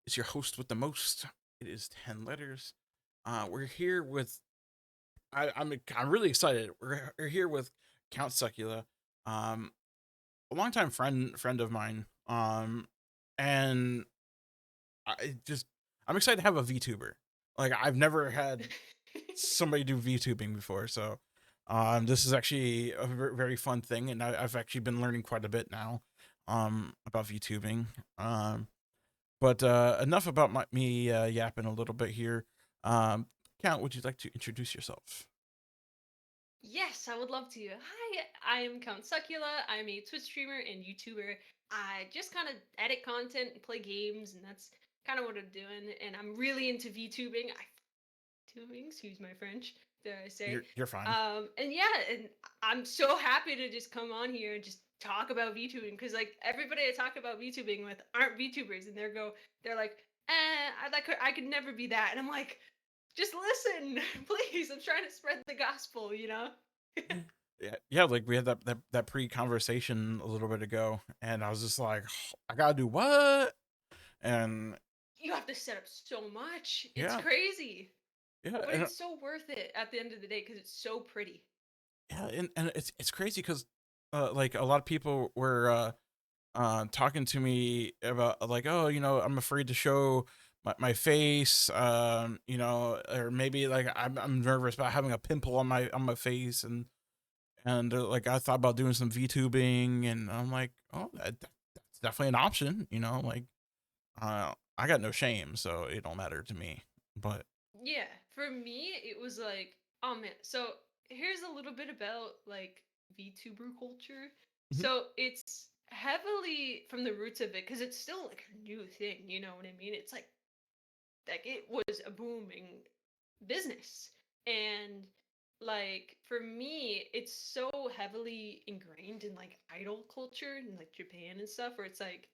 It's your host with the most. It is 10 letters. We're here with. I'm really excited. We're here with Count Succula, um, a longtime friend of mine. And I just I'm excited to have a VTuber. Like I've never had somebody do VTubing before, so this is actually a very fun thing, and I've actually been learning quite a bit now about VTubing. But enough about me yapping a little bit here. Um, Count, would you like to introduce yourself? Yes, I would love to. Hi, I am Count Succula. I'm a Twitch streamer and YouTuber. I just kind of edit content and play games, and that's kind of what I'm doing. And I'm really into VTubing. Tubing, excuse my French, dare I say. You're fine. And yeah, and I'm so happy to just come on here and just talk about VTubing because like everybody I talk about VTubing with aren't VTubers, and they're like, I could never be that, and I'm like, just listen, please. I'm trying to spread the gospel, you know. Yeah. Like we had that pre conversation a little bit ago, and I was just like, I gotta do what? And You have to set up so much. It's yeah, crazy, yeah, but and it's so worth it at the end of the day because it's so pretty. yeah, and it's crazy because like a lot of people were talking to me about like, oh, I'm afraid to show my face, or maybe like I'm nervous about having a pimple on my face, and like I thought about doing some VTubing, and I'm like, oh, that's definitely an option, like I got no shame, so it don't matter to me. But Yeah, for me, it was like, oh man. So here's a little bit about like VTuber culture. mhm, So it's heavily from the roots of it because it's still like a new thing. You know what I mean? It's like it was a booming business, and like for me, it's so heavily ingrained in like idol culture in like Japan and stuff, where it's like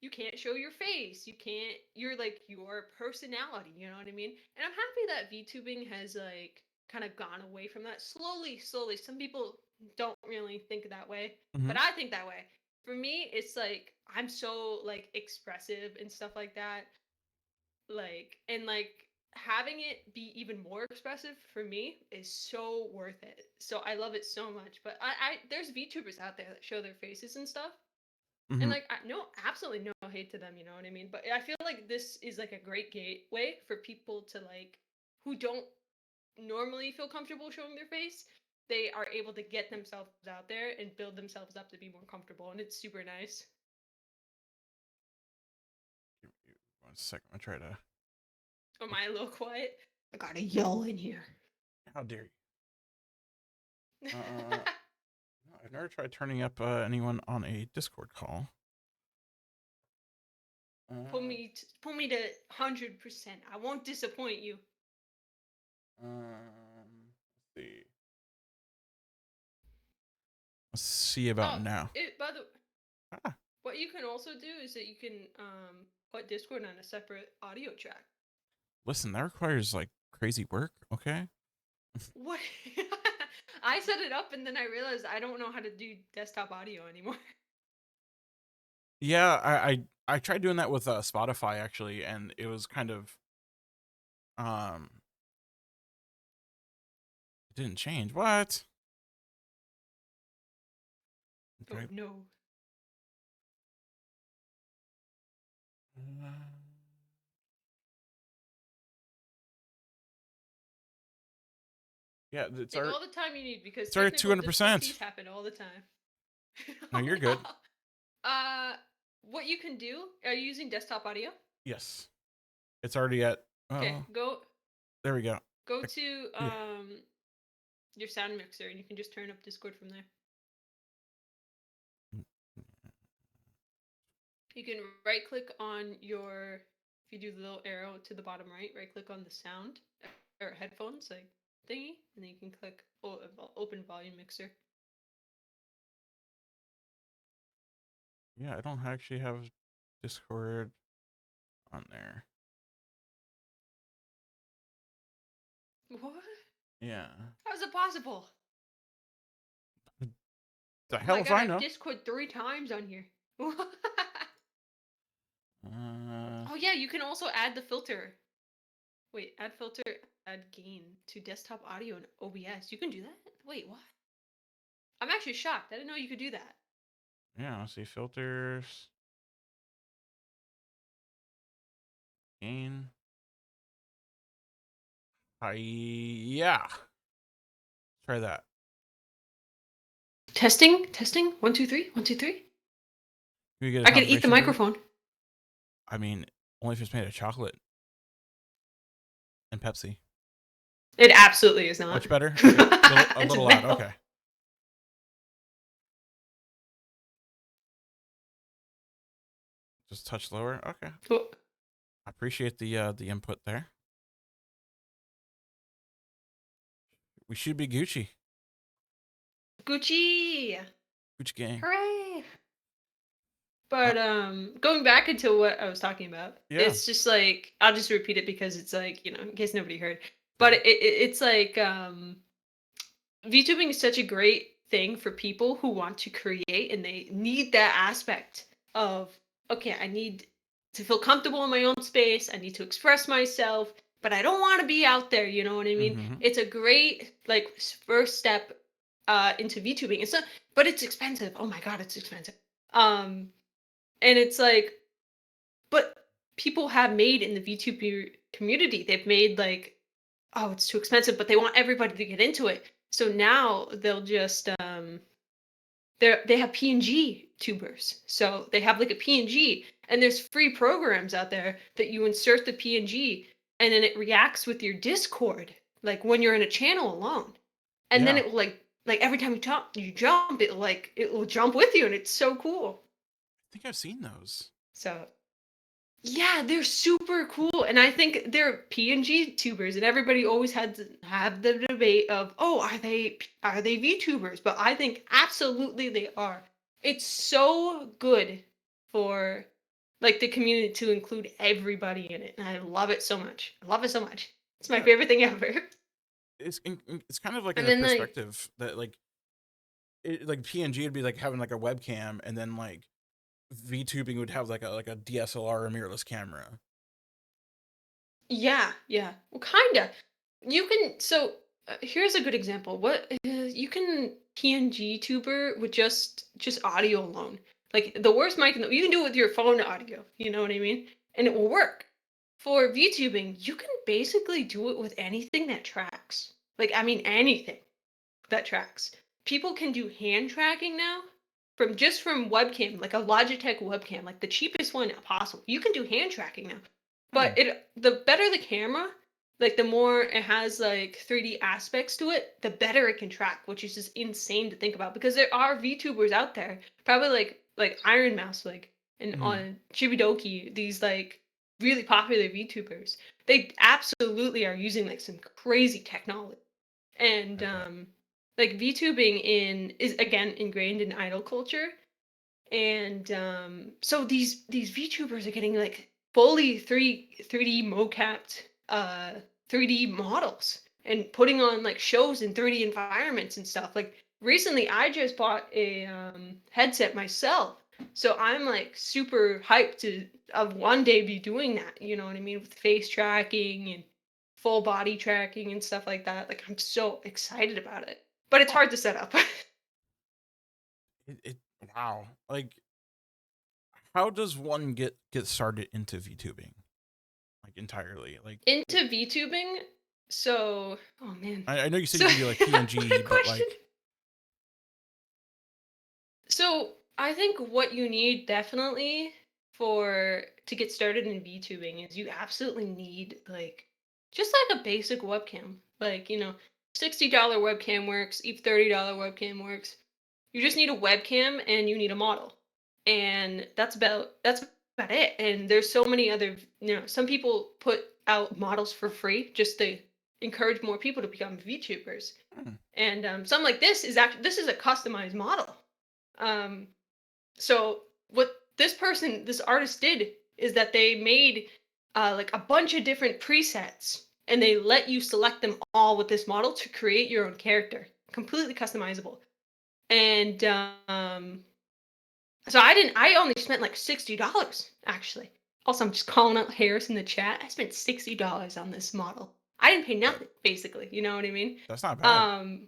you can't show your face. You can't. You're like your personality. You know what I mean? And I'm happy that VTubing has like kind of gone away from that slowly, slowly. Some people don't really think that way, mhm, but I think that way. For me, it's like I'm so like expressive and stuff like that. And having it be even more expressive for me is so worth it. So I love it so much. But I there's VTubers out there that show their faces and stuff, and mhm, like no, absolutely no hate to them, you know what I mean? But I feel like this is like a great gateway for people to like who don't normally feel comfortable showing their face. They are able to get themselves out there and build themselves up to be more comfortable, and it's super nice. give me 1 second. I try to. Am I a little quiet? I gotta yell in here. How dare you? No, I've never tried turning up anyone on a Discord call. Uh, Put me to 100%. I won't disappoint you. let's see. Let's see about Oh, now. it by the Ah, what you can also do is that you can put Discord on a separate audio track. listen, that requires like crazy work. Okay. What? I set it up and then I realized I don't know how to do desktop audio anymore. Yeah, I tried doing that with Spotify actually, and it was kind of um, it didn't change. What? Oh Okay. no. Uh, yeah, Take all the time you need because it's already at technical 200%. difficulties happen all the time. No, Oh you're no. good. Uh, what you can do? Are you using desktop audio? Yes, it's already at. Okay, Oh, go there we go. go to Yeah. your sound mixer and you can just turn up Discord from there. You can right click on your if you do the little arrow to the bottom right click on the sound or headphones like thingy, and then you can click open volume mixer. Yeah, I don't actually have Discord on there. What? Yeah. How is it possible? The Oh my hell if god, I I have know. Discord 3 times on here. Oh, Uh, yeah, you can also add the filter. Wait, add filter, add gain to desktop audio in OBS. You can do that? Wait, what? I'm actually shocked. I didn't know you could do that. Yeah, see filters, gain. Yeah. Try that. Testing, testing. 1, 2, 3, 1, 2, 3. Can we get a I can eat the confirmation, dude? microphone. I mean, only if it's made of chocolate and Pepsi. It absolutely is not. Much better. Okay, a It's little loud. no. Okay, just touch lower. Okay, Oh, I appreciate the input there. We should be Gucci. Gucci! Gucci gang. Hooray! Uh, But going back into what I was talking about, yeah. it's just like I'll just repeat it because it's like, in case nobody heard. But Fair. it's like VTubing is such a great thing for people who want to create and they need that aspect of, okay, I need to feel comfortable in my own space. I need to express myself, but I don't want to be out there. You know what I mean? Mm-hmm. It's a great like first step into VTubing. It's not, but it's expensive. Oh my god, it's expensive. Um, and it's like, but people have made in the VTuber community. They've made like, oh, it's too expensive, but they want everybody to get into it. So now they'll just they have PNG tubers. So they have like a PNG and there's free programs out there that you insert the PNG and then it reacts with your Discord like when you're in a channel alone. And then Yeah, it will like every time you jump it will jump with you and it's so cool. I think I've seen those. So yeah, they're super cool, and I think they're PNG tubers, and everybody always had to have the debate of, oh, are they VTubers? But I think absolutely they are. It's so good for like the community to include everybody in it, and I love it so much. I love it so much. It's my Yeah, favorite thing ever. it's kind of like And in a then like perspective that like PNG would be like having like a webcam, and then like VTubing would have like a DSLR or mirrorless camera. yeah, yeah. Well, kinda. You can here's a good example. What you can PNG tuber with just audio alone. Like the worst mic in the you can do it with your phone audio, you know what I mean? And it will work. For VTubing, you can basically do it with anything that tracks. Like I mean anything that tracks. People can do hand tracking now from webcam, like a Logitech webcam, like the cheapest one possible. You can do hand tracking now. Hmm. But the better the camera, like the more it has like 3D aspects to it, the better it can track, which is just insane to think about because there are VTubers out there, probably like Iron Mouse, like and Mm-hmm. on Chibidoki, these like really popular VTubers. They absolutely are using like some crazy technology. And I bet. like VTubing is again ingrained in idol culture and so these VTubers are getting like fully 3D mocapped 3D models and putting on like shows in 3D environments and stuff. Like recently I just bought a headset myself. So I'm like super hyped to of one day be doing that, you know what I mean, with face tracking and full body tracking and stuff like that. Like I'm so excited about it. But it's Huh. hard to set up. It wow. Like, how does one get started into VTubing? Like entirely. Like, Into VTubing. So, oh man. I know you said So, you can do like PNG, good but question. like, So, I think what you need definitely for to get started in VTubing is you absolutely need like just like a basic webcam. Like, $60 webcam works, even $30 webcam works. You just need a webcam and you need a model. And that's about it. And there's so many other, some people put out models for free just to encourage more people to become VTubers. hmm, And some like this is a customized model. Um, so what this artist did is that they made like a bunch of different presets and they let you select them all with this model to create your own character, completely customizable. And so I only spent like $60 actually. Also, I'm just calling out Harris in the chat. I spent $60 on this model. I didn't pay That nothing, basically. You know what I mean? that's not bad. Um,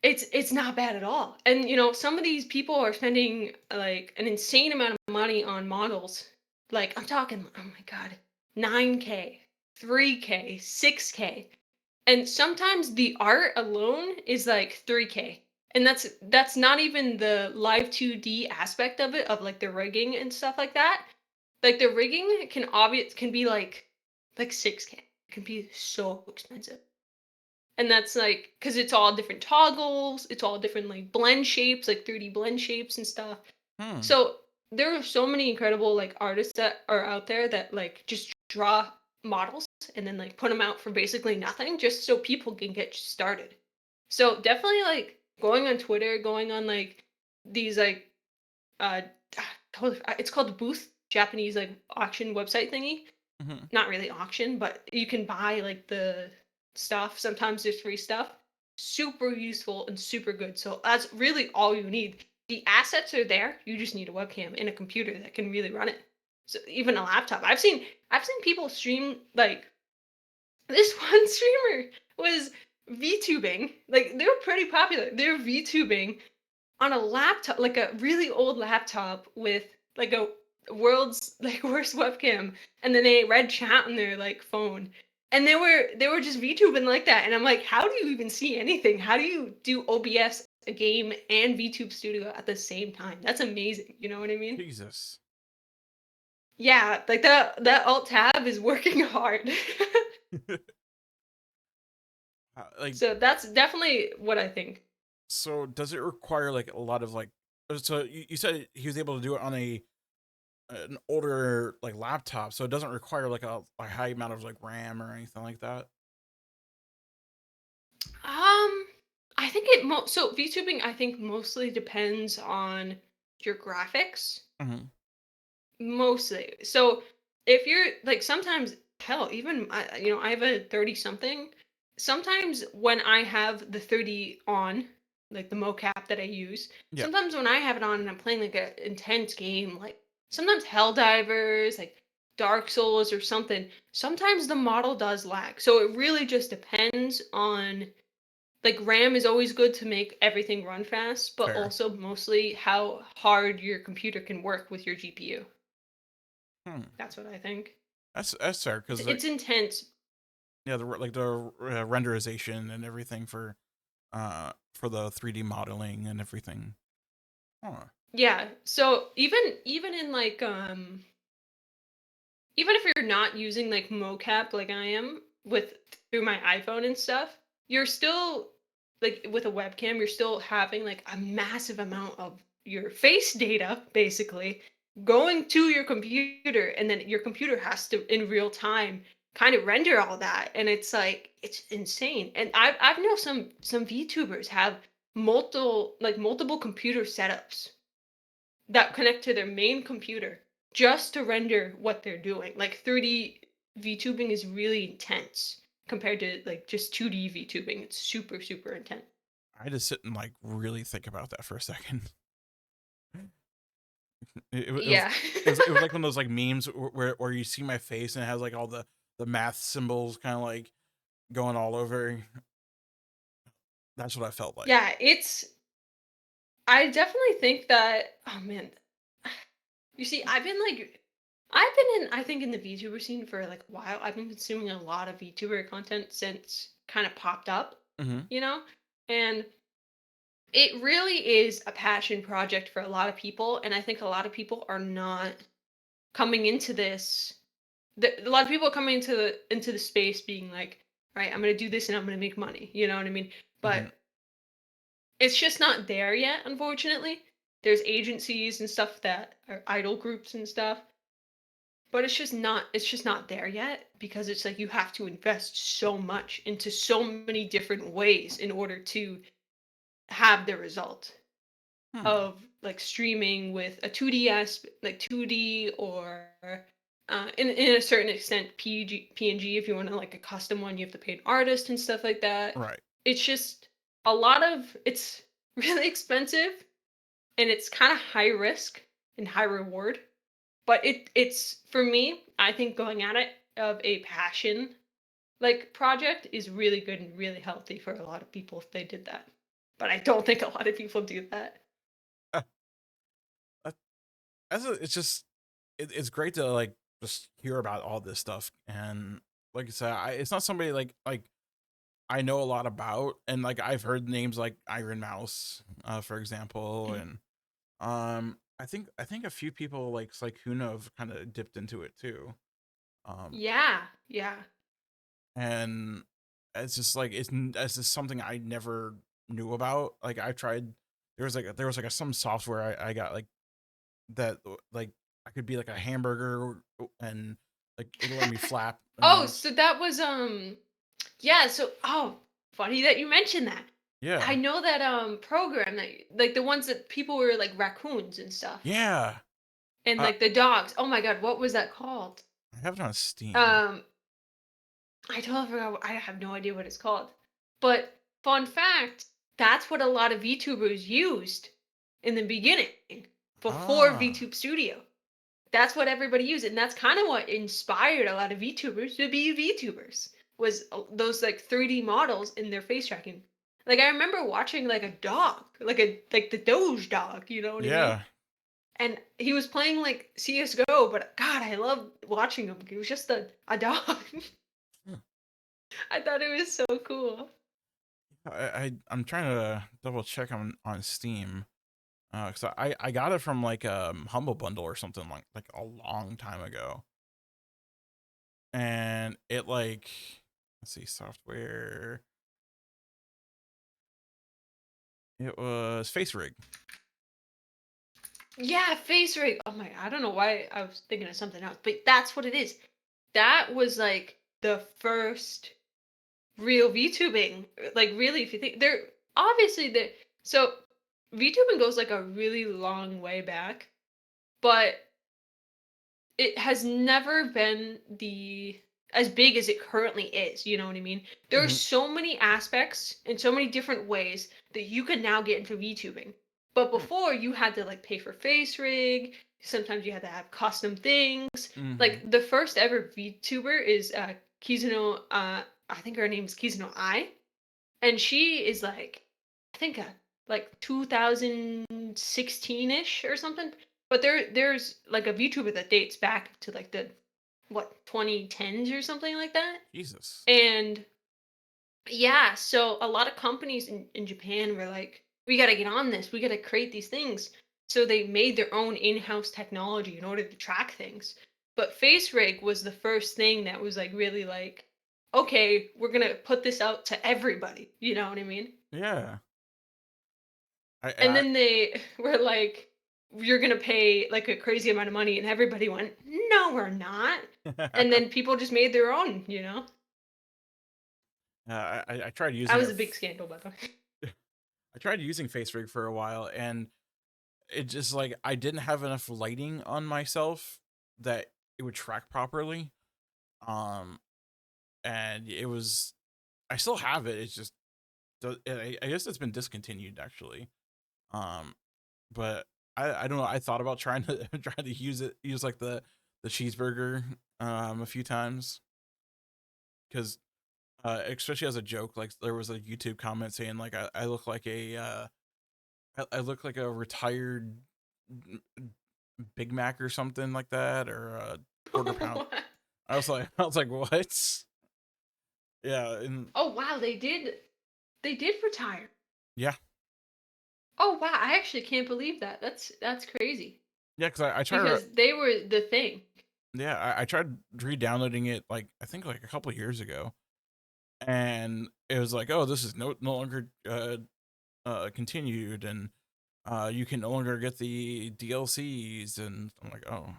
it's not bad at all. And some of these people are spending like an insane amount of money on models. Like I'm talking, oh my god, 9K, 3K, 6K. And sometimes the art alone is like 3K. And that's not even the live 2D aspect of it, of like the rigging and stuff like that. Like the rigging can be like 6K. It can be so expensive. And that's like because it's all different toggles, it's all different like blend shapes, like 3D blend shapes and stuff. Hmm. So there are so many incredible like artists that are out there that like just draw models and then like put them out for basically nothing just so people can get started. So definitely like going on Twitter, going on like these like uh it's called the Booth, Japanese like auction website thingy. Hmm. Not really auction, but you can buy like the stuff. Sometimes there's free stuff. Super useful and super good. So that's really all you need. The assets are there. You just need a webcam and a computer that can really run it. So even a laptop. I've seen people stream like this one streamer was VTubing. Like they were pretty popular. They were VTubing on a laptop, like a really old laptop with like a world's like worst webcam, and then they read chat on their like phone, and they were just VTubing like that, and I'm like, how do you even see anything? How do you do OBS, a game, and VTube Studio at the same time? That's amazing. You know what I mean? Jesus. Yeah, like that alt tab is working hard. Like, So that's definitely what I think. so does it require like a lot of like? So you said he was able to do it on an older like laptop, so it doesn't require like a high amount of like RAM or anything like that. I think so VTubing I think mostly depends on your graphics. Hmm. Mostly. So if you're like sometimes hell even I have a 30 something. Sometimes when I have the 30 on, like the mocap that I use, Yeah, sometimes when I have it on and I'm playing like an intense game, like sometimes Helldivers, like Dark Souls or something, sometimes the model does lag. So it really just depends on like RAM is always good to make everything run fast, but fair. also mostly how hard your computer can work with your GPU. Hmm. That's what I think. That's fair It's because it's intense. yeah, like the renderization and everything for the 3D modeling and everything. Huh. Yeah. So even in like even if you're not using like mocap like I am with through my iPhone and stuff, you're still like with a webcam, you're still having like a massive amount of your face data basically going to your computer, and then your computer has to in real time kind of render all that, and it's like it's insane. And I've know some VTubers have multiple computer setups that connect to their main computer just to render what they're doing. Like 3D VTubing is really intense compared to like just 2D VTubing. It's super, super intense. I had to sit and like really think about that for a second. It, it was Yeah. it was like one of those like memes where you see my face and it has like all the math symbols kind of like going all over. That's what I felt like. Yeah, I definitely think that, oh man. You see, I've been in I think in the VTuber scene for like a while. I've been consuming a lot of VTuber content since kind of popped up, Hmm. you know? And it really is a passion project for a lot of people, and I think a lot of people are not coming into this. A lot of people are coming into the space being like, right, I'm gonna do this and I'm gonna make money. You know what I mean? Hmm. But it's just not there yet, unfortunately. There's agencies and stuff that are idol groups and stuff, but it's just not there yet because it's like you have to invest so much into so many different ways in order to have the result Hmm. of like streaming with a 2D like 2D or in a certain extent PNG if you want to like a custom one you have to pay an artist and stuff like that. Right. It's just it's really expensive and it's kind of high risk and high reward. But it's for me, I think going at it of a passion like project is really good and really healthy for a lot of people if they did that. But I don't think a lot of people do that. Uh, uh, it's just it's great to like just hear about all this stuff, and like I said, it's not somebody like I know a lot about, and like I've heard names like Iron Mouse, for example, Mhm. and I think a few people like Sykuna have kind of dipped into it too. Um, Yeah, yeah. and it's just like it's just something I never knew about. Like I tried, there was like some software I got like that like I could be like a hamburger and like it'll let me flap Oh, and so that was yeah, so oh, funny that you mentioned that. I yeah, know that program that like the ones that people were like raccoons and stuff. yeah. And like the dogs. Oh my god, what was that called? I have it on Steam. Um I totally forgot. I have no idea what it's called. But fun fact, that's what a lot of VTubers used in the beginning before Ah, VTube Studio. That's what everybody used, and that's kind of what inspired a lot of VTubers to be VTubers. Was those like 3D models in their face tracking. Like I remember watching like a dog, like the Doge dog, you know what I mean? yeah. And he was playing like CS:GO, but God, I love watching him. He was just a dog. I thought it was so cool. I'm trying to double check on Steam. Cause I got it from like Humble Bundle or something like a long time ago, and it like let's see software. It was Face Rig. Yeah, face rig. Oh my, I don't know why I was thinking of something else, but that's what it is. That was like the first real VTubing. Like really, if you think they're obviously the so VTubing goes like a really long way back, but it has never been the as big as it currently is, you know what I mean? There are Hmm. so many aspects and so many different ways that you can now get into VTubing. But before you had to like pay for face rig, sometimes you had to have custom things. Hmm. Like the first ever VTuber is Kizuno I think her name's Kizuno I, and she is like I think like 2016ish or something. But there's like a VTuber that dates back to like the what 2010s or something like that. Jesus. And yeah, so a lot of companies in Japan were like, we got to get on this. We got to create these things. So they made their own in-house technology in order to track things. But FaceRig was the first thing that was like really like, okay, we're gonna put this out to everybody. You know what I mean? Yeah. And I then they were like, you're gonna pay like a crazy amount of money, and everybody went, no, we're not. And then people just made their own. You know, I tried that using was a big scandal, by the way. I tried using Face Rig for a while, and it just like I didn't have enough lighting on myself that it would track properly. Um, and it was I still have it. It's just I guess it's been discontinued actually. Um, but I don't know. I thought about trying to trying to use like the cheeseburger a few times because especially as a joke, like there was a YouTube comment saying like I look like I look like a retired Big Mac or something like that, or a quarter pound. I was like, what? Yeah, and Oh wow, they did retire. yeah, Oh wow, I actually can't believe that. That's crazy yeah, because I tried, because they were the thing. yeah, I tried re-downloading it like I think like a couple years ago, and it was like, oh, this is no longer continued, and you can no longer get the DLCs, and I'm like, oh, like,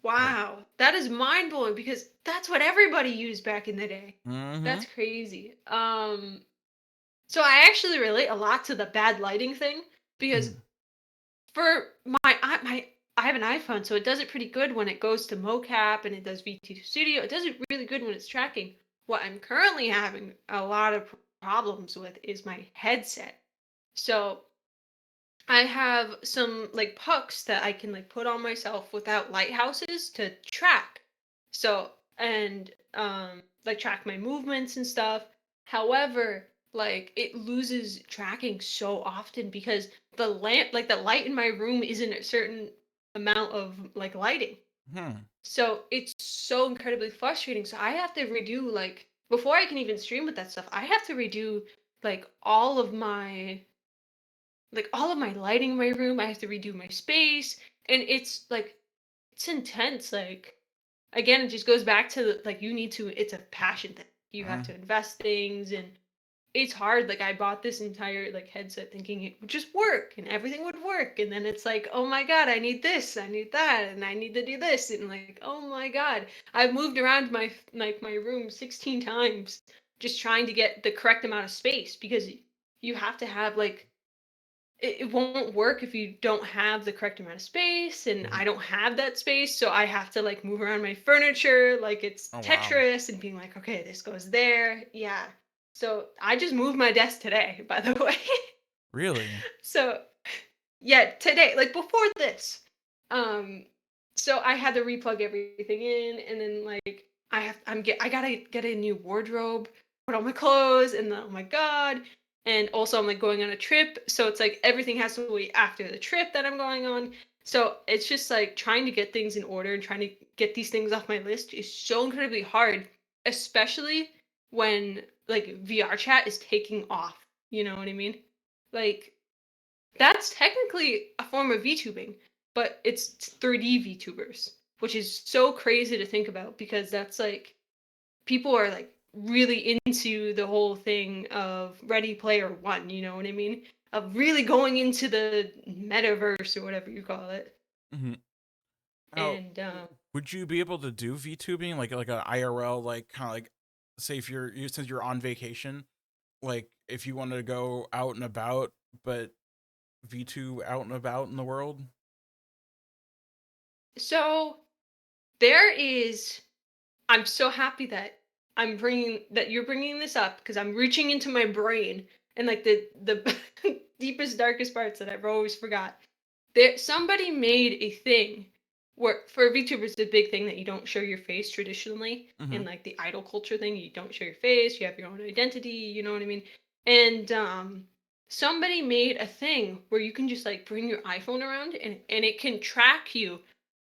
Wow, that is mind blowing because that's what everybody used back in the day. mm-hmm, That's crazy. So I actually relate a lot to the bad lighting thing because mm-hmm. for my I have an iPhone, so it does it pretty good when it goes to mocap and it does VT Studio. It does it really good when it's tracking. What I'm currently having a lot of problems with is my headset. So I have some like pucks that I can like put on myself without lighthouses to track. So and like track my movements and stuff. However, like it loses tracking so often because the lamp like the light in my room isn't a certain amount of like lighting. Hmm. So it's so incredibly frustrating. So I have to redo like before I can even stream with that stuff, I have to redo like all of my lighting in my room. I have to redo my space, and it's like it's intense. Like again, it just goes back to like you need to. It's a passion thing. You have to invest things, and it's hard. Like I bought this entire like headset thinking it would just work and everything would work, and then it's like, oh my god, I need this, I need that, and I need to do this, and like, oh my god, I've moved around my room 16 times just trying to get the correct amount of space because you have to have like it won't work if you don't have the correct amount of space, and Mhm. I don't have that space, so I have to like move around my furniture like it's Oh wow. Tetris and being like, okay, this goes there. Yeah. So I just moved my desk today, by the way. Really? So yeah, today, like before this. Um, so I had to replug everything in, and then like I gotta get a new wardrobe, put on my clothes, and then oh my god. And also I'm like going on a trip, so it's like everything has to wait after the trip that I'm going on. So it's just like trying to get things in order and trying to get these things off my list is so incredibly hard, especially when like VR chat is taking off. You know what I mean? Like that's technically a form of VTubing, but it's 3D VTubers, which is so crazy to think about because that's like people are like really into the whole thing of Ready Player One, you know what I mean? Of really going into the metaverse or whatever you call it. Hmm. Now, And would you be able to do VTubing like a IRL, like kind of like, say if since you're on vacation, like if you wanted to go out and about, but VTube out and about in the world? so there is I'm so happy that you're bringing this up because I'm reaching into my brain and like the deepest darkest parts that I've always forgot. There somebody made a thing where for VTubers the big thing that you don't show your face traditionally Mm-hmm. in like the idol culture thing, you don't show your face, you have your own identity, you know what I mean? And somebody made a thing where you can just like bring your iPhone around and it can track you.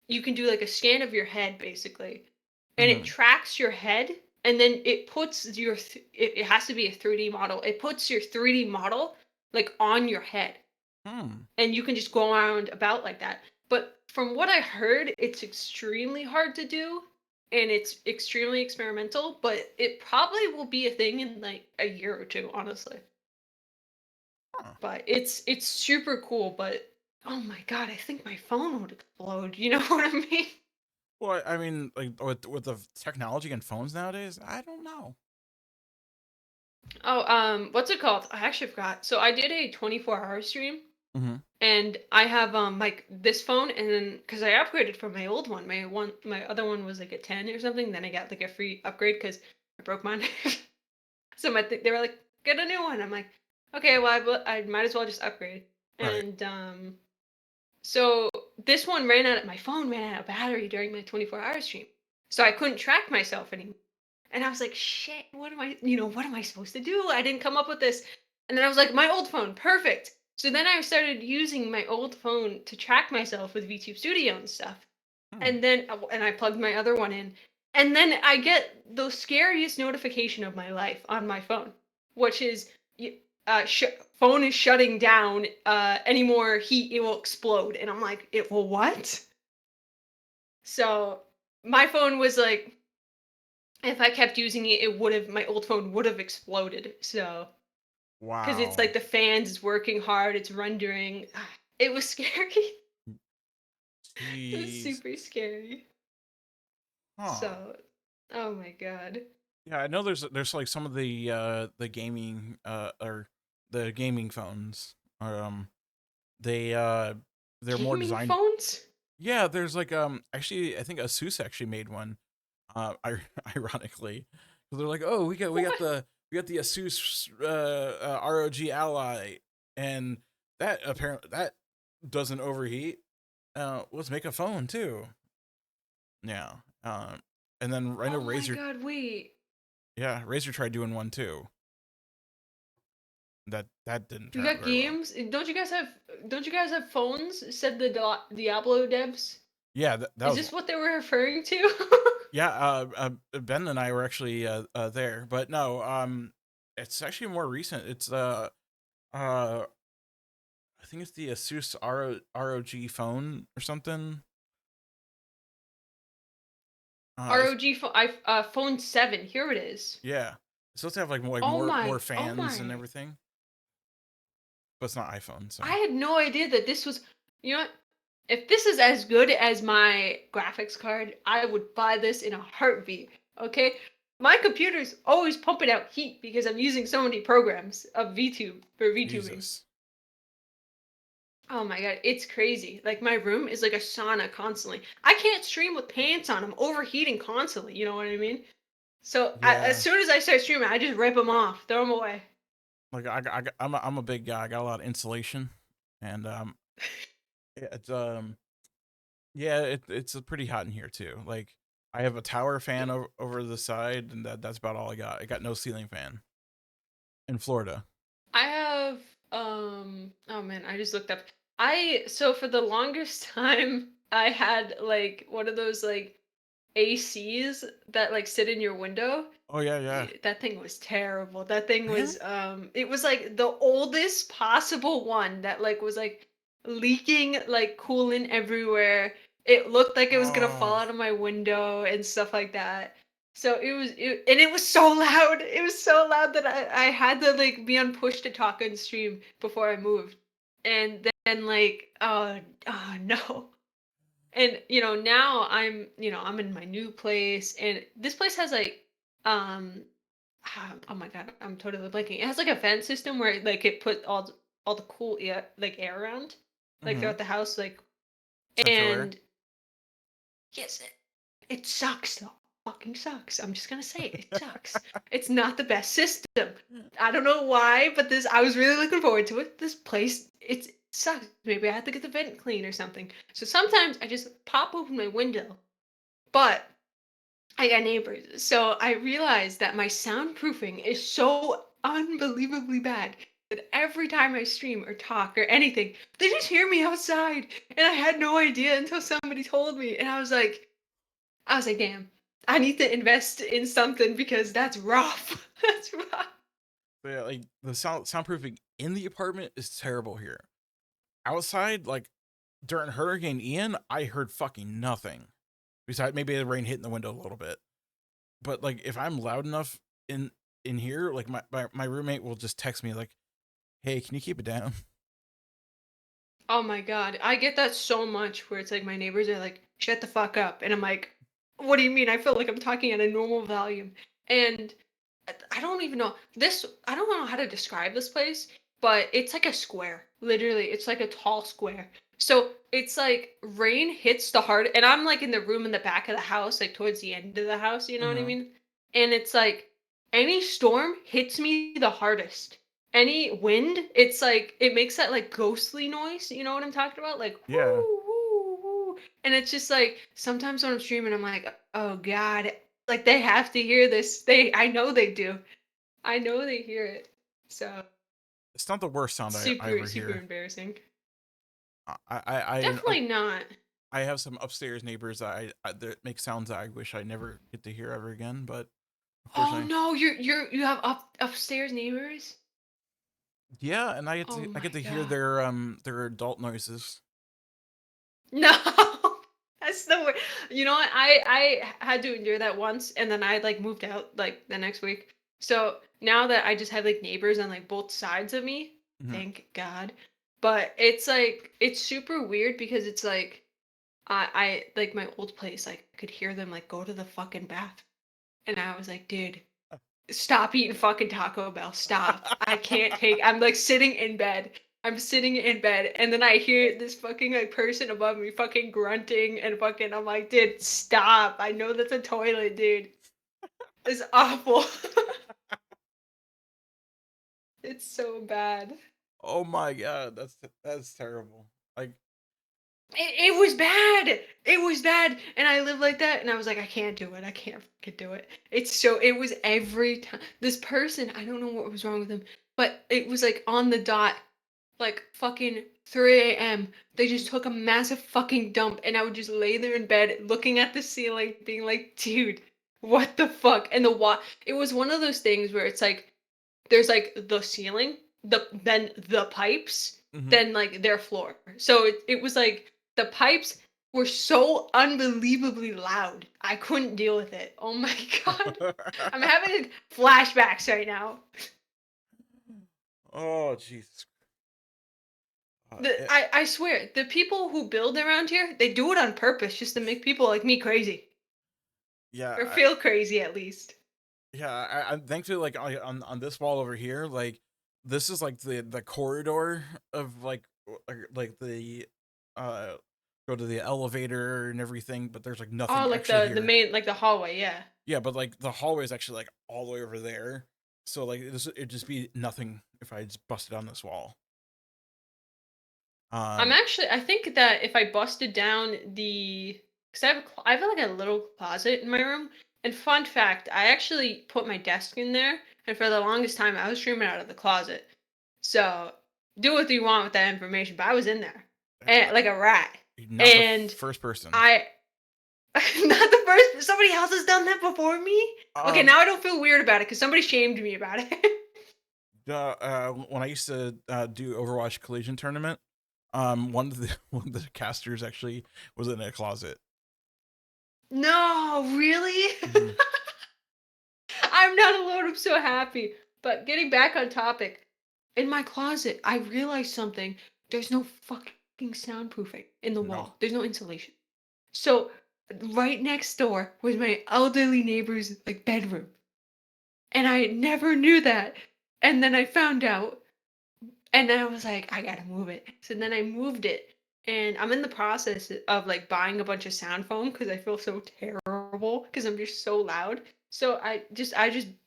You can do like a scan of your head basically, and it Mm-hmm. tracks your head, and then it puts it has to be a 3D model. It puts your 3D model like on your head, Hmm. and you can just go around about like that. But from what I heard, it's extremely hard to do, and it's extremely experimental, but it probably will be a thing in like a year or two, honestly. Huh. But it's super cool, but oh my god, I think my phone would explode. You know what I mean? Well, I mean, like with the technology and phones nowadays, I don't know. Oh, what's it called? I actually forgot. So I did a 24-hour stream, Mm-hmm. and I have like this phone, and then because I upgraded from my old one, my other one was like a 10 or something. Then I got like a free upgrade because I broke mine. So they were like, get a new one. I'm like, okay, well I might as well just upgrade. Right. And so this one ran out. My phone ran out of battery during my 24-hour stream, so I couldn't track myself anymore. And I was like, shit, what am I supposed to do? I didn't come up with this. And then I was like, my old phone, perfect. So then I started using my old phone to track myself with VTube Studio and stuff. Hmm. And I plugged my other one in. And then I get the scariest notification of my life on my phone, which is phone is shutting down. Any more heat, it will explode. And I'm like, it will what? So my phone was like, if I kept using it, my old phone would have exploded. So, because it's like Wow. the fans is working hard, it's rendering. It was scary. It was Jeez. super scary. Huh. So, oh my god. Yeah, I know there's like some of the gaming or the gaming phones are they they're more Gaming designed. phones? Yeah, there's like actually I think Asus actually made one. Ironically, so they're like, oh, What? we got the Asus ROG Ally, and that apparently that doesn't overheat. Let's make a phone too. Yeah. And then I know Oh my Razer. god, wait. Yeah, Razer tried doing one too. That didn't You turn out got very well. games? Don't you guys have phones? Said the Diablo devs. Yeah, that Is was this what they were referring to? yeah. Ben and I were actually there, but no. It's actually more recent. It's I think it's the Asus ROG phone or something. Phone 7. Here it is. Yeah, it's supposed to have like more Oh fans and my. everything, but it's not iPhone. So I had no idea that this was, you know what? If this is as good as my graphics card, I would buy this in a heartbeat. Okay? My computer's always pumping out heat because I'm using so many programs of VTube for VTubing. Jesus. Oh my god, it's crazy. Like my room is like a sauna constantly. I can't stream with pants on. I'm overheating constantly. You know what I mean? So as Yeah, soon as I start streaming, I just rip them off, throw them away. like I'm a big guy. I got a lot of insulation, and yeah, it's pretty hot in here too. Like I have a tower fan over the side, and that's about all I got. I got no ceiling fan in Florida. I have oh man, I just looked up. I so for the longest time I had like one of those like ACs that like sit in your window. Oh yeah, yeah. That thing was terrible. That thing Really? was it was like the oldest possible one that like was like leaking like coolant everywhere. It looked like it was gonna fall Oh, out of my window and stuff like that. So and it was so loud. It was so loud that I had to like be on push to talk on stream before I moved. And then like oh no. And now I'm in my new place, and this place has like um oh my god, I'm totally blanking. It has like a vent system where like it put all the cool air around like mm-hmm. throughout the house, like. Central Air. And yes, it sucks though. Fucking sucks. I'm just gonna say it. It sucks. It's not the best system. I don't know why, but this I was really looking forward to it. This place, it sucks. Maybe I have to get the vent clean or something. So sometimes I just pop open my window, but I got neighbors. So I realized that my soundproofing is so unbelievably bad that every time I stream or talk or anything, they just hear me outside. And I had no idea until somebody told me. And I was like, damn, I need to invest in something because that's rough. That's rough. But yeah, like the soundproofing in the apartment is terrible here. Outside, like during Hurricane Ian, I heard fucking nothing. Besides maybe the rain hitting the window a little bit. But like if I'm loud enough in here, like my roommate will just text me like, "Hey, can you keep it down?" Oh my god, I get that so much where it's like my neighbors are like, "Shut the fuck up," and I'm like, "What do you mean? I feel like I'm talking at a normal volume." And I don't even know this. I don't know how to describe this place, but it's like a square. Literally, it's like a tall square. So it's like rain hits the hard, and I'm like in the room in the back of the house, like towards the end of the house. You know what I Mm-hmm. mean? And it's like any storm hits me the hardest. Any wind, it's like it makes that like ghostly noise. You know what I'm talking about? Like Yeah, whoo whoo whoo. And it's just like sometimes when I'm streaming, I'm like, oh god, like they have to hear this. I know they do. I know they hear it. So it's not the worst sound I super ever super hear. embarrassing. I Definitely not. I have some upstairs neighbors that make sounds that I wish I never get to hear ever again, but Oh unfortunately, no, you have upstairs neighbors? yeah, and Oh I get my to hear god. their adult noises. No. That's the word. You know what? I had to endure that once, and then I like moved out like the next week. So now that I just have like neighbors on like both sides of me, Hmm. thank God. But it's like it's super weird because it's like I like my old place, like I could hear them like go to the fucking bath. And I was like, dude, stop eating fucking Taco Bell. Stop. I can't take I'm like sitting in bed. I'm sitting in bed and then I hear this fucking like person above me fucking grunting and fucking I'm like, dude, stop. I know that's a toilet, dude. It's awful. It's so bad. Oh my god, that's terrible. Like, It was bad. It was bad. And I lived like that. And I was like, I can't do it. I can't fucking do it. It was every time. This person, I don't know what was wrong with him, but it was like on the dot, like fucking 3 a.m. They just took a massive fucking dump. And I would just lay there in bed looking at the ceiling, being like, dude, what the fuck? And it was one of those things where it's like, there's like the ceiling, then the pipes, mhm. then like their floor. So it was like the pipes were so unbelievably loud. I couldn't deal with it. Oh my god. I'm having flashbacks right now. Oh Jesus. I swear, the people who build around here, they do it on purpose just to make people like me crazy. Yeah, Or feel crazy at least. yeah. I'm thankfully like on this wall over here. Like, this is like the corridor of like the uh go to the elevator and everything. But there's like Oh, nothing like actually the here. main like the hallway, yeah. Yeah, but like the hallway is actually like all the way over there. So like it'd just be nothing if I just busted on this wall. Um. I think that if I busted down because I have like a little closet in my room. And fun fact, I actually put my desk in there, and for the longest time, I was streaming out of the closet. So do what you want with that information, but I was in there, and like a rat. Not the And first person. I, not the first. Somebody else has done that before me. Okay, Um, now I don't feel weird about it because somebody shamed me about it. when I used to do Overwatch Collision Tournament, one of the one of the casters actually was in a closet. No, really? Mhm. I'm not alone. I'm so happy. But getting back on topic, in my closet, I realized something. There's no fucking soundproofing in the No. wall. There's no insulation. So right next door was my elderly neighbor's like bedroom, and I never knew that. And then I found out, and then I was like, I gotta move it. So then I moved it. And I'm in the process of like buying a bunch of sound foam because I feel so terrible because I'm just so loud. So I just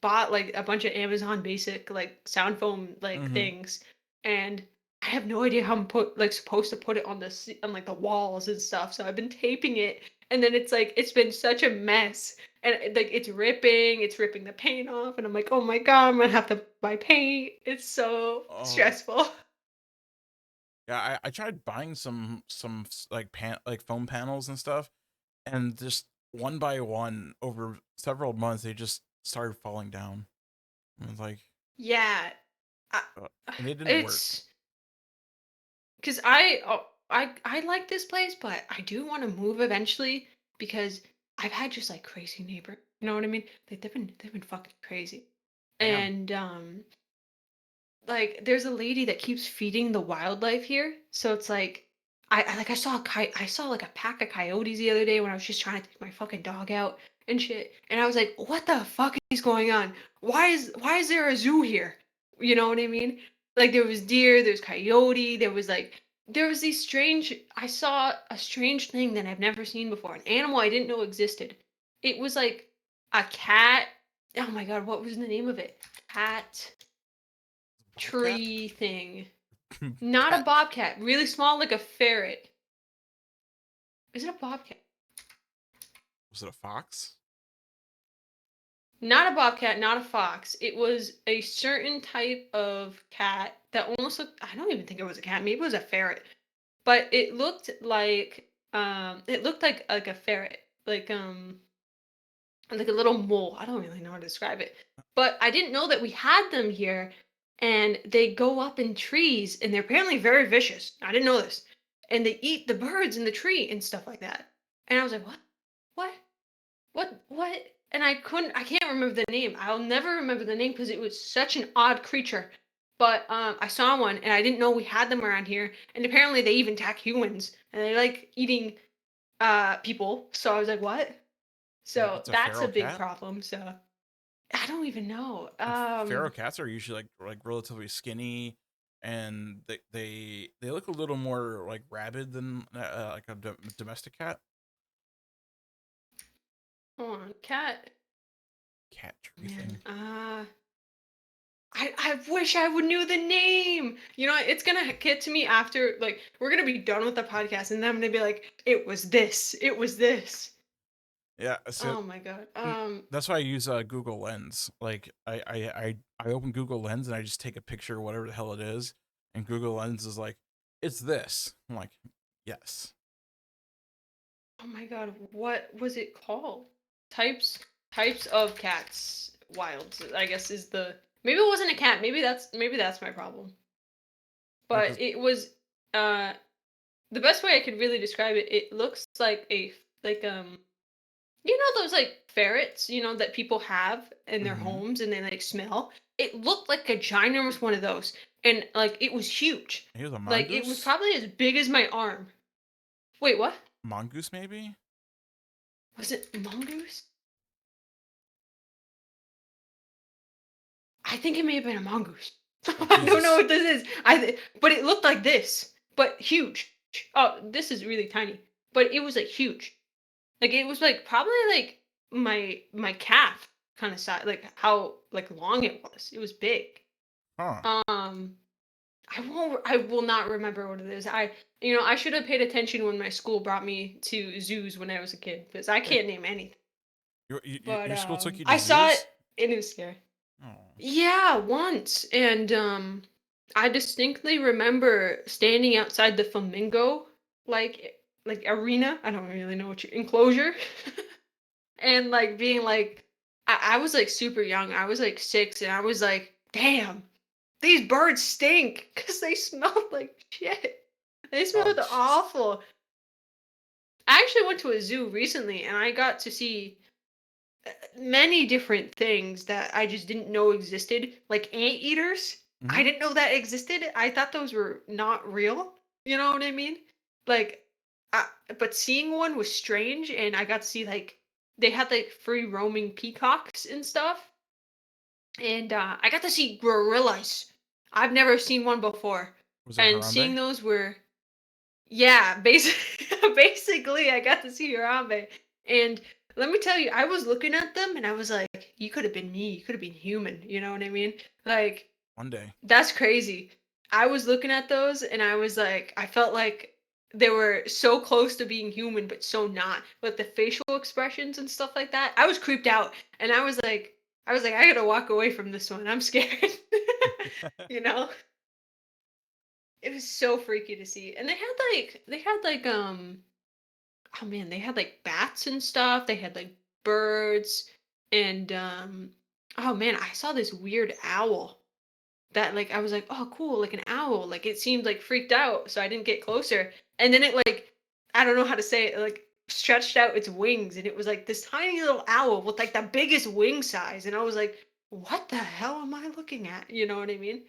bought like a bunch of Amazon basic like sound foam like Mm-hmm. things. And I have no idea how I'm supposed to put it on on like the walls and stuff. So I've been taping it, and then it's been such a mess, and like it's ripping the paint off, and I'm like, oh my god, I'm gonna have to buy paint. It's so Oh, stressful. yeah. I tried buying like like foam panels and stuff, and just one by one over several months they just started falling down. I was like, Yeah, I, uh, and they didn't work. it's because I like this place, but I do want to move eventually because I've had just like crazy neighbor. You know what I mean? Like they've been fucking crazy, Damn. and like there's a lady that keeps feeding the wildlife here, so it's like I saw like a pack of coyotes the other day when I was just trying to take my fucking dog out and shit, and I was like, what the fuck is going on? Why is there a zoo here? You know what I mean? Like there was deer, there's coyote, there was these strange I saw a strange thing that I've never seen before, an animal I didn't know existed. It was like a cat. Oh my god, what was the name of it? Cat Bobcat? tree thing. Not a Cat? bobcat, really small like a ferret. Is it a bobcat? Was it a fox? Not a bobcat, not a fox. It was a certain type of cat that almost looked, I don't even think it was a cat, maybe it was a ferret. But it looked like a ferret. Like a little mole. I don't really know how to describe it. But I didn't know that we had them here, and they go up in trees, and they're apparently very vicious. I didn't know this. And they eat the birds in the tree and stuff like that. And I was like, what? What? What? And I can't remember the name. I'll never remember the name because it was such an odd creature. But I saw one, and I didn't know we had them around here. And apparently they even attack humans, and they like eating people. So I was like, what? So It's a that's a feral big cat. problem. So I don't even know. And feral cats are usually like relatively skinny, and they look a little more like rabid than like a domestic cat. Hold on, cat. Cat tree Man, thing. I wish I would knew the name. You know, it's gonna get to me after, like, we're gonna be done with the podcast, and then I'm gonna be like, it was this. It was this. Yeah, so Oh my god. that's why I use Google Lens. Like I open Google Lens and I just take a picture of whatever the hell it is, and Google Lens is like, it's this. I'm like, yes. Oh my god, what was it called? Types types of cats. Wilds, I guess is the, maybe it wasn't a cat. Maybe that's my problem. Yeah, But because it was uh the best way I could really describe it, it looks like a, like you know those like ferrets, you know, that people have in their mm-hmm. homes and they like smell? It looked like a ginormous one of those. And like it was huge. He was a Like it was mongoose. probably as big as my arm. Wait, what? Mongoose maybe. Was it mongoose? I think it may have been a mongoose. Oh I don't know Jesus. what this is. But it looked like this, but huge. Oh, this is really tiny, but it was like huge. Like it was like probably like my calf kind of size, like how like long it was. It was big. Huh. I will not remember what it is. I should have paid attention when my school brought me to zoos when I was a kid because I Hey, can't name anything. But your school took you to I saw it zoos? and it was scary. Oh. Yeah, once. And I distinctly remember standing outside the flamingo like arena. I don't really know what you enclosure. And like being like I was like super young. I was like 6 and I was like, damn, these birds stink because they smelled like shit. They Oh smelled jeez. awful. I actually went to a zoo recently and I got to see many different things that I just didn't know existed, like anteaters. Mm-hmm. I didn't know that existed. I thought those were not real. You know what I mean? Like, I, but seeing one was strange, and I got to see like they had like free roaming peacocks and stuff, and I got to see gorillas. I've never seen one before, Was it and seeing Harambe? those were, yeah, basically, basically, I got to see Harambe. And let me tell you, I was looking at them and I was like, you could have been me. You could have been human. You know what I mean? Like, One day. that's crazy. I was looking at those and I was like, I felt like they were so close to being human, but so not. Like the facial expressions and stuff like that. I was creeped out and I was like, I gotta walk away from this one. I'm scared. You know? It was so freaky to see. And they had like oh man, they had like bats and stuff. They had like birds and oh man, I saw this weird owl that like I was like, "Oh, cool, like an owl." Like it seemed like freaked out, so I didn't get closer. And then it like I don't know how to say it, like stretched out its wings and it was like this tiny little owl with like the biggest wing size and I was like, "What the hell am I looking at?" You know what I mean?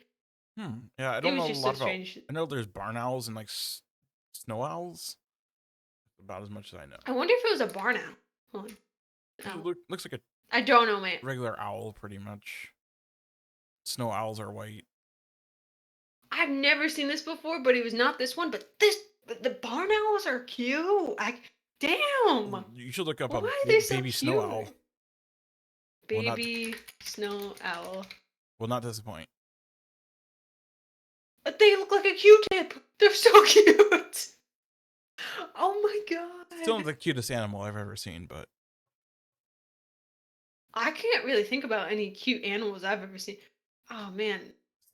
Yeah, I It don't was know a just so lot about. strange. I know there's barn owls and like snow owls. About as much as I know. I wonder if it was a barn owl. Hold on. Owl. Looks like a I don't know, man. regular owl, pretty much. Snow owls are white. I've never seen this before, but it was not this one. But the barn owls are cute. Damn. You should look up a Why are they so baby snow owl. cute? Will not Baby snow owl. will not disappoint. But they look like a Q-tip. They're so cute. Oh my Still not god. the cutest animal I've ever seen, but I can't really think about any cute animals I've ever seen. Oh man.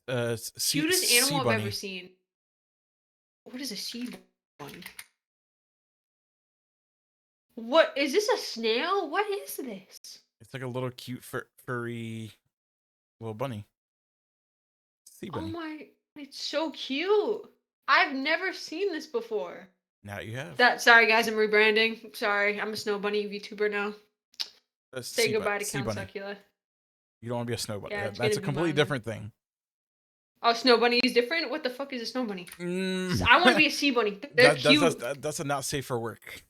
Cutest sea animal I've ever bunny. seen. What is a sea bunny? What is this, a snail? What is this? It's like a little cute furry little bunny. Sea Oh bunny. my, it's so cute. I've never seen this before. Now you have Sorry guys, I'm rebranding. Sorry, I'm a Snow Bunny VTuber now. a Say goodbye to sea Count bunny. Succula. You don't want to be a snow bunny. Yeah, it's That's gonna a be completely mine. different thing. Oh, Snow Bunny is different? What the fuck is a Snow Bunny? Mm. I want to be a Sea Bunny. They're cute. That's a not safe for work.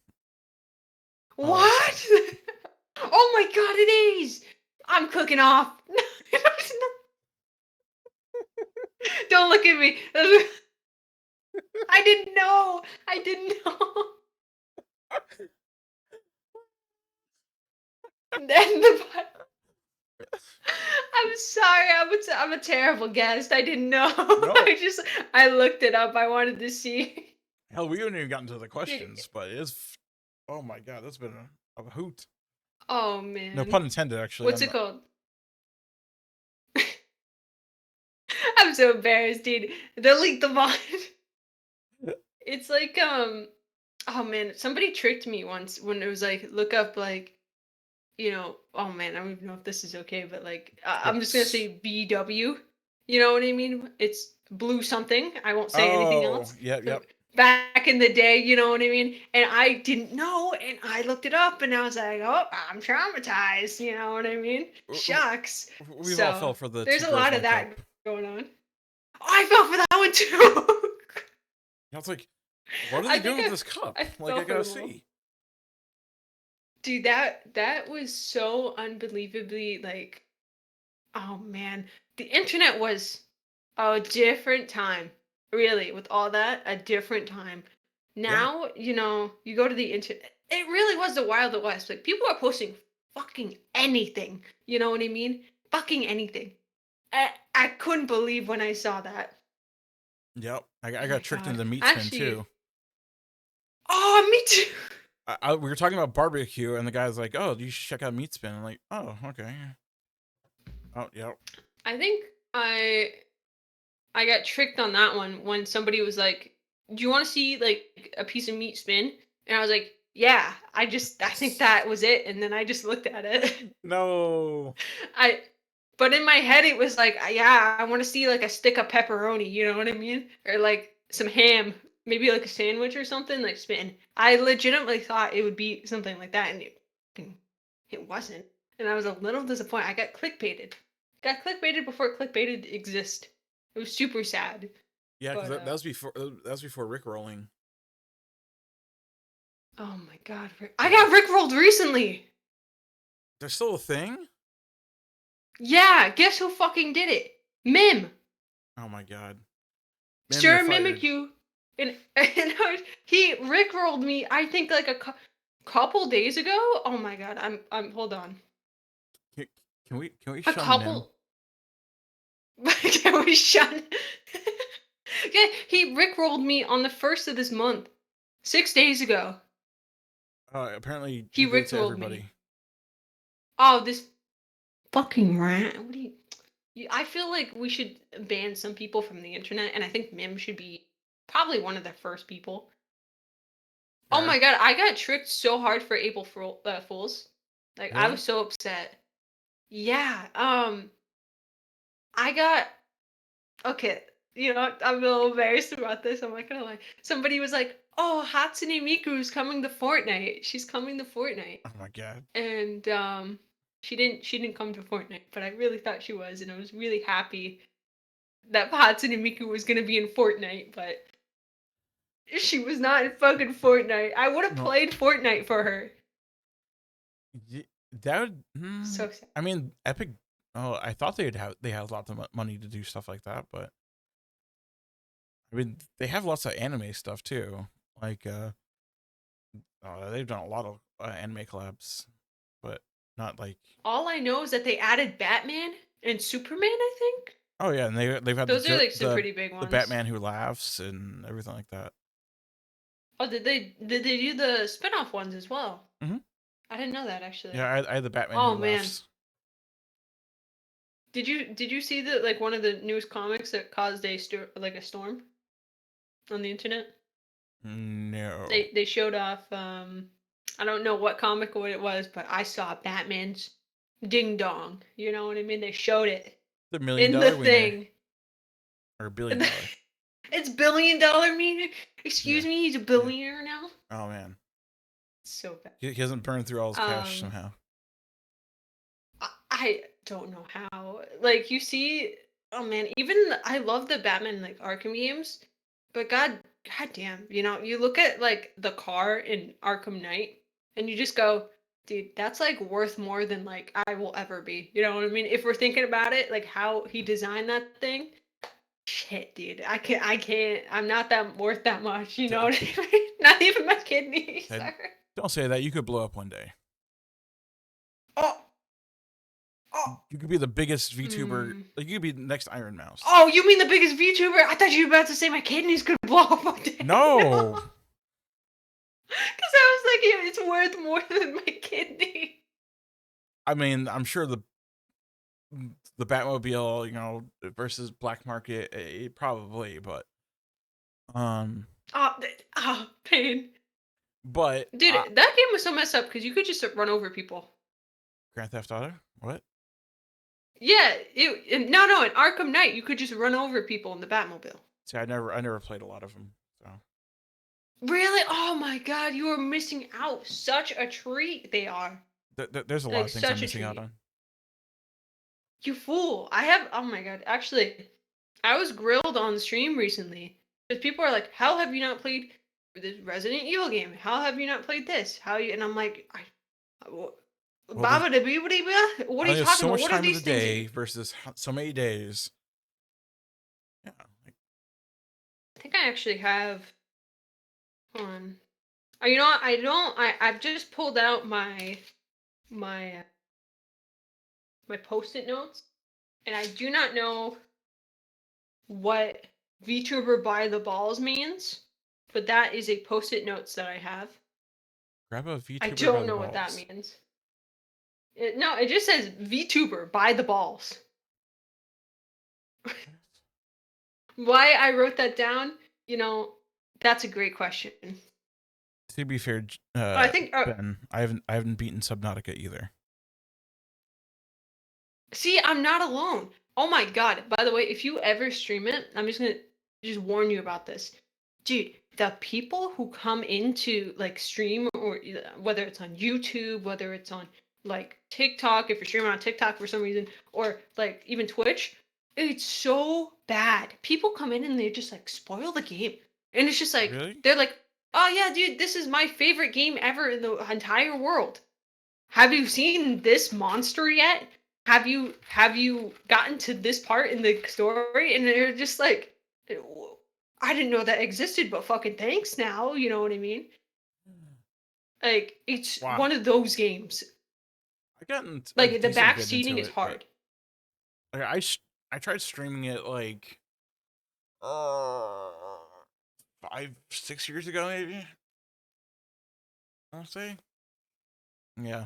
What? Oh my god, it is! I'm cooking off. Don't look at me. I didn't know. I didn't know. And then I'm sorry. I'm a terrible guest. I didn't know. No, I looked it up. I wanted to see. hell, we haven't even gotten to the Dude, questions, but it is. Oh my god, that's been a hoot. oh No man. pun intended, actually. What's it called? I'm so embarrassed, dude. Delete the bot. It's like oh man, somebody tricked me once when it was like look up like oh man, I don't even know if this is okay, but like I'm just gonna It's say BW. You know what I mean? It's blue something. I won't say anything oh else. yep So yep. back in the day, you know what I mean? And I didn't know, and I looked it up, and I was like, oh, I'm traumatized. You know what I mean? Shucks. We've all So fell for the there's two a girls lot of one that cup. going on. Oh, I fell for that one too. I was like, what are I they doing think with this cup? I Like, I fell for gotta them all. see. Dude, that was so unbelievably like, oh man, the internet was a different time. Really, with all that, a different time. Yeah, Now, you go to the internet. It really was the Wild West. Like people are posting fucking anything. You know what I mean? Fucking anything. I couldn't believe when I saw that. yep. I Oh got my tricked god. into meat spin Actually, too. oh me too. We were talking about barbecue, and the guy's like, "Oh, you should check out meat spin." I'm like, "Oh, okay." Oh, yep. I think I got tricked on that one when somebody was like, "Do you want to see like a piece of meat spin?" And I was like, "Yeah." I think that was it, and then I just looked at it. No. I but in my head it was like, "Yeah, I want to see like a stick of pepperoni." You know what I mean? Or like some ham, maybe like a sandwich or something like spin. I legitimately thought it would be something like that, and it wasn't. And I was a little disappointed. I got clickbaited. Got clickbaited before clickbaited exist. It was super sad. Yeah, because But that was before Rick rolling. oh my god, I Yeah, got rickrolled recently. there's still a thing. Yeah, guess who fucking did it? Mim. Oh my god, man, you're Sure fired. Mimikyu. He rickrolled me. I think like couple days ago. Oh my god, I'm hold on. Can, can we A shun Mim? couple. Can we shun? Yeah, he rickrolled me on the first of this month, 6 days ago. Apparently He he did it to rickrolled me. everybody. Oh, this fucking rat. What do you? I feel like we should ban some people from the internet, and I think Mim should be probably one of the first people. Oh my Fair. god, I got tricked so hard for Fools. Like I Really? was so upset. Yeah. I got okay. I'm a little embarrassed about this. I'm not gonna lie. Somebody was like, "Oh, Hatsune Miku's coming to Fortnite. She's coming to Fortnite," Oh my god. and she didn't come to Fortnite, but I really thought she was, and I was really happy that Hatsune Miku was gonna be in Fortnite, but she was not in fucking Fortnite. I would have No, played Fortnite for her. that would. So sad. I mean, Epic. Oh, I thought they had lots of money to do stuff like that, but I mean, they have lots of anime stuff too. Like, they've done a lot of anime collabs, but not like. All I know is that they added Batman and Superman, I think. Oh yeah, and they've had Those are like some pretty big the ones. Batman who laughs and everything like that. Oh, did they do the spin-off ones as well? Hmm. I didn't know that actually. Yeah, I had the Batman who Oh man. laughs. Did you see the like one of the newest comics that caused like a storm on the internet? No, They showed off I don't know what comic what it was, but I saw Batman's ding dong. You know what I mean? They showed it the million in the dollar wiener thing. or $1 billion. It's $1 billion meaning. Excuse Yeah, me, he's a yeah. billionaire now. Oh man, So bad. he hasn't burned through all his cash Um, somehow. I don't know how. Like you see, oh man, even I love the Batman like Arkham games, but god damn, you look at like the car in Arkham Knight, and you just go, dude, that's like worth more than like I will ever be. You know what I mean? If we're thinking about it, like how he designed that thing, shit, dude, I can't. I'm not that worth that much. You D- know what I mean? Not even my kidneys, Ted, sir. don't say that. You could blow up one day. Oh, You could be the biggest VTuber. Mm. Like you could be the next Iron Mouse. Oh, you mean the biggest VTuber? I thought you were about to say my kidneys could blow up one day. No, Because I was like, yeah, it's worth more than my kidney. I mean I'm sure the Batmobile, versus black market, probably, but um, Oh, pain. but Dude, that game was so messed up because you could just run over people. Grand Theft Auto, what? Yeah, no, in Arkham Knight, you could just run over people in the Batmobile. See, I never played a lot of them, so Really? Oh my god, you are missing out. Such a treat they are. there's a lot Like, of things I'm such a missing out treat. on. You fool. I have, oh my god. Actually, I was grilled on stream recently. Because people are like, how have you not played this Resident Evil game? How have you not played this? How you, and I'm like, Well, there's Baba da bee what I are you only have talking so about? much What are time of the these things? day versus so many days. Yeah, like, I think I actually have, hold on. Oh, you know what? I've just pulled out my, my post-it notes. And I do not know what VTuber by the balls means, but that is a post-it notes that I have. grab a I VTuber by don't the know what that balls. means. No, it just says VTuber by the balls. Why I wrote that down, you know, that's a great question. To be fair, I think Ben, I haven't beaten Subnautica either. see, I'm not alone. Oh my god. By the way, if you ever stream it, I'm just gonna just warn you about this. Dude, the people who come into like stream or whether it's on YouTube, whether it's on like TikTok, if you're streaming on TikTok for some reason, or like even Twitch, it's so bad. People come in and they just like spoil the game. And it's just like Really? they're like, "Oh yeah, dude, this is my favorite game ever in the entire world. Have you seen this monster yet? Have you gotten to this part in the story?" And they're just like, I didn't know that existed, but fucking thanks now. You know what I mean? Like, it's Wow. one of those games. I gotten a Like, the decent bit backseating into is it, but hard. like, I tried streaming it like uh 5-6 years ago, maybe. I'll say. Yeah.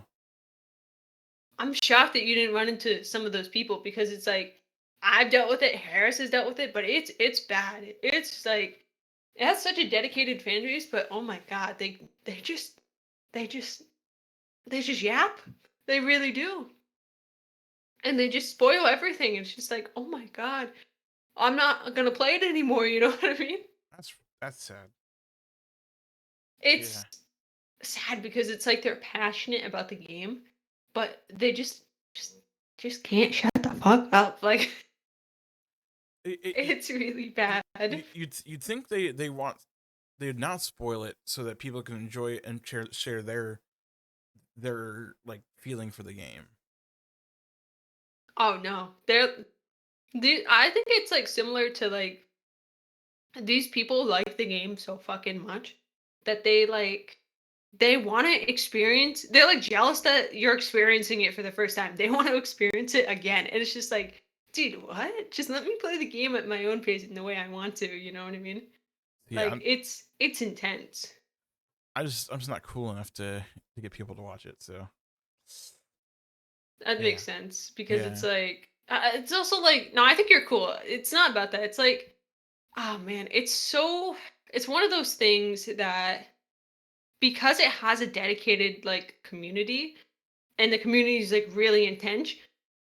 I'm shocked that you didn't run into some of those people because it's like, I've dealt with it, Harris has dealt with it, but it's bad. It's like, it has such a dedicated fan base, but oh my god, they just they just yap. They really do. And they just spoil everything. It's just like, oh my god, I'm not gonna play it anymore. You know what I mean? That's sad. Yeah. It's sad because it's like they're passionate about the game, but they just just can't shut the fuck up. Like, It it's really bad. you'd think they'd not spoil it so that people can enjoy it and share their like feeling for the game. Oh no, I think it's like similar to like these people like the game so fucking much that they want to experience, they're like jealous that you're experiencing it for the first time. They want to experience it again. And it's just like, dude, what? Just let me play the game at my own pace in the way I want to, you know what I mean? Yeah, Like, it's intense. I'm just not cool enough to get people to watch it. So That yeah, makes sense because yeah. it's like it's also like, no, I think you're cool. It's not about that. It's like, oh man, it's one of those things that because it has a dedicated like community and the community is like really intense,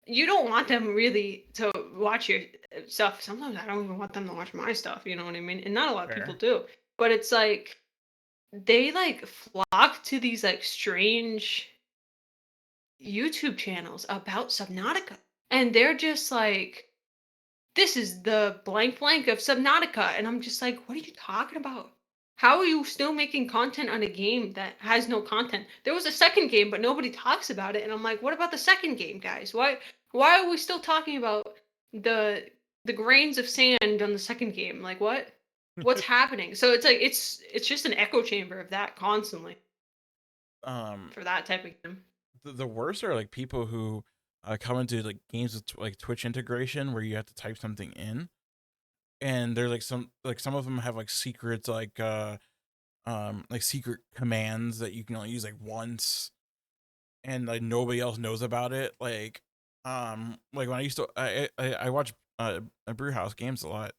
you don't want them really to watch your stuff. Sometimes I don't even want them to watch my stuff, you know what I mean? And not a lot of people Fair. do. But it's like they like flock to these like strange YouTube channels about Subnautica. And they're just like, this is the blank blank of Subnautica. And I'm just like, what are you talking about? How are you still making content on a game that has no content? There was a second game, but nobody talks about it. And I'm like, what about the second game, guys? Why are we still talking about the the grains of sand on the second game? Like, what? What's happening? So it's like it's just an echo chamber of that constantly um, for that type of game. the worst are like people who come into like games with like Twitch integration where you have to type something in, and there's like some of them have like secret commands that you can only use like once, and like nobody else knows about it. Like when I used to I watch Brewhouse games a lot,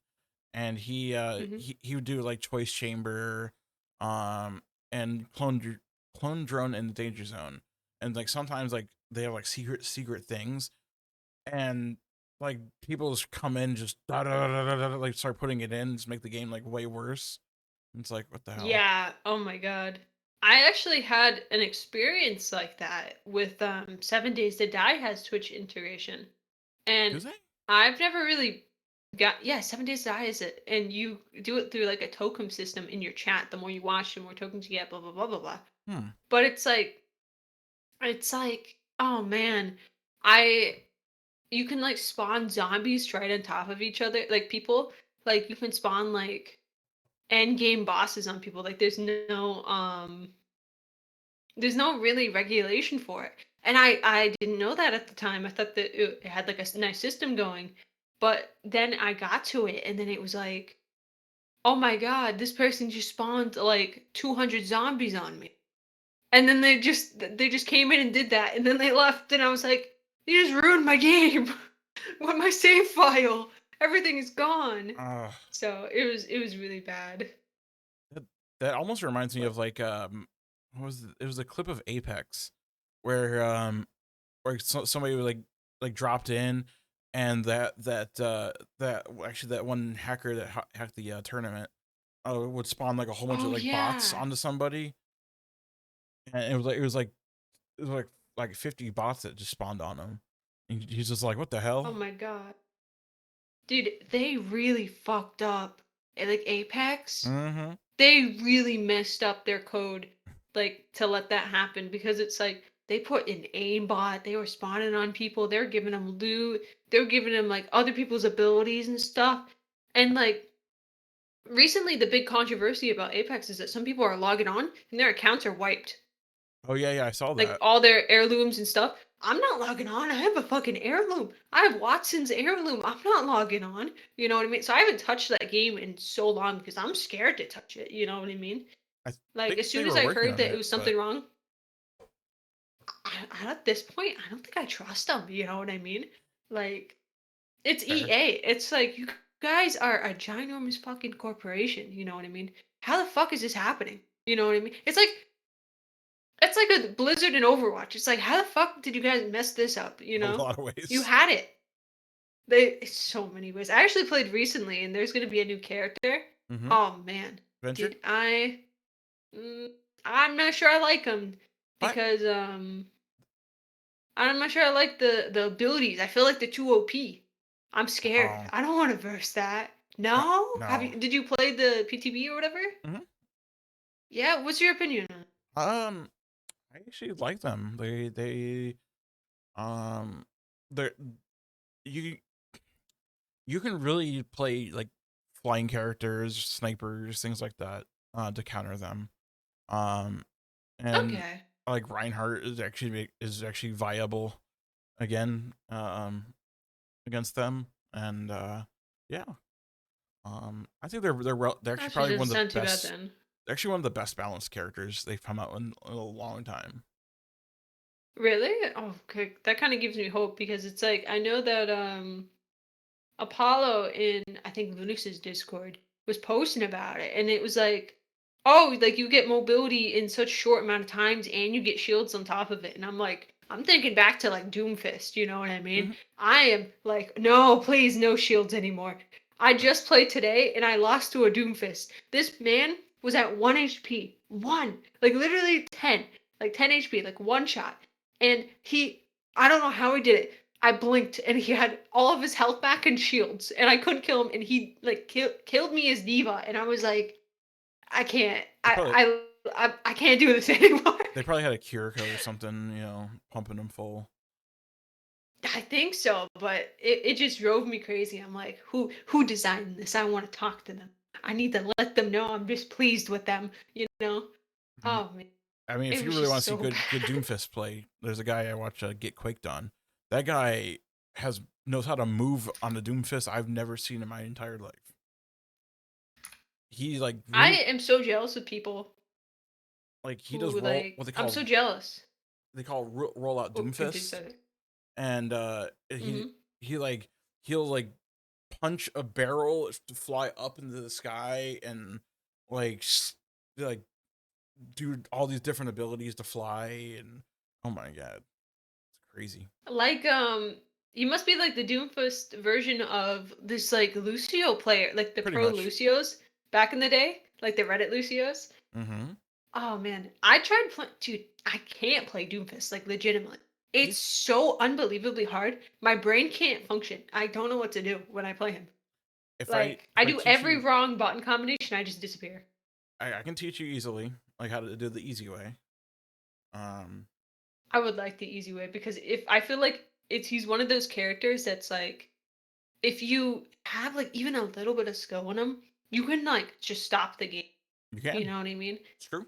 and Hmm. he would do like choice chamber, um and clone drone in the danger zone, and like sometimes like they have like secret things, and like people just come in just like start putting it in, just make the game like way worse. It's like what the hell? Yeah. Oh my god. I actually had an experience like that with 7 Days to Die has Twitch integration. Do And they? I've never really got, yeah, 7 Days to Die is it. And you do it through like a token system in your chat. The more you watch, the more tokens you get, blah blah blah blah blah. Hmm. But it's like, oh man, I you can like spawn zombies right on top of each other. Like people, like you can spawn like end game bosses on people. Like there's no really regulation for it. And I didn't know that at the time. I thought that it had like a nice system going. But then I got to it and then it was like, "Oh my god, this person just spawned like 200 zombies on me." And then they just came in and did that and then they left and I was like, "You just ruined my game." What my save file? Everything is gone. uh So it was really bad. that, that almost reminds me But of like what was it? It was a clip of Apex where somebody was like dropped in, and that one hacker that hacked the tournament would spawn like a whole bunch of oh like bots yeah. onto somebody, and it was like 50 bots that just spawned on him. And he's just like, what the Oh hell? my god. Dude, they really fucked up. Like Apex, Mm-hmm. they really messed up their code like to let that happen because it's like they put an aimbot, they were spawning on people, they're giving them loot, they're giving them like other people's abilities and stuff. And like recently the big controversy about Apex is that some people are logging on and their accounts are wiped. Oh yeah, I saw Like that. all their heirlooms and stuff. I'm not logging on. I have a fucking heirloom. I have Watson's heirloom. I'm not logging on. You know what I mean? So I haven't touched that game in so long because I'm scared to touch it. You know what I mean? I Like think as they soon as were I working heard on that it it, was but something wrong, at this point, I don't think I trust them. You know what I mean? Like it's fair. EA. It's like you guys are a ginormous fucking corporation. You know what I mean? How the fuck is this happening? You know what I mean? It's like a Blizzard and Overwatch. It's like, how the fuck did you guys mess this up? You A know, lot of you ways. had it. They it's so many ways. I actually played recently, and there's gonna be a new character. Mm-hmm. Oh man, Venture. did mm, I'm not sure I like him What? because I'm not sure I like the abilities. I feel like they're too OP. I'm scared. Oh I don't want to verse that. no, No, have no. you? Did you play the PTB or whatever? Mm-hmm. Yeah. What's your opinion on it? Um, I actually like them. Um, they're you you can really play like flying characters, snipers, things like that, to counter them. Um, and Okay. like Reinhardt is actually viable again, against them, and yeah. I think they're actually Actually, probably doesn't one of the sound too bad best. then. They're actually one of the best balanced characters they've come out in a long time. Really? Oh, okay. That kind of gives me hope because it's like I know that Apollo in I think Lunux's Discord was posting about it, and it was like, oh, like you get mobility in such short amount of times, and you get shields on top of it, and I'm like, I'm thinking back to like Doomfist, you know what I mean? Hmm. I am like, no, please, no shields anymore. I just played today, and I lost to a Doomfist. This man was at 1 HP, one, like literally 10, like 10 HP, like one shot, and I don't know how he did it. I blinked and he had all of his health back and shields, and I couldn't kill him, and he like killed me as Diva, and I was like, I can't, They probably I can't do this anymore. they probably had a cure code or something, pumping them full. I think so, but it just drove me crazy. I'm like, who designed this? I want to talk to them. I need to let them know I'm displeased with them. You know? Mhm. Oh man, I mean, if it you was really want just to see so good bad. Doomfist play, there's a guy I watch get quaked on. That guy has knows how to move on the Doomfist I've never seen in my entire life. He I am so jealous of people he does who roll what like. I'm so jealous. they call roll out Oh, continue, Doomfist, sorry. and Mm-hmm. he like he'll punch a barrel to fly up into the sky and like like do all these different abilities to fly and oh my god, it's crazy. Like you must be like the Doomfist version of this like Lucio player, like the Pretty pro much. Lucios back in the day, like the Reddit Lucios. Mm-hmm. Oh man, I tried playing. Dude, I can't play Doomfist like legitimately. It's He's so unbelievably hard. My brain can't function. I don't know what to do when I play him. Like if I I do teach every you, wrong button combination, I just disappear. I can teach you easily like how to do the easy way. Um, I would like the easy way because if I feel like it's he's one of those characters that's like if you have like even a little bit of skill in him, you can like just stop the game. you You can. know what I mean? It's true.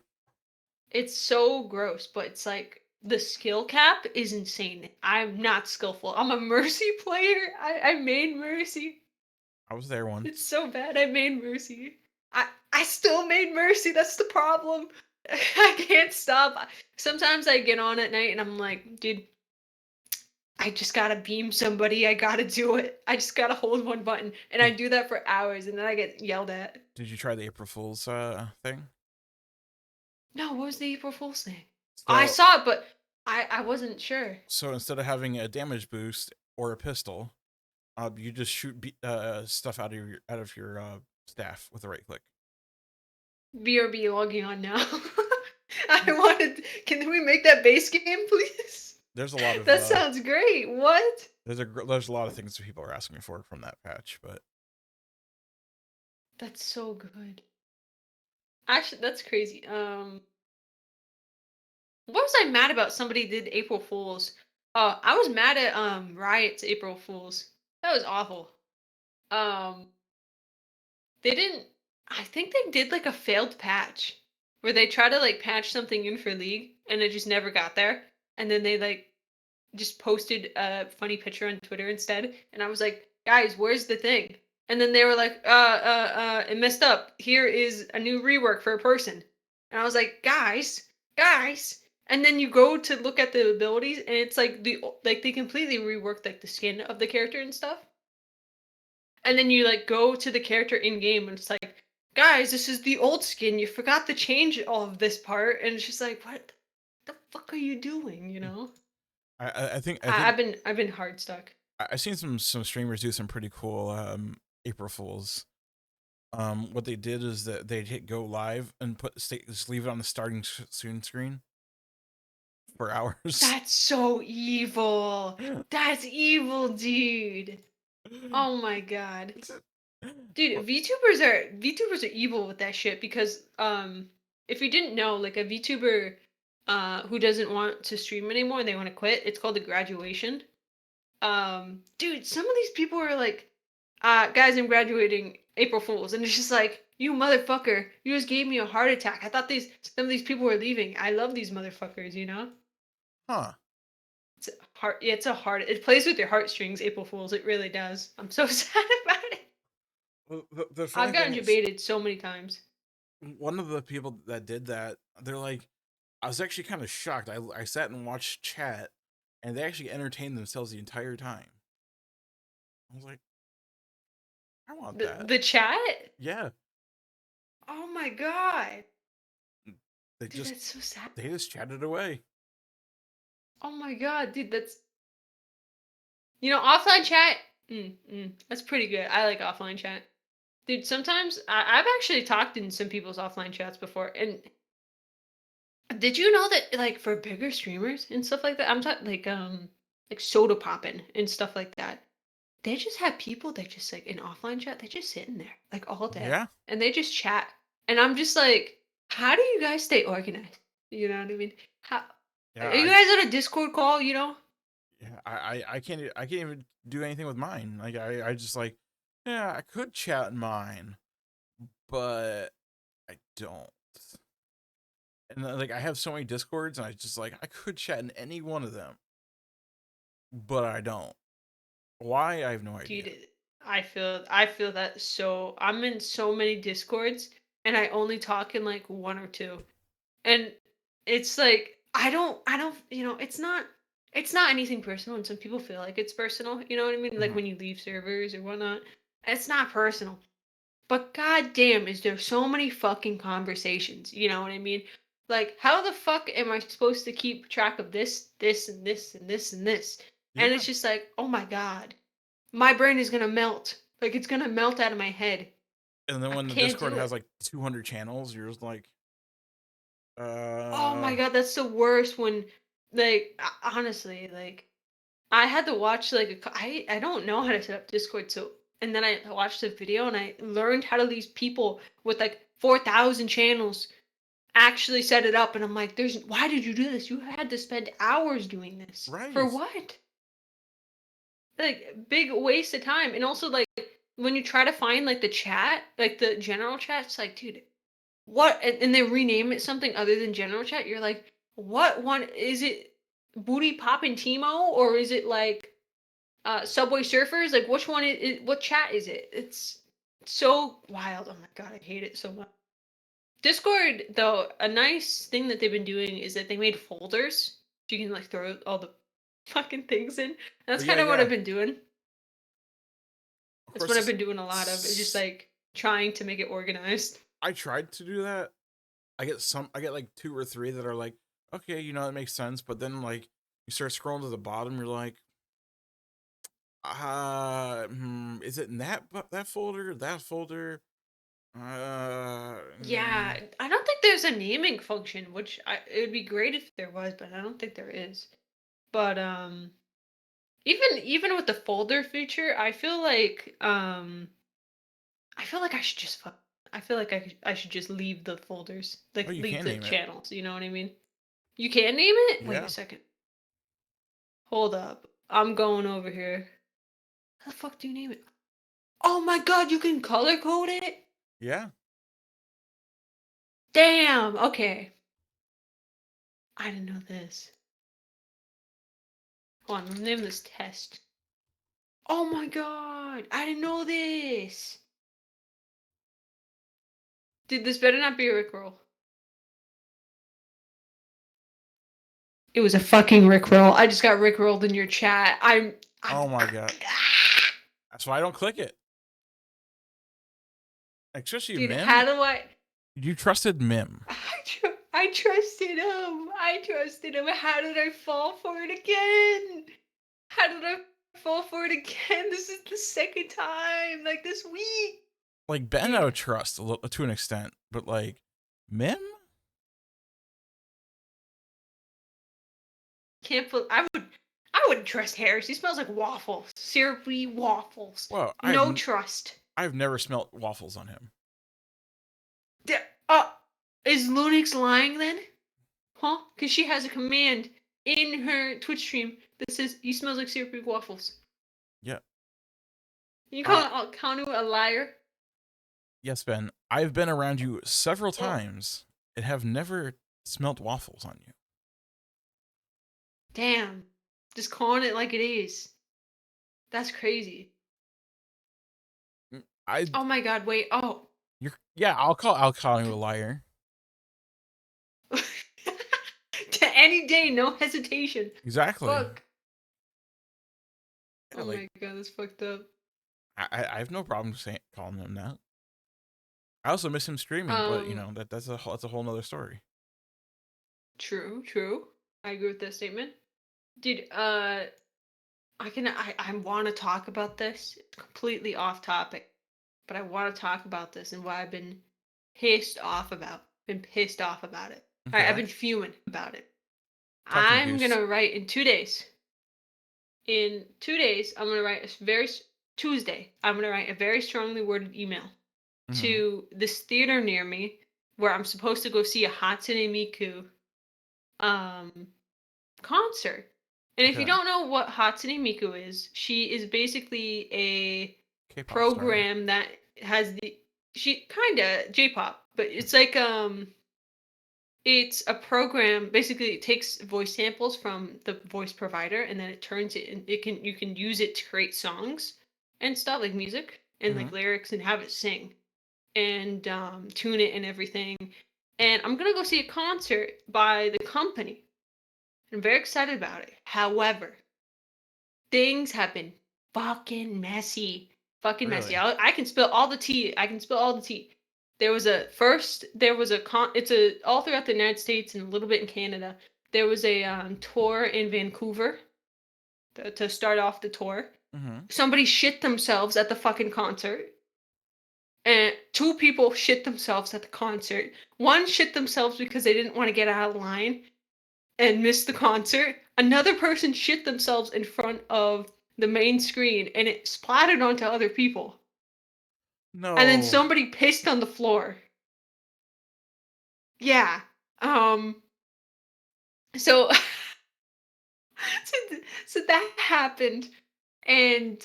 It's so gross, but it's like the skill cap is insane. I'm not skillful. I'm a mercy player. I made mercy. I was there It's once. so bad. I made mercy. I still made mercy. That's the problem. I can't stop. Sometimes I get on at night and I'm like, dude, I just gotta beam somebody. I gotta do it. I just gotta hold one button. And I Did do that for hours and then I get yelled at. Did you try the April Fool's thing? No, what was the April Fool's thing? I So saw it, but I wasn't sure. instead of having a damage boost or a pistol, you just shoot stuff out of your staff with a right click. BRB logging on now. I wanted. Can we make that base game, please? There's a lot of That sounds great. What? there's a lot of things that people are asking for from that patch, but That's so good. Actually, that's crazy. What was I mad about? Somebody did April Fools. I was mad at Riot's April Fools. That was awful. Um, they didn't. I think they did like a failed patch where they tried to like patch something in for League and it just never got there. And then they like just posted a funny picture on Twitter instead, and I was like, "Guys, where's the thing?" And then they were like, it messed up. Here is a new rework for a person." And I was like, "Guys." And then you go to look at the abilities, and it's like they completely reworked like the skin of the character and stuff. And then you like go to the character in game, and it's like, "Guys, this is the old skin. You forgot to change all of this part." And it's just like, "What the fuck are you doing?" You know? I think I've been hard stuck. I've seen some streamers do some pretty cool April Fools. What they did is that they'd hit go live and just leave it on the starting soon screen for hours. That's so evil. That's evil, dude. Oh my god. Dude, Well, VTubers are evil with that shit because if you didn't know, like a VTuber who doesn't want to stream anymore and they want to quit, it's called a graduation. Dude, some of these people are like, guys, I'm graduating April Fools, and it's just like, you motherfucker, you just gave me a heart attack. I thought some of these people were leaving. I love these motherfuckers, you know? huh? It's hard. Yeah, it's a hard. It plays with your heartstrings, April Fools. It really does. I'm so sad about it. Well, the funny I've thing gotten is, debated so many times. one of the people that did that, they're like, I was actually kind of shocked. I sat and watched chat, and they actually entertained themselves the entire time. I was like, I want that. The chat. Yeah, Oh my god, they dude, just that's so sad. they just chatted away. Oh my god, dude, that's offline chat. That's pretty good. I like offline chat, dude. Sometimes I've actually talked in some people's offline chats before, and did you know that like for bigger streamers and stuff like that, I'm talking like soda popping and stuff like that. They just have people that just like in offline chat, they just sitting there like all day Yeah, and they just chat. And I'm just like, how do you guys stay organized? You know what I mean? How are yeah, you guys on a Discord call, you know? yeah. I can't even do anything with mine. Like I just like, yeah, I could chat in mine, but I don't. And like I have so many discords, and I just like I could chat in any one of them. but I don't. Why? I have no idea. Dude, I feel that so I'm in so many discords and I only talk in like one or two. And it's like I don't it's not anything personal and some people feel like it's personal, you know what I mean? Like Mhm. when you leave servers or whatnot. It's not personal. But goddamn, is there so many fucking conversations, you know what I mean? Like, how the fuck am I supposed to keep track of this, this, and this, and this, and this? And Yeah. it's just like, oh my god, my brain is gonna melt. Like, it's gonna melt out of my head. And then I when the can't Discord do has it. like 200 channels, you're just like, Oh my uh, god, that's the worst when, like, honestly, like, I had to watch, like, I don't know how to set up Discord, so, and then I watched the video and I learned how to these people with like 4,000 channels actually set it up, and I'm like, there's why did you do this? You had to spend hours doing this. For right, what? Like big waste of time. And also like when you try to find like the chat, like the general chat, it's like, dude, what and they rename it something other than general chat, you're like, what one is it, booty poppin' Timo, or is it like Subway Surfers? Like which one is what chat is it? It's so wild. Oh my god, I hate it so much. Discord, though, a nice thing that they've been doing is that they made folders so you can like throw all the fucking things in. oh That's yeah, kind of what yeah. I've been doing. Of That's course, what I've been doing a lot of. It's just s- like trying to make it organized. I tried to do that. I get like two or three that are like, okay, that makes sense. But then like you start scrolling to the bottom, you're like, is it in that folder, that folder? Yeah, I don't think there's a naming function, which it would be great if there was, but I don't think there is. But even with the folder feature, I feel like I should just I feel like I should just leave the folders, Oh, like you leave can the name it. channels. You know what I mean? You can name it. Wait a Yeah, second. Hold up. I'm going over here. How the fuck do you name it? Oh my god, you can color code it. yeah, Damn. Okay. I didn't know this. Hold on. Let's name this test. Oh my god. I didn't know this. Dude, this better not be a Rickroll. It was a fucking Rickroll. I just got Rickrolled in your chat. I'm. oh my god. That's why I don't click it. Especially Dude, how Mim. do I? You trusted Mim. I trusted him. I trusted him. How did I fall for it again? How did I fall for it again? This is the second time, like this week. Like Ben, I Dude, would trust to an extent, but like Mim. can't believe I wouldn't trust Harris. He smells like waffles. Syrupy waffles. Well, No trust. I've never smelt waffles on him. D- uh is Lunix lying then? Huh? Because she has a command in her Twitch stream that says he smells like syrupy waffles. Yeah. You Uh, call Kanu a liar? yes, Ben. I've been around you several Well, times and have never smelt waffles on you. damn. Just calling it like it is. That's crazy. I Oh my god, wait. Oh. you're yeah. I'll call you a liar. To any day, no hesitation. Exactly. Fuck. Yeah, Oh like my god, that's fucked up. I have no problem saying calling him that. I also miss him streaming, but Um, that's a whole nother story. true, true. I agree with that statement. Dude, I want to talk about this. It's completely off topic, but I want to talk about this and why I've been pissed off about. Been pissed off about it. I've Okay. been fuming about it. Talk to me, I'm Goose. gonna write in 2 days. In 2 days, I'm gonna write a very Tuesday. I'm gonna write a very strongly worded email Mm-hmm. to this theater near me where I'm supposed to go see a Hatsune Miku um concert. And if you Okay. don't know what Hatsune Miku is, she is basically a K-pop star. program that has the she kinda J-pop, but it's like It's a program. Basically, it takes voice samples from the voice provider, and then it turns it. And you can use it to create songs and stuff like music and Mm-hmm. like lyrics and have it sing and tune it and everything. And I'm gonna go see a concert by the company. I'm very excited about it. However, things have been fucking messy. Fucking messy. Really? I can spill all the tea. I can spill all the tea. There was a it's a all throughout the United States and a little bit in Canada. There was a tour in Vancouver to start off the tour. Mm-hmm. Somebody shit themselves at the fucking concert. And two people shit themselves at the concert. One shit themselves because they didn't want to get out of line and missed the concert. Another person shit themselves in front of the main screen and it splattered onto other people. And then No. somebody pissed on the floor. Yeah. Um so so that happened and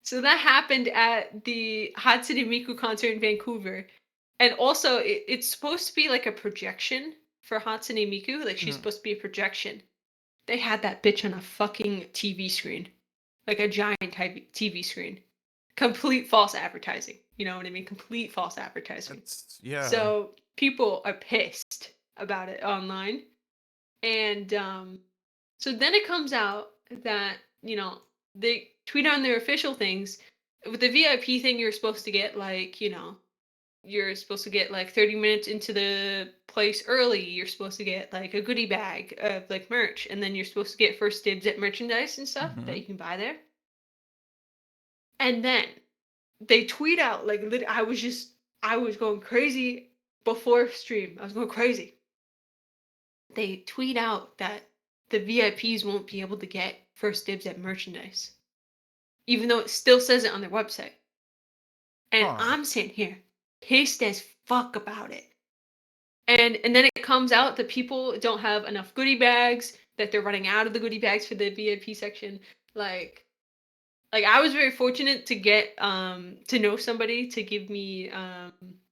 so that happened at the Hatsune Miku concert in Vancouver. And also it's supposed to be like a projection for Hatsune Miku, like she's Mm-hmm. supposed to be a projection. They had that bitch on a fucking TV screen. Like a giant TV screen. Complete false advertising. You know what I mean? Complete false advertising. That's yeah. So people are pissed about it online. And so then it comes out that, they tweet on their official things. With the VIP thing, you're supposed to get like, you're supposed to get like 30 minutes into the place early. You're supposed to get like a goodie bag of like merch. And then you're supposed to get first dibs at merchandise and stuff that Mm-hmm. you can buy there. And then they tweet out like I was going crazy before stream. I was going crazy. They tweet out that the VIPs won't be able to get first dibs at merchandise, even though it still says it on their website. And Huh. I'm sitting here pissed as fuck about it. And then it comes out that people don't have enough goodie bags, that they're running out of the goodie bags for the VIP section. Like I was very fortunate to get to know somebody to give me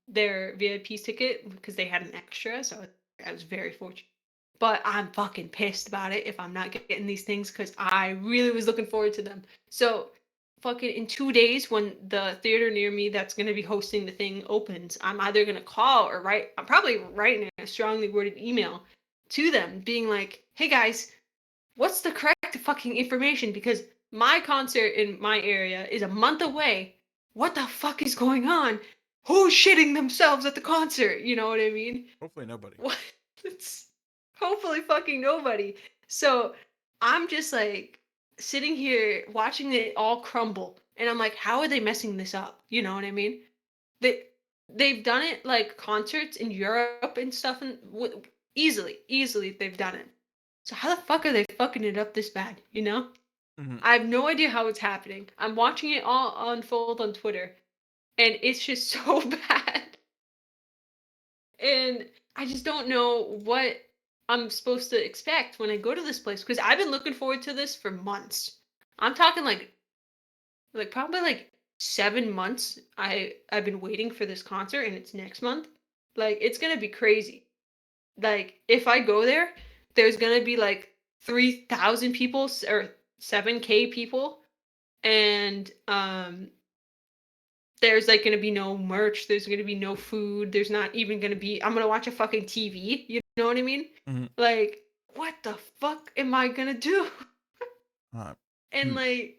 their VIP ticket because they had an extra, so I was very fortunate. But I'm fucking pissed about it if I'm not getting these things because I really was looking forward to them. So fucking in 2 days when the theater near me that's gonna be hosting the thing opens, I'm either gonna call or write. I'm probably writing a strongly worded email to them, being like, "Hey guys, what's the correct fucking information? Because my concert in my area is a month away. What the fuck is going on? Who's shitting themselves at the concert? You know what I mean? Hopefully nobody. What? It's hopefully fucking nobody. So I'm just like sitting here watching it all crumble. And I'm like, how are they messing this up? You know what I mean? They they've done it like concerts in Europe and stuff and easily they've done it. So how the fuck are they fucking it up this bad, you know? Mm-hmm. I have no idea how it's happening. I'm watching it all unfold on Twitter and it's just so bad. And I just don't know what I'm supposed to expect when I go to this place because I've been looking forward to this for months. I'm talking like probably like 7 months. I've been waiting for this concert and it's next month. Like it's gonna be crazy. Like if I go there, there's gonna be like 3,000 people or 7K people, and there's like gonna be no merch. There's gonna be no food. There's not even gonna be. I'm gonna watch a fucking TV. You know what I mean? Mm-hmm. Like what the fuck am I gonna do? Uh, And M- like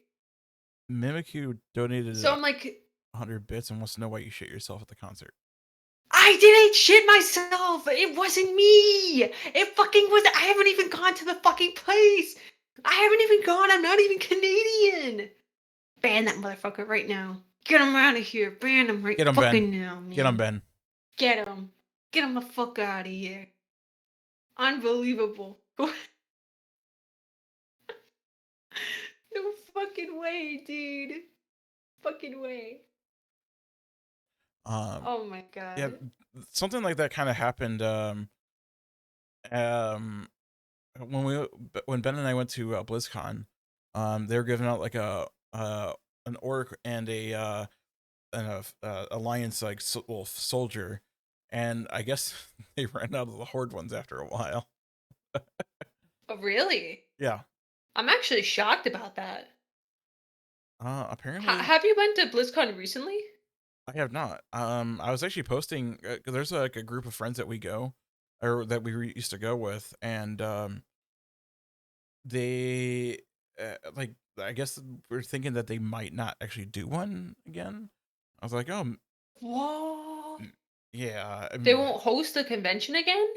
Mimikyu donated so I'm like 100 bits and wants to know why you shit yourself at the concert. I didn't shit myself. It wasn't me. It fucking was. I haven't even gone to the fucking place. I haven't even gone. I'm not even Canadian. Ban that motherfucker right now. Get him out of here. Ban him right Get him, Ben. fucking now, Get him, man. Ben. Get him. Get him the fuck out of here. Unbelievable. No fucking way, dude. Fucking way. Um, Oh my yeah, god. something like that kind of happened. Um, when when Ben and I went to BlizzCon, they were giving out like an orc and a alliance like wolf soldier, and I guess they ran out of the horde ones after a while. Oh, really? Yeah. I'm actually shocked about that. Apparently Have you been to BlizzCon recently? I have not. I was actually posting. 'Cause there's like a group of friends that we go, or that used to go with, and they like I guess we're thinking that they might not actually do one again. I was like, oh, What? yeah. They won't host the convention again?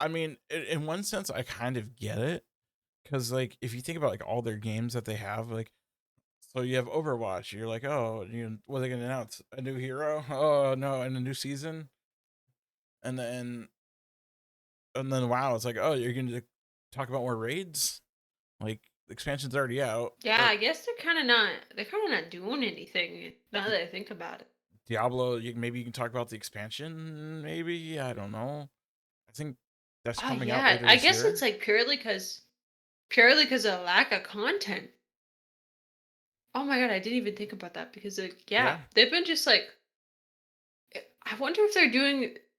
I mean, in one sense, I kind of get it because like if you think about like all their games that they have, like so you have Overwatch, you're like, oh, what are they gonna announce? A new hero? Oh no, and a new season, and then WoW, it's like, oh, you're gonna talk about more raids? Like the expansion's already out. Yeah, I guess they're kind of not doing anything now that I think about it. Diablo, maybe you can talk about the expansion. Maybe I don't know. I think that's Oh coming out yeah, later I this guess it's year. like purely because of lack of content. Oh my god, I didn't even think about that because like yeah, Yeah, they've been just like I wonder if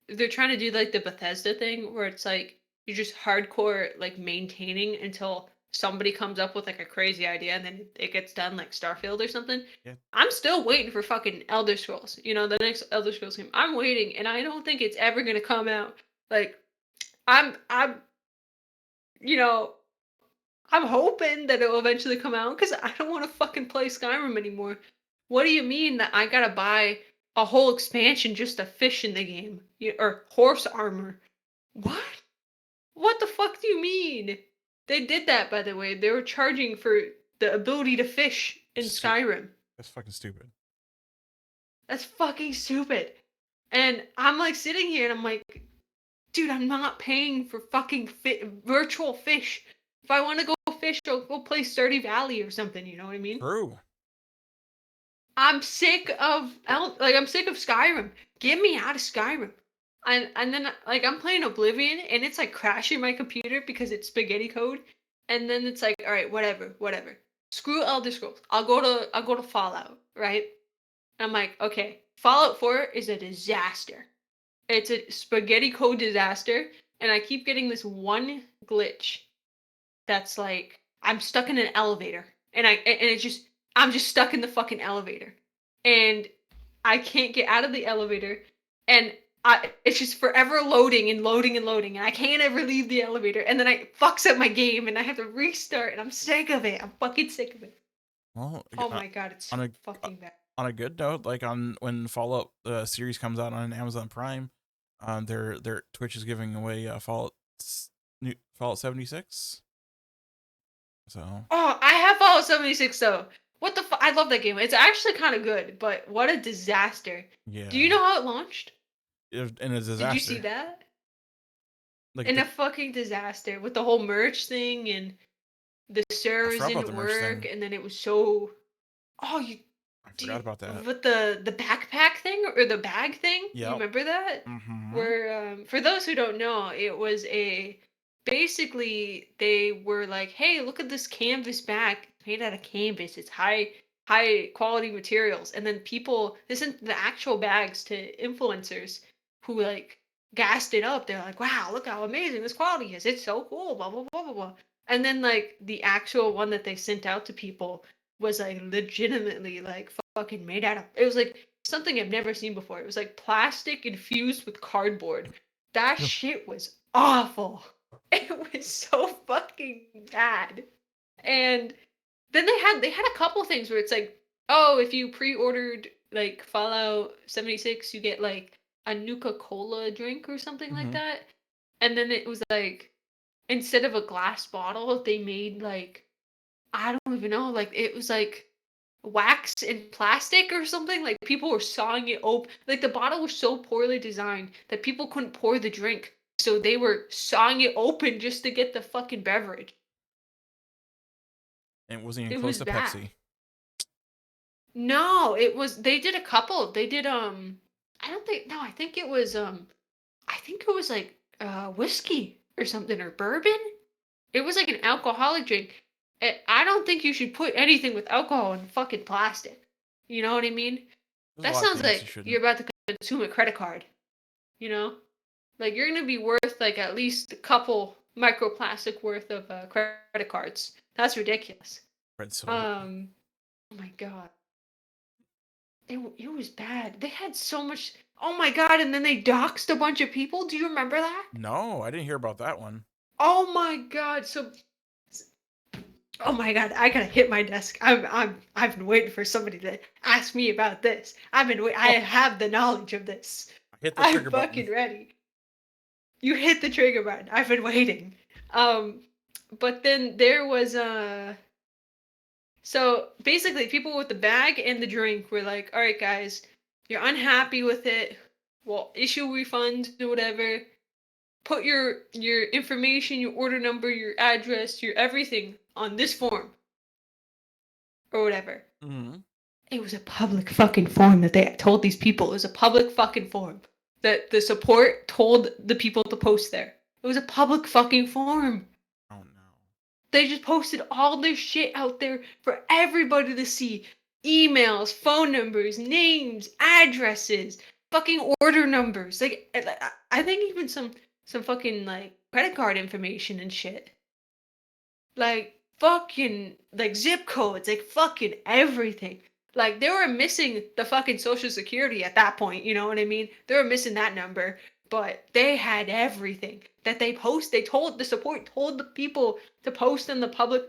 they're trying to do like the Bethesda thing where it's like you're just hardcore like maintaining until somebody comes up with like a crazy idea and then it gets done like Starfield or something. yeah. I'm still waiting for fucking Elder Scrolls. The next Elder Scrolls game. I'm waiting and I don't think it's ever gonna come out. Like I'm you know, I'm hoping that it'll eventually come out because I don't want to fucking play Skyrim anymore. What do you mean that I gotta buy a whole expansion just to fish in the game? Or horse armor? What? What the fuck do you mean? They did that, by the way. They were charging for the ability to fish in Stu- Skyrim. that's fucking stupid. That's fucking stupid. And I'm like sitting here and I'm like, dude, I'm not paying for fucking virtual fish. If I want to go fish, I'll go play Stardew Valley or something. You know what I mean? True. I'm sick of I'm sick of Skyrim. Get me out of Skyrim. And then like I'm playing Oblivion and it's like crashing my computer because it's spaghetti code. And then it's like, all right, whatever. Screw Elder Scrolls. I'll go to Fallout, right? And I'm like, okay, Fallout 4 is a disaster. It's a spaghetti code disaster, and I keep getting this one glitch that's like I'm stuck in an elevator, and it's just I'm just stuck in the fucking elevator, and I can't get out of the elevator, and it's just forever loading and loading and loading, and I can't ever leave the elevator, and then I fucks up my game, and I have to restart, and I'm sick of it. I'm fucking sick of it. Well, Oh my god, it's on so a uh, fucking bad. on a good note, like on when Fallout series comes out on Amazon Prime, their Twitch is giving away Fallout 76. So Oh, I have Fallout 76 though. What the I love that game. It's actually kind of good, but what a disaster. Do you yeah, know how it launched? in a Did you see disaster. that? Like In a fucking disaster with the whole merch thing and the I servers forgot about the didn't merch work thing. and then it was so oh you I do forgot you about that. with the backpack thing or the bag thing? You Yep. remember that? Mm-hmm. Where for those who don't know, it was a basically they were like, "Hey, look at this canvas bag made out of canvas. It's high quality materials." And then people this sent the actual bags to influencers who like gassed it up. They're like, "Wow, look how amazing this quality is. It's so cool." Blah blah blah blah blah. And then like the actual one that they sent out to people was like legitimately like fucking made out of it was like something I've never seen before. It was like plastic infused with cardboard. That shit was awful. It was so fucking bad. And then they had a couple things where it's like, oh, if you pre-ordered like Fallout 76, you get like a Nuka-Cola drink or something like Mm-hmm. that. And then it was like instead of a glass bottle, they made like I don't even know, like it was like wax and plastic or something. Like people were sawing it open. Like the bottle was so poorly designed that people couldn't pour the drink. So they were sawing it open just to get the fucking beverage. And it wasn't even It close was to bad. Pepsi. No, it was they did a couple. They did I don't think no, I think it was like whiskey or something or bourbon. It was like an alcoholic drink. I don't think you should put anything with alcohol in fucking plastic. You know what I mean? There's a That lot of sounds things you like you're shouldn't. about to consume a credit card. You know, like you're gonna be worth like at least a couple microplastic worth of credit cards. That's ridiculous. Red soda. Oh my god, it was bad. They had so much. Oh my god, and then they doxed a bunch of people. Do you remember that? No, I didn't hear about that one. Oh my god. So oh my god, I gotta hit my desk. I've been waiting for somebody to ask me about this. I Oh, have the knowledge of this. I hit the I'm trigger button. fucking ready. You hit the trigger button. I've been waiting. Um, but then there was so basically people with the bag and the drink were like, all right guys, you're unhappy with it. Well, issue refunds or whatever. Put your information, your order number, your address, your everything on this form or whatever. Hmm. It was a public fucking form that they told these people. It was a public fucking form that the support told the people to post there. It was a public fucking form. Oh no. They just posted all their shit out there for everybody to see. Emails, phone numbers, names, addresses, fucking order numbers. Like I think even some fucking like credit card information and shit. Like fucking like zip codes, like fucking everything. Like they were missing the fucking social security at that point, you know what I mean? They were missing that number, but they had everything that they post. They told the support told the people to post in the public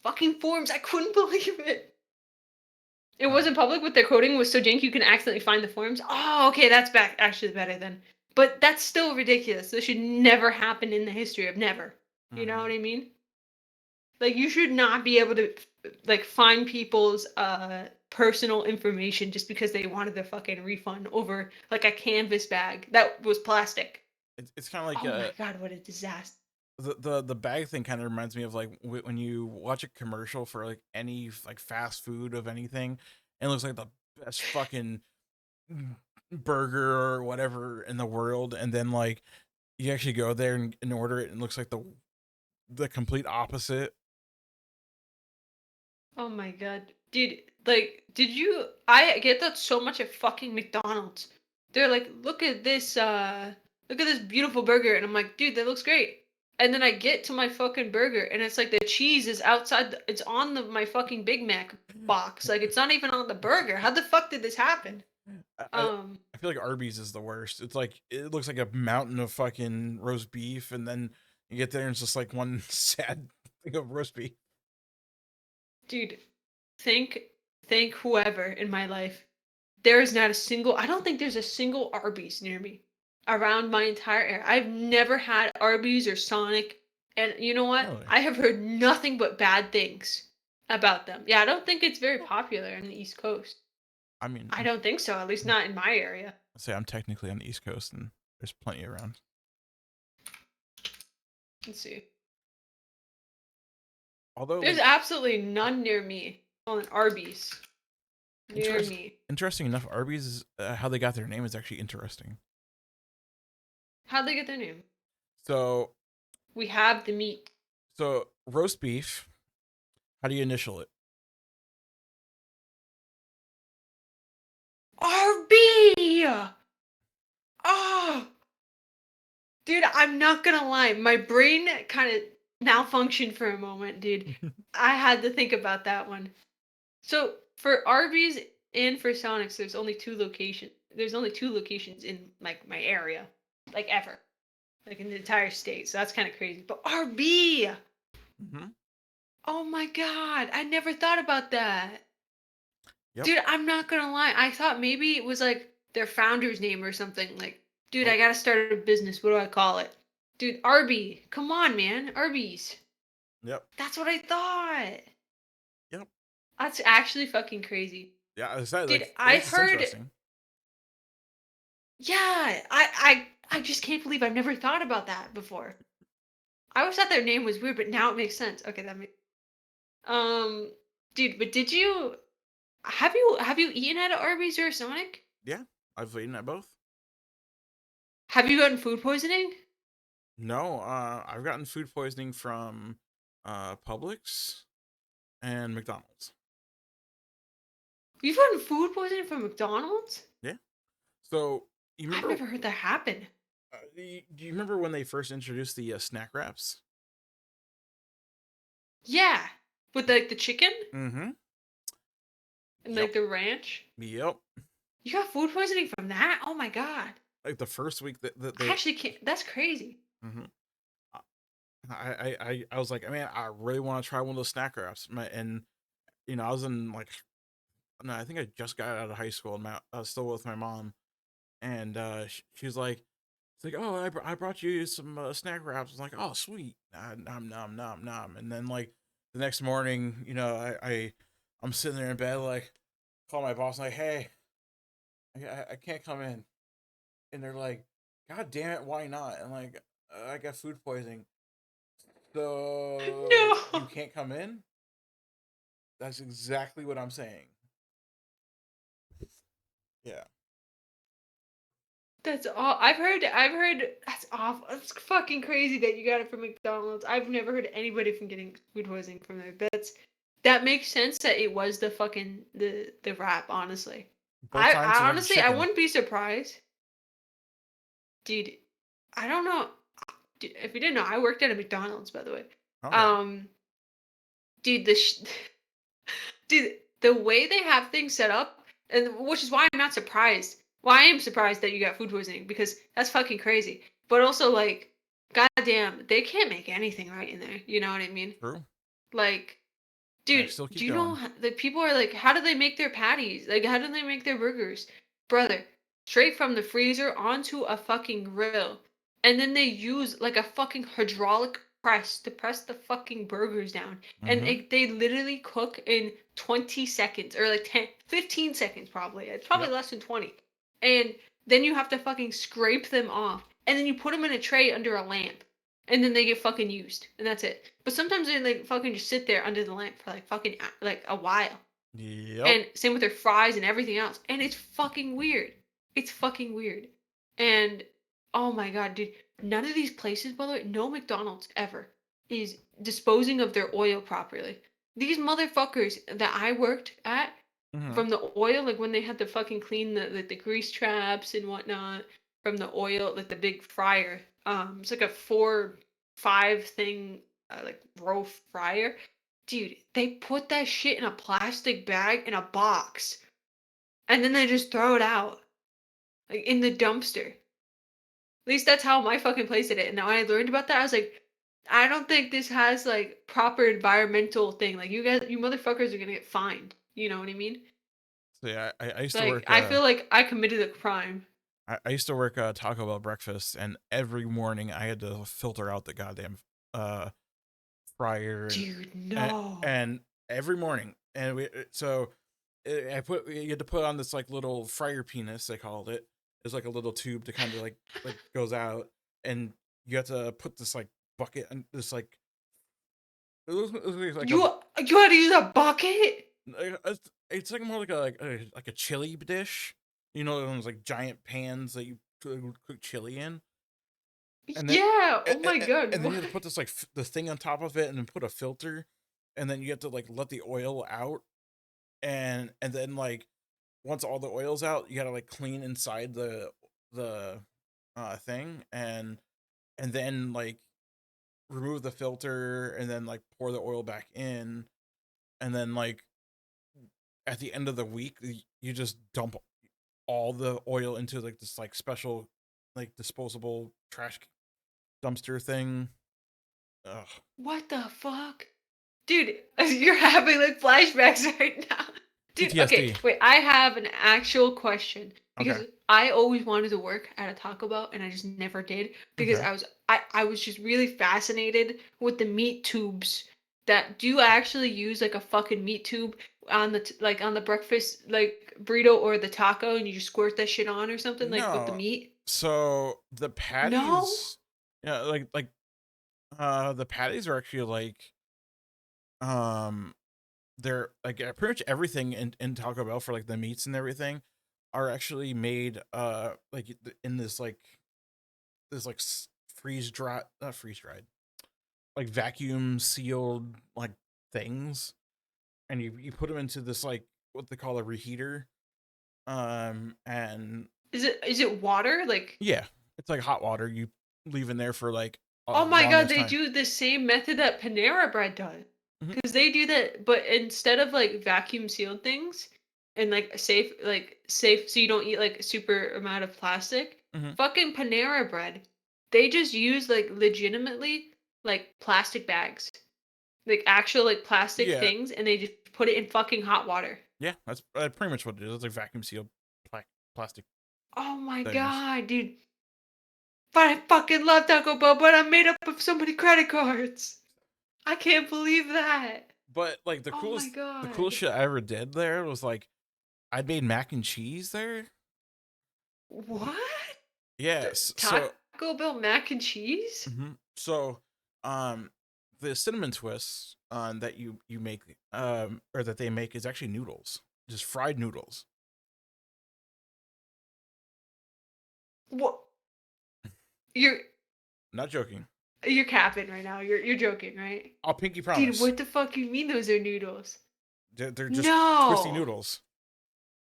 fucking forums. I couldn't believe it. It Oh. wasn't public, but their coding was so janky you can accidentally find the forums. Oh, okay, that's back actually better then. But that's still ridiculous. This should never happen in the history of never. You know what Hmm. I mean? Like you should not be able to like find people's personal information just because they wanted their fucking refund over like a canvas bag that was plastic. It's kind of like Oh my god, what a disaster. the bag thing kind of reminds me of like when you watch a commercial for like any like fast food of anything, and it looks like the best fucking burger or whatever in the world, and then like you actually go there and order it, and it looks like the complete opposite. Oh my god. Dude, like did you I get that so much at fucking McDonald's. They're like, look at this beautiful burger and I'm like, dude, that looks great. And then I get to my fucking burger and it's like the cheese is outside it's on my fucking Big Mac box. Like it's not even on the burger. How the fuck did this happen? I Um I feel like Arby's is the worst. It's like it looks like a mountain of fucking roast beef, and then you get there and it's just like one sad thing of roast beef. dude, thank thank whoever in my life. There is not a single I don't think there's a single Arby's near me around my entire area. I've never had Arby's or Sonic, and you know what? Really? I have heard nothing but bad things about them. Yeah, I don't think it's very popular in the East Coast. I mean, I don't think so, at least not in my area. I'd say I'm technically on the East Coast, and there's plenty around. Let's see. Although, There's like, absolutely none near me on Arby's. Near interest, me. interesting enough, Arby's is, how they got their name is actually interesting. How'd they get their name? So, We have the meat. so roast beef. How do you initial it? RB! Oh! Dude, I'm not gonna lie. My brain kind of malfunctioned for a moment, dude. I had to think about that one. So for Arby's and for Sonic's, there's only two locations. There's only two locations in like my area, like ever, like in the entire state. So that's kind of crazy. But RB, Hmm. oh my god, I never thought about that, Yep. dude. I'm not gonna lie. I thought maybe it was like their founder's name or something. Like, dude, I Nope. gotta start a business. What do I call it? Dude, Arby. Come on, man. Arby's. Yep. That's what I thought. Yep. That's actually fucking crazy. Yeah. I said Dude, like it I've is. It's heard interesting. yeah, I just can't believe I've never thought about that before. I always thought their name was weird, but now it makes sense. Okay, that makes um dude, but did you have you eaten at a Arby's or a Sonic? Yeah. I've eaten at both. Have you gotten food poisoning? No. I've gotten food poisoning from Publix and McDonald's. You've gotten food poisoning from McDonald's? Yeah. So you I've remember? never heard that happen. Do you remember when they first introduced the snack wraps? Yeah, with like the chicken Mm-hmm. and Yep. like the ranch. Yep. You got food poisoning from that? Oh my god. Like the first week that I they. actually can't. That's crazy. Mhm. I was like, man, I really want to try one of those snack wraps. And I was in like, no, I think I just got out of high school, and I was still with my mom, and she was like, it's like, oh, I brought you some snack wraps. I was like, oh, sweet, nom nom nom nom. And then like the next morning, I'm sitting there in bed, like, call my boss, like, hey, I can't come in, and they're like, God damn it, why not? And like, I got food poisoning, so No. you can't come in. That's exactly what I'm saying. Yeah. That's all. I've heard that's awful. It's fucking crazy that you got it from McDonald's. I've never heard anybody from getting food poisoning from there. That makes sense that it was the fucking the wrap, honestly. Both times I it had the honestly I chicken. wouldn't be surprised. Dude, I don't know. Dude, if you didn't know, I worked at a McDonald's, by the way. Okay. Um, dude, dude, the way they have things set up, and which is why I'm not surprised. Why I am surprised that you got food poisoning because that's fucking crazy. But also, like, goddamn, they can't make anything right in there. You know what I mean? True. Like, I dude, still do keep you know going. the people are like, how do they make their patties? Like, how do they make their burgers? Brother, straight from the freezer onto a fucking grill. And then they use like a fucking hydraulic press to press the fucking burgers down. And Mm-hmm. they literally cook in 20 seconds or like 10, 15 seconds probably. It's probably Yep. less than 20. And then you have to fucking scrape them off. And then you put them in a tray under a lamp and then they get fucking used, and that's it. But sometimes they like fucking just sit there under the lamp for like fucking like a while. Yep. And same with their fries and everything else, and it's fucking weird. It's fucking weird. And oh my god, dude, none of these places, by the way, no McDonald's ever is disposing of their oil properly. These motherfuckers that I worked at Mm-hmm. from the oil, like when they had to fucking clean the grease traps and whatnot from the oil, like the big fryer. It's like a 4, 5 thing, like row fryer. Dude, they put that shit in a plastic bag in a box, and then they just throw it out, like in the dumpster. At least that's how my fucking place did it. And now when I learned about that, I was like, I don't think this has like proper environmental thing. Like you guys, you motherfuckers are gonna get fined. You know what I mean? So yeah, I used to Like, work I feel like I committed a crime. I used to work Taco Bell breakfast, and every morning I had to filter out the goddamn uh fryer, Dude, and no. and every morning, and I put you had to put on this like little fryer penis, they called it. It's like a little tube to kind of like goes out, and you have to put this like bucket and this like it looks like You had to use a bucket? it's like more like a chili dish. You know those like giant pans that you cook chili in, and then Yeah. and, Oh my god. and then What? you have to put this like the thing on top of it, and then put a filter, and then you have to like let the oil out, and then like once all the oil's out, you gotta like clean inside the thing, and then like remove the filter, and then like pour the oil back in, and then like at the end of the week you just dump all the oil into like this like special like disposable trash dumpster thing. Ugh. What the fuck? Dude, you're having like flashbacks right now. Dude, okay, PTSD. wait, I have an actual question Okay. because I always wanted to work at a Taco Bell and I just never did because Okay. I was just really fascinated with the meat tubes. That do you actually use like a fucking meat tube on the like on the breakfast like burrito or the taco and you just squirt that shit on or something like with the No. meat? So the No? patties, yeah, the patties are actually like um they're like pretty much everything in Taco Bell for like the meats and everything are actually made like in this like freeze dry not freeze dried like vacuum sealed like things, and you put them into this like what they call a reheater, and Is it water? Like, Yeah, it's like hot water. You leave in there for like a oh my long god, ass they time. do the same method that Panera Bread does. Hmm. Because they do that, but instead of like vacuum sealed things and like safe, so you don't eat like a super amount of plastic. Hmm. Fucking Panera Bread, they just use like legitimately like plastic bags, like actual like plastic Yeah, things, and they just put it in fucking hot water. yeah, that's pretty much what it is. It's like vacuum sealed pla- plastic Oh my things. god, dude. But I fucking love Taco Bell, but I'm made up of so many credit cards. I can't believe that. But like Oh my the coolest god. shit I ever did there was like I made mac and cheese there. What? Yes. Taco Bell mac and cheese? So um the cinnamon twists that you make or that they make is actually noodles. Just fried noodles. What? You're Not joking. you're capping right now. You're joking, right? I'll pinky Dude, promise. what the fuck you mean those are noodles? They're just twisty No. noodles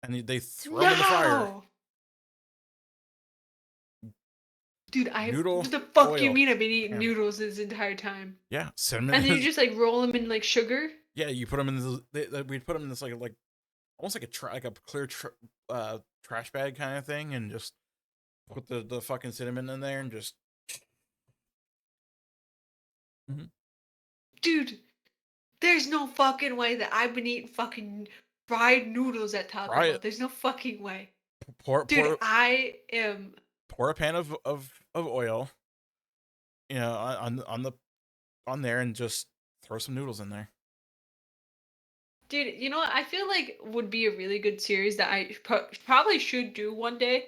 and they throw them in the fryer. No. Dude, Noodle what the fuck you oil mean I've been eating pan. noodles this entire time? Yeah, cinnamon And then you is just like roll them in like sugar? yeah, you put them in we'd put them in this like almost like like a clear trash bag kind of thing and just put the fucking cinnamon in there and just mhm. Dude, there's no fucking way that I've been eating fucking fried noodles at Taco Fry Bell. it. There's no fucking way. Pour Dude, pour I am. pour a pan of oil, on there and just throw some noodles in there. Dude, you know what? I feel like would be a really good series that I probably should do one day,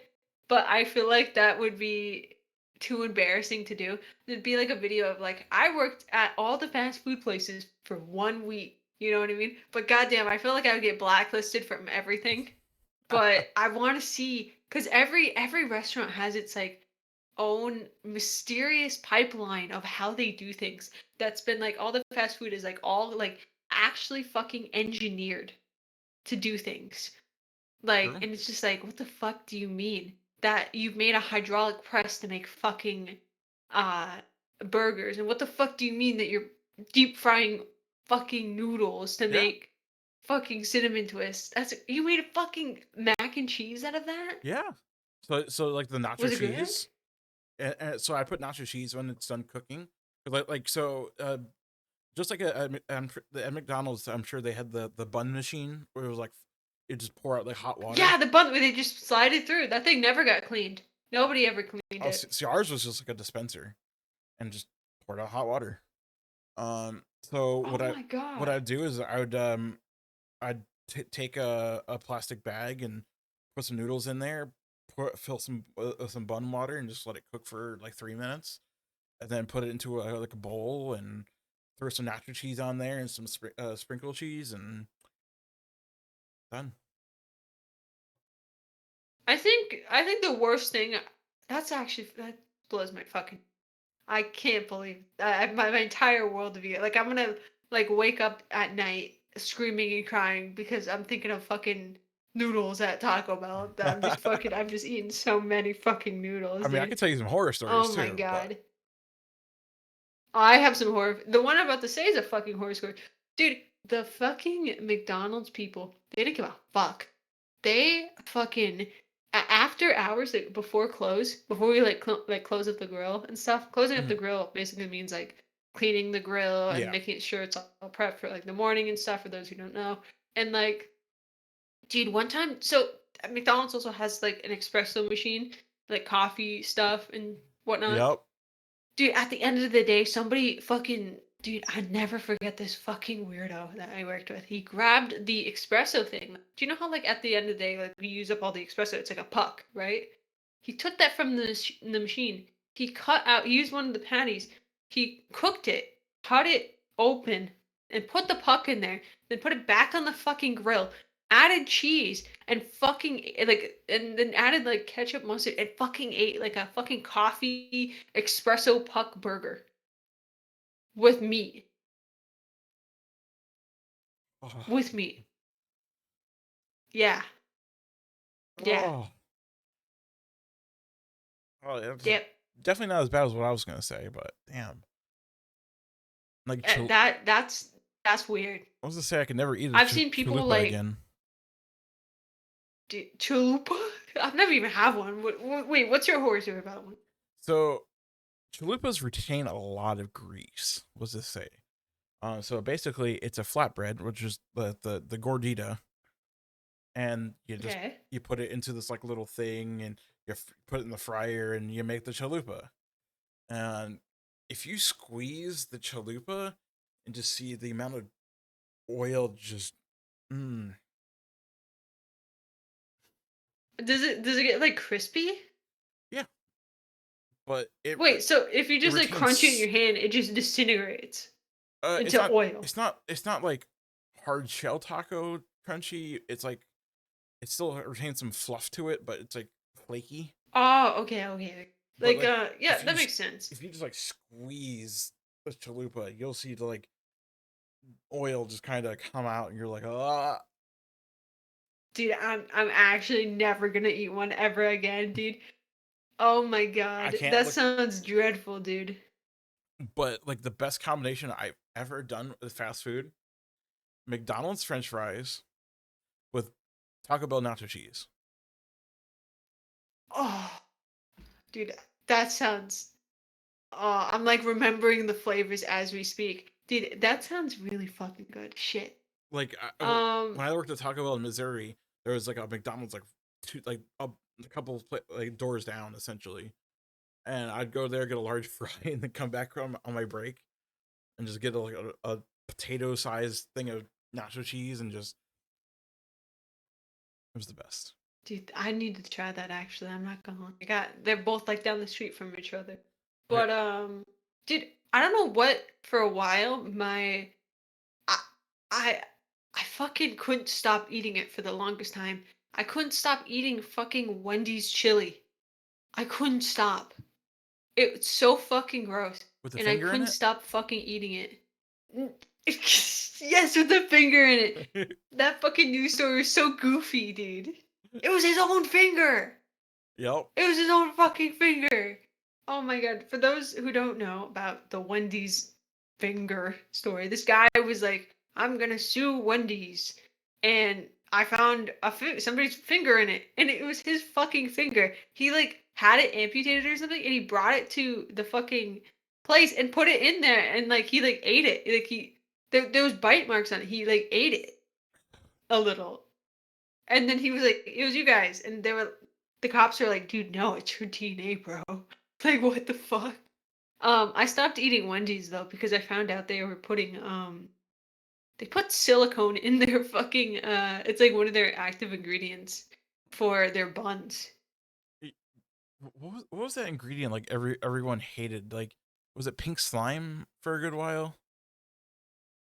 but I feel like that would be too embarrassing to do. It'd be like a video of like I worked at all the fast food places for 1 week. You know what I mean? But goddamn, I feel like I would get blacklisted from everything. But I want to see because every restaurant has its like own mysterious pipeline of how they do things. That's been like all the fast food is like all like actually fucking engineered to do things. Like, True. and it's just like, what the fuck do you mean that you've made a hydraulic press to make fucking uh burgers? And what the fuck do you mean that you're deep frying fucking noodles to Yeah. make fucking cinnamon twists? That's you made a fucking mac and cheese out of that? Yeah. So like the nacho Was it good? cheese, and so I put nacho cheese when it's done cooking. Just like at McDonald's, I'm sure they had the bun machine where it was like it just pour out like hot water. Yeah, the bun where they just slide it through. That thing never got cleaned. Nobody ever cleaned Oh, it. see, ours was just like a dispenser and just poured out hot water. So Oh my what god. I'd do is I'd take a plastic bag and put some noodles in there, fill some bun water, and just let it cook for like 3 minutes, and then put it into like a bowl and throw some nacho cheese on there and some sprinkle cheese and done. I think the worst thing that blows my fucking I can't believe my entire world of you. Like I'm gonna like wake up at night screaming and crying because I'm thinking of fucking noodles at Taco Bell. That I'm just eating so many fucking I noodles, mean, I dude. could tell you some horror stories Oh my too, but god. I have some horror. The one I'm about to say is a fucking horror story. Dude, the fucking McDonald's people, they didn't give a fuck. They fucking after hours, like before close, before we like close up the grill and stuff. Closing up the mhm, grill basically means like cleaning the grill and yeah, making sure it's all prepped for like the morning and stuff for those who don't know. And like, dude, one time, so McDonald's also has like an espresso machine, like coffee stuff and whatnot. yep. Dude, at the end of the day, somebody fucking dude, I never forget this fucking weirdo that I worked with. He grabbed the espresso thing. Do you know how like at the end of the day, like we use up all the espresso, it's like a puck, right? He took that from the machine. He used one of the patties. He cooked it, cut it open, and put the puck in there. Then put it back on the fucking grill. Added cheese and fucking like, and then added like ketchup, mustard, and fucking ate like a fucking coffee espresso puck burger with meat. Oh, With meat. Yeah. Yeah. oh. Oh, it's Dip. definitely not as bad as what I was gonna say, but damn. Like, That's weird. I was gonna say I could never eat a I've seen people chalupa like again. chalupa. I've never even had one. Wait, what's your horror story about one? So chalupas retain a lot of grease. What's this say? So basically, it's a flatbread, which is the gordita, and Okay. you put it into this like little thing, and put it in the fryer, and you make the chalupa. And if you squeeze the chalupa and just see the amount of oil, just mm, Does it get like crispy? yeah, but Wait, so if you it just like crunch it in retains. your hand, it just disintegrates It's into not oil. it's not like hard shell taco crunchy. It's like it still retains some fluff to it, but it's like flaky. Oh, okay, okay. But Like, like yeah, that makes sense. if you just like squeeze the chalupa, you'll see the like oil just kind of come out, and you're like, ah, Dude, I'm actually never gonna eat one ever again, dude. Oh my I god, can't that look. sounds dreadful, dude. But like the best combination I've ever done with fast food: McDonald's French fries with Taco Bell nacho cheese. Oh, dude, that sounds. Oh, I'm like remembering the flavors as we speak. Dude, that sounds really fucking good. Shit. Well, Um, when I worked at Taco Bell in Missouri, there was like a McDonald's like a couple of like doors down essentially, and I'd go there, get a large fry, and then come back on my break and just get a potato sized thing of nacho cheese, and just it was the best. dude, I need to try that actually. I'm not gonna lie. They're both like down the street from each other. Okay, But dude, I don't know what for a while I I I fucking couldn't stop eating it for the longest time. I couldn't stop eating fucking Wendy's chili. I couldn't stop. It's so fucking gross, with the and I finger in couldn't it. stop fucking eating it. Yes, with the finger in it. That fucking news story was so goofy, dude. It was his own finger. Yep. It was his own fucking finger. Oh my god. For those who don't know about the Wendy's finger story, this guy was like, I'm gonna sue Wendy's. And I found somebody's finger in it. And it was his fucking finger. He like had it amputated or something. And he brought it to the fucking place and put it in there. And like he like ate it. Like there was bite marks on it. He like ate it a little. And then he was like, "It was you guys," and the cops were like, "Dude, no, it's your DNA, bro." Like, what the fuck? I stopped eating Wendy's though because I found out they were putting they put silicone in their fucking it's like one of their active ingredients for their buns. What was that ingredient like everyone hated? Like, was it pink slime for a good while?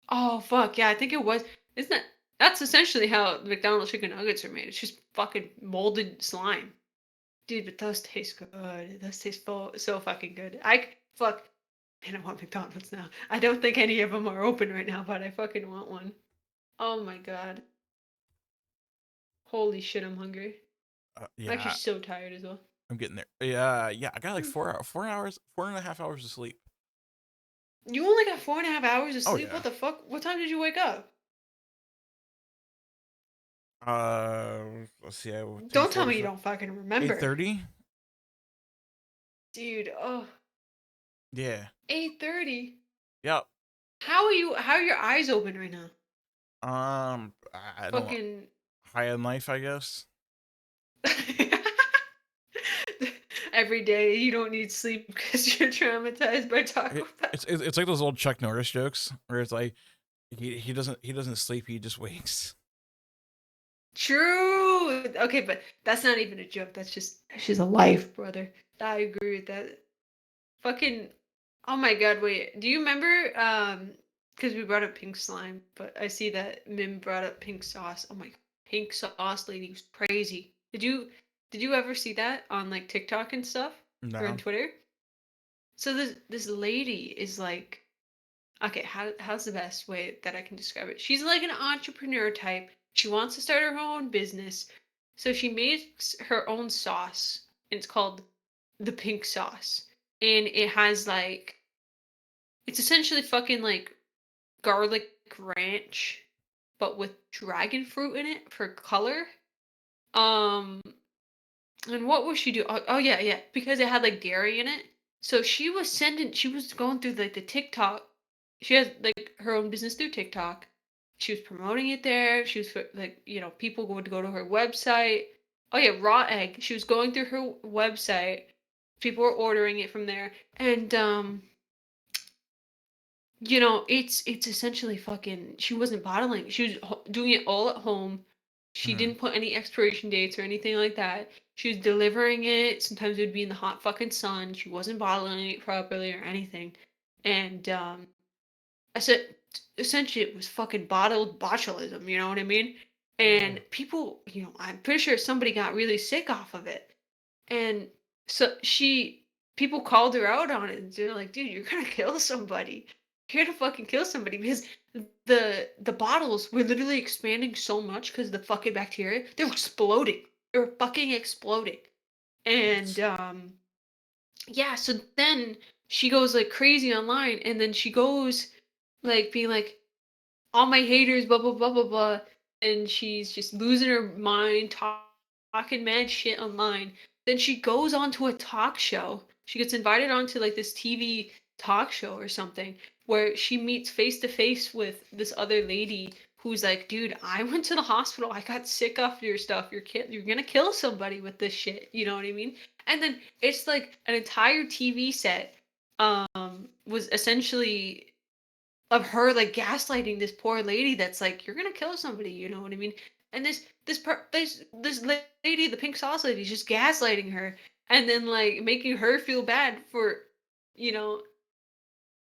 Oh fuck yeah, I think it was. Isn't that that's essentially how McDonald's chicken nuggets are made? It's just fucking molded slime. Dude, but those taste good. Those taste so fucking good. Fuck. Man, I want McDonald's now. I don't think any of them are open right now, but I fucking want one. Oh my god. Holy shit, I'm hungry. I'm actually Yeah, so tired as well. I'm getting there. Yeah, yeah. I got like Mm. 4 hours, 4.5 hours of sleep. You only got 4.5 hours of Oh sleep? yeah. What the fuck? What time did you wake up? Let's see. I Don't tell me you 10:45, don't fucking remember. 8:30. Dude, oh, Yeah. 8:30. Yep. How are your eyes open right now? I don't know. Fucking High on life, I guess. every day you don't need sleep because you're traumatized by Taco Bell. It's like those old Chuck Norris jokes where it's like he doesn't sleep, he just wakes. True. Okay, but that's not even a joke. That's just a life, brother. I agree with that. Fucking. Oh my god. Wait. Do you remember? Because we brought up pink slime, but I see that Mim brought up pink sauce. Oh my. Pink sauce lady was crazy. Did you ever see that on like TikTok and stuff or on No. Twitter? So this lady is like, okay, how's the best way that I can describe it? She's like an entrepreneur type. She wants to start her own business. So she makes her own sauce. And it's called the pink sauce, and it has like it's essentially fucking like garlic ranch, but with dragon fruit in it for color. Um, and what would she do? Oh yeah, yeah, because it had like dairy in it. So she was going through like the TikTok. She has like her own business through TikTok. She was promoting it there. She was like, people would go to her website. Oh yeah, raw egg. She was going through her website. People were ordering it from there, and it's essentially fucking she wasn't bottling. She was doing it all at home. She Mm-hmm. didn't put any expiration dates or anything like that. She was delivering it. Sometimes it would be in the hot fucking sun. She wasn't bottling it properly or anything. And I said essentially it was fucking bottled botulism, you know what I mean? And Oh, people, I'm pretty sure somebody got really sick off of it. And so people called her out on it, and they're like, "Dude, you're gonna kill somebody. You're gonna fucking kill somebody," because the bottles were literally expanding so much because the fucking bacteria. They were exploding. They were fucking exploding. And what? yeah, so then she goes like crazy online, and then she goes like being like, all my haters, blah blah blah blah blah, and she's just losing her mind, talking mad shit online. Then she goes on to a talk show. She gets invited onto like this TV talk show or something, where she meets face to face with this other lady who's like, "Dude, I went to the hospital. I got sick off your stuff. You're gonna kill somebody with this shit." You know what I mean? And then it's like an entire TV set was essentially of her like gaslighting this poor lady that's like, you're gonna kill somebody, you know what I mean? And this lady, the pink sauce lady, is just gaslighting her, and then like making her feel bad you know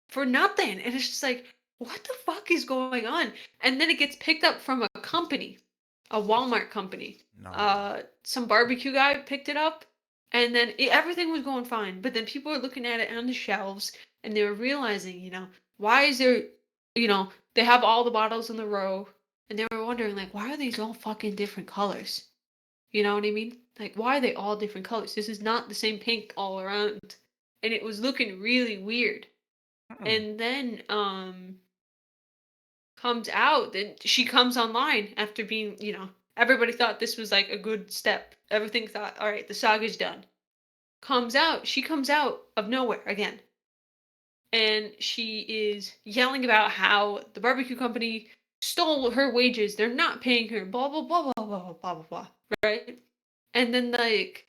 for nothing. And it's just like, what the fuck is going on? And then it gets picked up from a company, a Walmart company. No. Some barbecue guy picked it up, and then everything was going fine. But then people were looking at it on the shelves, and they were realizing, why is there, they have all the bottles in the row, and they were wondering, like, why are these all fucking different colors? You know what I mean? Like, why are they all different colors? This is not the same pink all around. And it was looking really weird. Hmm. And then comes out then she comes online after being, everybody thought this was like a good step. Everything thought, all right, the saga's done. She comes out of nowhere again, and she is yelling about how the barbecue company stole her wages. They're not paying her, blah blah blah blah blah blah blah blah blah, right? And then like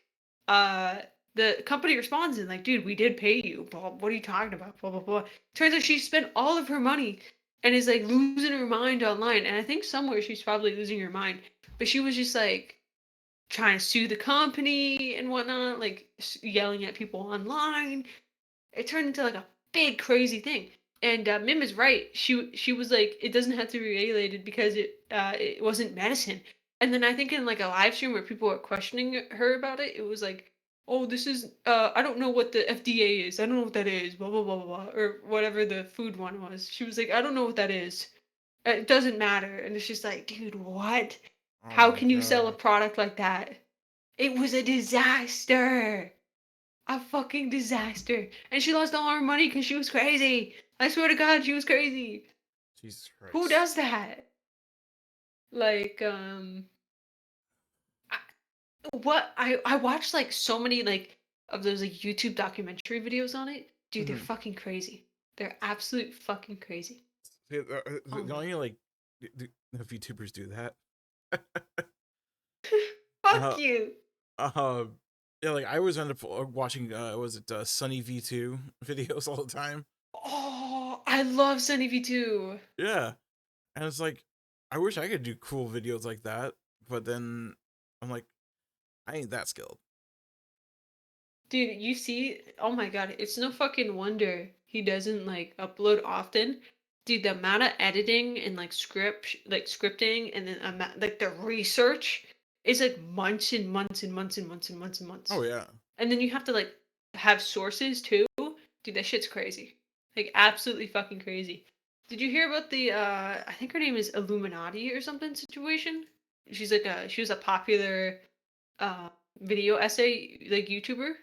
uh the company responds and like, dude, we did pay you. Blah, what are you talking about? Blah blah blah. Turns out she spent all of her money and is like losing her mind online. And I think somewhere she's probably losing her mind. But she was just like trying to sue the company and whatnot, like yelling at people online. It turned into like a big crazy thing. And Mim is right. She was like, it doesn't have to be regulated because it wasn't medicine. And then I think in like a live stream where people were questioning her about it, it was like, oh, this is I don't know what the FDA is. I don't know what that is. Blah blah blah blah blah, or whatever the food one was. She was like, I don't know what that is. It doesn't matter. And it's just like, dude, what? Oh How my can you sell a god. product like that? It was a disaster. A fucking disaster. And she lost all her money because she was crazy. I swear to God, she was crazy. Jesus Who Christ. does that? Like, I, I watched like so many like of those like YouTube documentary videos on it. Dude, they're Hmm. fucking crazy. They're absolute fucking crazy. Oh Don't my. you like the VTubers do that? Fuck Uh, you. uh, yeah, like I was end up watching was it Sunny V2 videos all the time. Oh, I love Sunny V2. Yeah, and it's like I wish I could do cool videos like that, but then I'm like I ain't that skilled. Dude, you see, oh my god, it's no fucking wonder he doesn't like upload often. Dude, the amount of editing and like scripting, and then like the research is like months and months and months and months and months and Oh months. yeah. And then you have to like have sources too. Dude, that shit's crazy. Like absolutely fucking crazy. Did you hear about the I think her name is Illuminati or something situation? She was a popular uh video essay like YouTuber.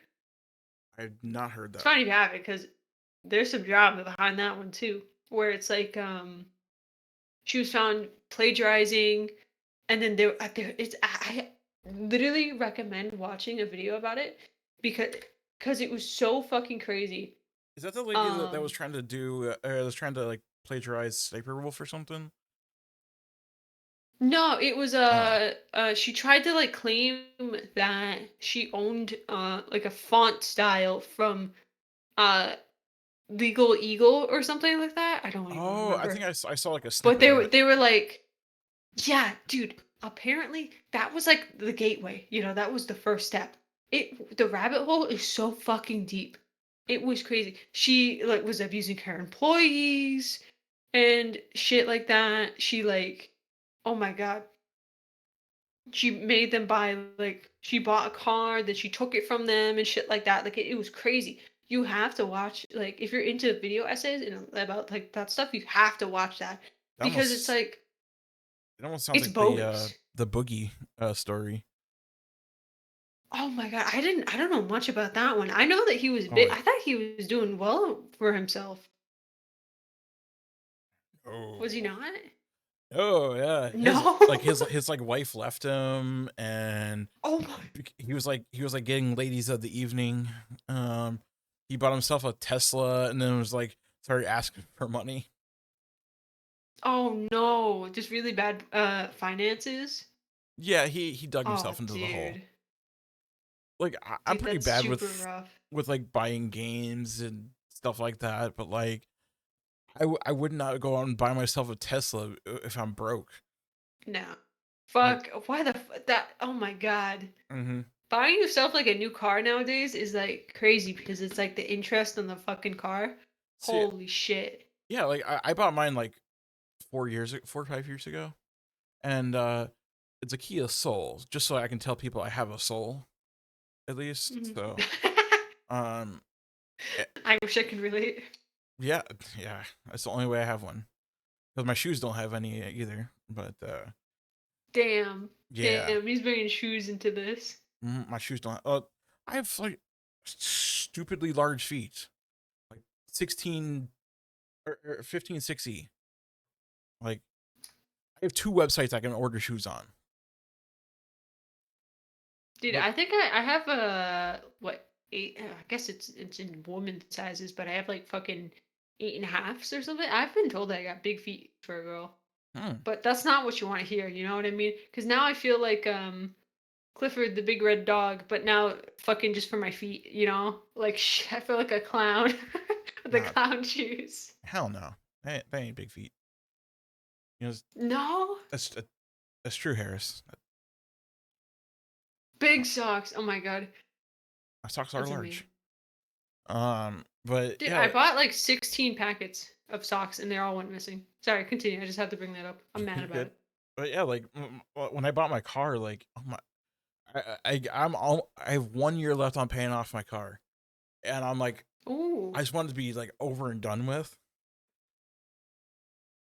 I've not heard It's that. funny you have it because there's some drama behind that one too, where it's like she was found plagiarizing, and then there it's I literally recommend watching a video about it because it was so fucking crazy. Is that the lady that was Um, trying to do was trying to like plagiarize Sniper Wolf or something? no, it was Oh. she tried to like claim that she owned like a font style from uh Legal Eagle or something like that. I don't even Oh, I remember. think I saw like a But snippet of it. they were like, yeah, dude, apparently that was like the gateway. You know, that was the first step. The rabbit hole is so fucking deep. It was crazy. She like was abusing her employees and shit like that. She like, oh my god. She made them buy like she bought a car, then she took it from them and shit like that. Like it was crazy. You have to watch like if you're into video essays and about like that stuff, you have to watch that That because it's almost like it almost sounds it's like bogus. the boogie story. Oh my god, I don't know much about that one. I know that he was Oh big. wait. I thought he was doing well for himself. Was he Oh. not? Oh yeah. His No. like his like wife left him, and Oh my. he was like getting ladies of the evening. He bought himself a Tesla and then was like started asking for money. Oh no. Just really bad finances. Yeah, he dug Oh himself into the hole. dude. Like I'm Dude, pretty that's bad super rough. with like buying games and stuff like that, but like I would not go out and buy myself a Tesla if I'm broke. No. Like, Fuck. Why the that? Oh my god. mm-hmm. Buying yourself like a new car nowadays is like crazy because it's like the interest on the fucking car. See, Holy shit. yeah, like I bought mine like 4 or 5 years ago, and it's a Kia Soul, just so I can tell people I have a soul at least. Mhm. So, um, eh, I wish I could relate. yeah, yeah, that's the only way I have one because my shoes don't have any either. But Damn. yeah, Damn. He's bringing shoes into this. my shoes don't. I have like stupidly large feet, like 16 or 15 6E. Like I have two websites I can order shoes on. Dude, But I think I have a what eight? I guess it's in woman sizes, but I have like fucking 8.5s or something. I've been told that I got big feet for a girl, hmm, but that's not what you want to hear. You know what I mean? Because now I feel like Clifford the big red dog, but now fucking just for my feet. You know, like I feel like a clown with the nah, clown shoes. hell no, that ain't big feet. You know, No, that's that's true, Harris. big socks. Oh my god, My socks are that's amazing. large. But Dude, yeah, I bought like 16 packets of socks and they all went missing. Sorry, continue. I just had to bring that up. I'm mad you're about good. it. But yeah, like when I bought my car, like oh my, I'm all I have 1 year left on paying off my car, and I'm like Ooh, I just wanted to be like over and done with,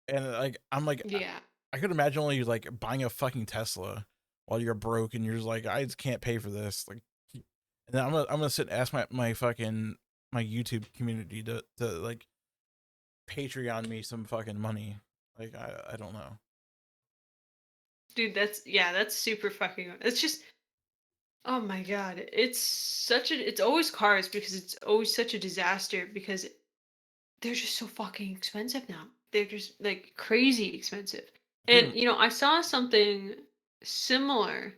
and like I'm like yeah. I could imagine only like buying a fucking Tesla while you're broke and you're just like I just can't pay for this, like, and then I'm gonna sit and ask my fucking my YouTube community to like Patreon me some fucking money, like I don't know. Dude, that's yeah, that's super fucking it's just oh my god. It's always cars because it's always such a disaster because they're just so fucking expensive now. They're just like crazy expensive. I And think you know, I saw something similar,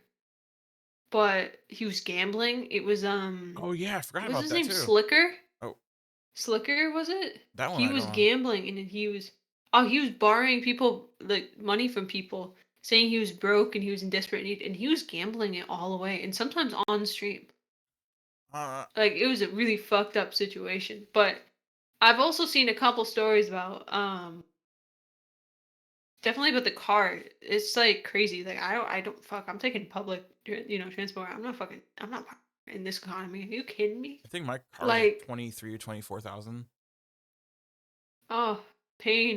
but he was gambling. It was oh yeah, I forgot what was about his that name? too. Slicker? Oh, Slicker, was it? that one He I was don't know. gambling and then he was oh, he was borrowing people like money from people, saying he was broke and he was in desperate need, and he was gambling it all away and sometimes on stream. Uh, Like it was a really fucked up situation. But I've also seen a couple stories about definitely about the car. It's like crazy. Like I don't fuck. I'm taking public transport. I'm not in this economy. Are you kidding me? I think my car was like Like 23 or 24,000, oh, pain,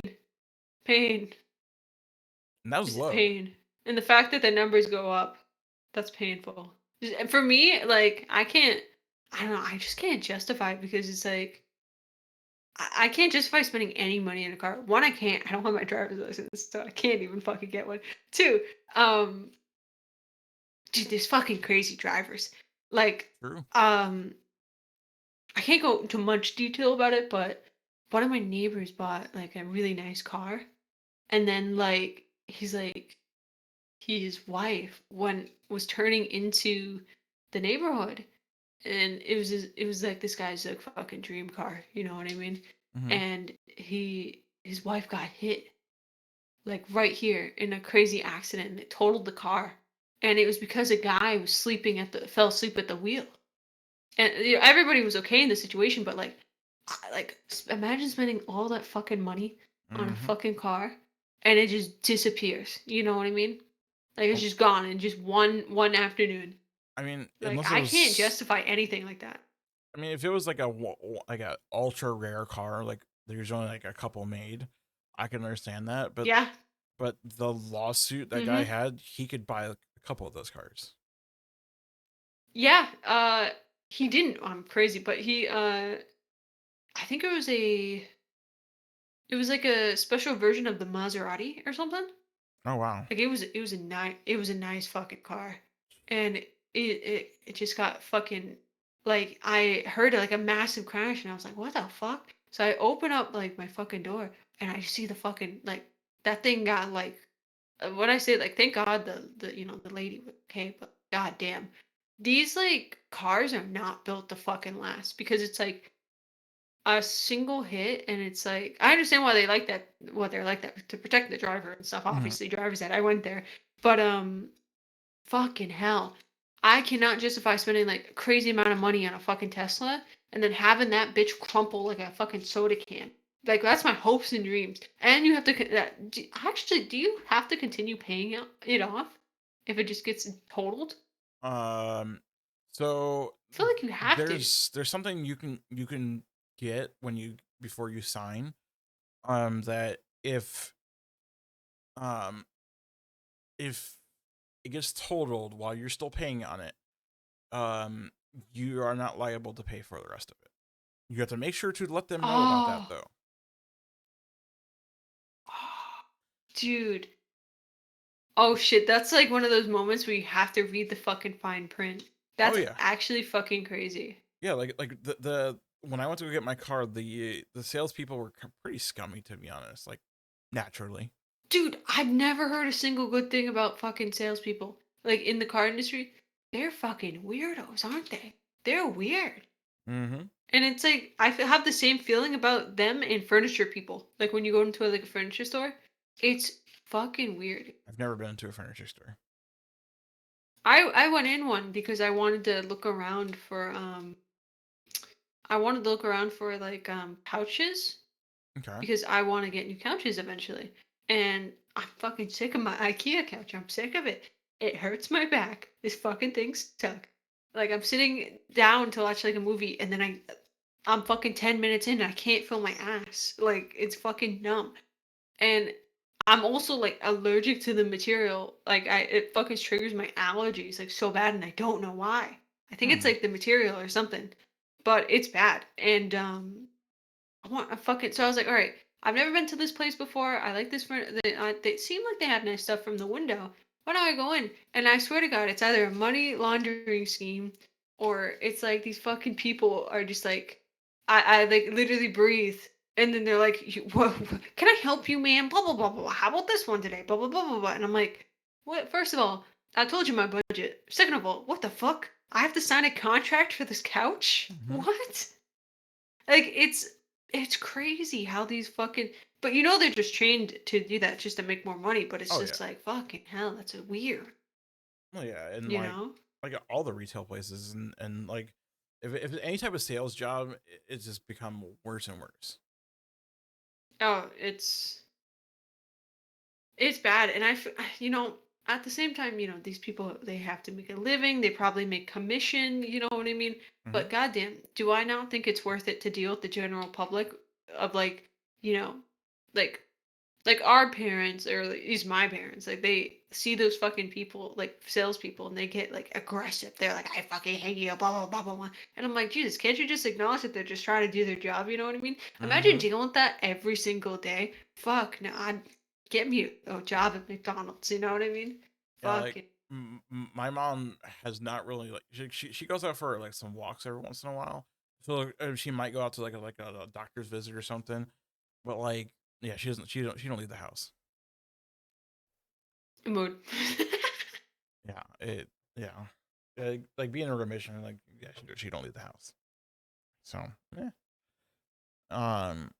pain. and that was Just low. pain. And the fact that the numbers go up, that's painful. For me, like I don't know, I just can't justify it because it's like I can't justify spending any money in a car. One, I can't. I don't have my driver's license, so I can't even fucking get one. Two, um, dude, there's fucking crazy drivers. Like, True. um, I can't go into much detail about it, but one of my neighbors bought like a really nice car, and then like he's like his wife when was turning into the neighborhood, and it was like this guy's like fucking dream car, you know what I mean? Hmm. And his wife got hit like right here in a crazy accident and it totaled the car. And it was because a guy was sleeping at the fell asleep at the wheel. And you know, everybody was okay in the situation, but like imagine spending all that fucking money on a Hmm. fucking car and it just disappears. You know what I mean? Like it's just gone in just one afternoon. I mean, Like unless it I can't was, justify anything like that. I mean, if it was like like a ultra rare car, like there's only like a couple made, I can understand that. Yeah. But the lawsuit that guy Mhm. had, he could buy like, a couple of those cars. Yeah, he didn't. I'm crazy, but I think it was like a special version of the Maserati or something. Oh wow. Like it was a nice fucking car, and it just got fucking like I heard like a massive crash, and I was like, what the fuck? So I open up like my fucking door, and I see the fucking like that thing got like what I say like thank God the you know the lady was okay, but goddamn, these like cars are not built to fucking last because it's like a single hit and it's like I understand why they like that what they're like that to protect the driver and stuff. Hmm. Obviously, drivers that I went there. But fucking hell. I cannot justify spending like a crazy amount of money on a fucking Tesla and then having that bitch crumple like a fucking soda can. Like that's my hopes and dreams. And you have to actually do you have to continue paying it off if it just gets totaled? Um, so I feel like you have to. there's something you can get when you before you sign. That um if it gets totaled while you're still paying on it, um, you are not liable to pay for the rest of it. You have to make sure to let them know about that Oh, though. dude. Oh shit, that's like one of those moments where you have to read the fucking fine print. Oh That's yeah, actually fucking crazy. yeah. Like the when I went to go get my car, the salespeople were pretty scummy to be honest. Like naturally. Dude, I've never heard a single good thing about fucking salespeople. Like in the car industry, they're fucking weirdos, aren't they? They're weird. Mm-hmm. And it's like have the same feeling about them and furniture people. Like when you go into like a furniture store, it's fucking weird. I've never been into a furniture store. I went in one because I wanted to look around for I wanted to look around for like couches Okay. because I want to get new couches eventually. And I'm fucking sick of my IKEA couch. I'm sick of it. It hurts my back. This fucking thing suck. Like I'm sitting down to watch like a movie and then I'm fucking 10 minutes in and I can't feel my ass. Like it's fucking numb. And I'm also like allergic to the material. Like it fucking triggers my allergies like so bad and I don't know why. I think it's Hmm. like the material or something. But it's bad. And I want a fucking. So I was like, all right, I've never been to this place before. I like this. They seem like they have nice stuff from the window. Why don't I go in? And I swear to God, it's either a money laundering scheme, or it's like these fucking people are just like, I like literally breathe, and then they're like, "Whoa, can I help you, ma'am? Blah blah blah blah. How about this one today? Blah blah blah blah blah." And I'm like, what? First of all, I told you my budget. Second of all, what the fuck? I have to sign a contract for this couch? Mm-hmm. What? Like it's crazy how these fucking but you know they're just trained to do that just to make more money, but it's Oh yeah. just like fucking hell, that's weird, Well, yeah, and you know? like all the retail places and like if any type of sales job, it's just become worse and worse. Oh, it's bad and you know, at the same time, you know, these people they have to make a living, they probably make commission, you know what I mean? Hmm. But goddamn, do I not think it's worth it to deal with the general public of like, you know, like like our parents, or at least my parents, like they see those fucking people, like salespeople, and they get like aggressive. They're like, "I fucking hate you," blah blah blah blah blah. And I'm like, Jesus, can't you just acknowledge that they're just trying to do their job? You know what I mean? Imagine Mhm. dealing with that every single day. Fuck, no, I'd get me a job at McDonald's. You know what I mean? Yeah, Fuck like it. my mom has not really like she goes out for like some walks every once in a while. So she might go out to like a doctor's visit or something. But like, yeah, she don't leave the house. Mood. Yeah, yeah. Like being in remission, like yeah, she don't leave the house. So yeah. Um,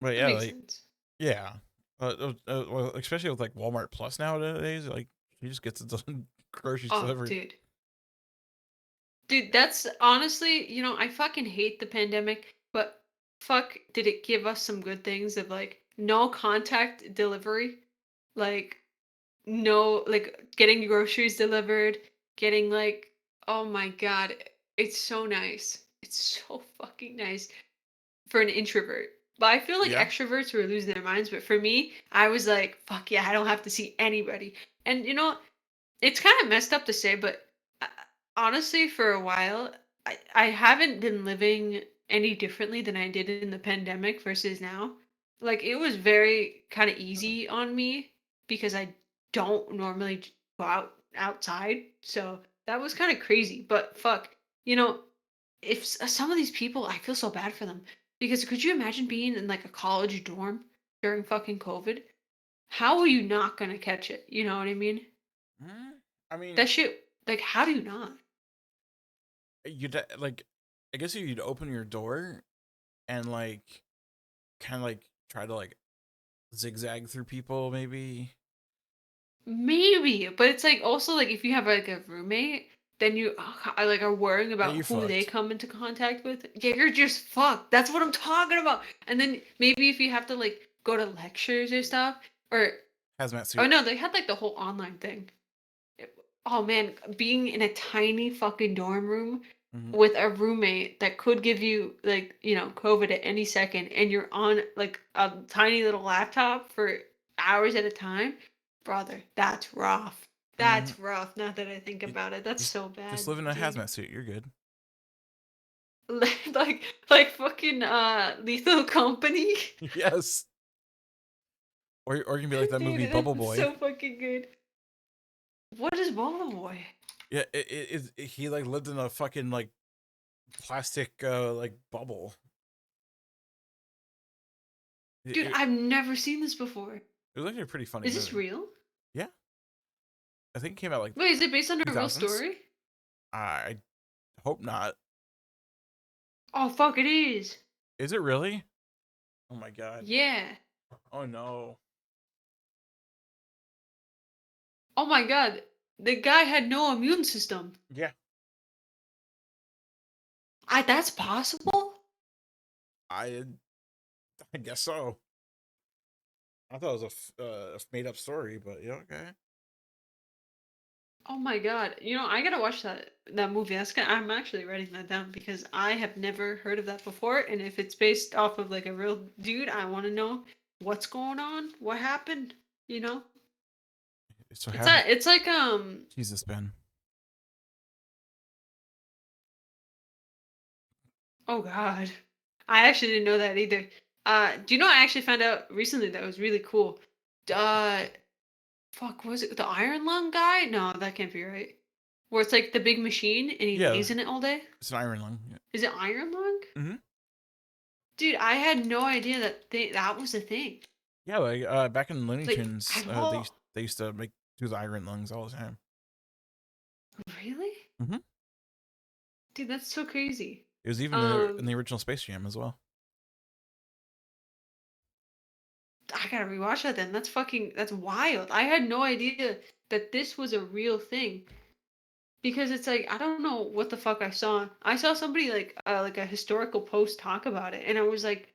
but That yeah, makes like sense. yeah. Well, especially with like Walmart Plus nowadays, like she just gets the groceries Oh, delivered. dude. Dude, that's honestly, I fucking hate the pandemic, but fuck, did it give us some good things of like no contact delivery? Like, no, like getting groceries delivered, getting like, oh my God, it's so nice. It's so fucking nice for an introvert. But I feel like Yeah. extroverts were losing their minds. But for me, I was like, fuck yeah, I don't have to see anybody. And it's kind of messed up to say, but uh, honestly, for a while, I haven't been living any differently than I did in the pandemic versus now. Like, it was very kind of easy on me because I don't normally go outside. So that was kind of crazy. But fuck, you know, if some of these people, I feel so bad for them because could you imagine being in like a college dorm during fucking COVID? How are you not gonna catch it? You know what I mean? Mm, I mean, That shit, like, how do you not? you'd like, I guess you'd open your door and like, kind of like try to like zigzag through people, maybe. Maybe, but it's like also like if you have like a roommate, then you like are worrying Yeah, about you who they fucked. come into contact with. Yeah, you're just fucked. That's what I'm talking about. And then maybe if you have to like go to lectures or stuff, or Hazmat oh suit. no, they had like the whole online thing. Oh man, being in a tiny fucking dorm room Hmm. with a roommate that could give you like, COVID at any second and you're on like a tiny little laptop for hours at a time, brother, that's rough. Hmm. That's rough now that I think You, about it. That's just so just bad, live in a dude. hazmat suit. You're good. like fucking Lethal Company. Yes. Or you can be like that movie Dude, Bubble that's Boy. so fucking good. What is Bubble Boy? Yeah, he like lived in a fucking like plastic like bubble. It, Dude, it, I've never seen this before. it was actually a pretty funny Is this movie. real? Yeah, I think it came out like Wait, is it based on a real 2000s. story? I hope not. Oh fuck, it is. Is it really? Oh my god. Yeah. Oh no. Oh my god. The guy had no immune system. Yeah, That's possible? I I guess so. I thought it was a made up story, but yeah, okay. Oh my god. I gotta watch that movie. I'm actually writing that down because I have never heard of that before. And if it's based off of like a real dude, I want to know what's going on, what happened. You know, So it's have that. It's like Jesus, Ben. Oh god, I actually didn't know that either. Do you know I actually found out recently that was really cool. Uh, Fuck, was it the Iron Lung guy? No, that can't be right. Where it's like the big machine and he Yeah, lays in it all day? it's an iron lung. Yeah. Is it Iron Lung? Hmm. Dude, I had no idea that was a thing. Yeah, like back in Looney Like, Tunes, I've all they used to make do the iron lungs all the time. really? Hmm. Dude, that's so crazy. It was even in Um, the original Space Jam as well. I gotta rewatch that then. That's wild. I had no idea that this was a real thing. Because it's like I don't know what the fuck I saw. I saw somebody like a historical post talk about it, and I was like,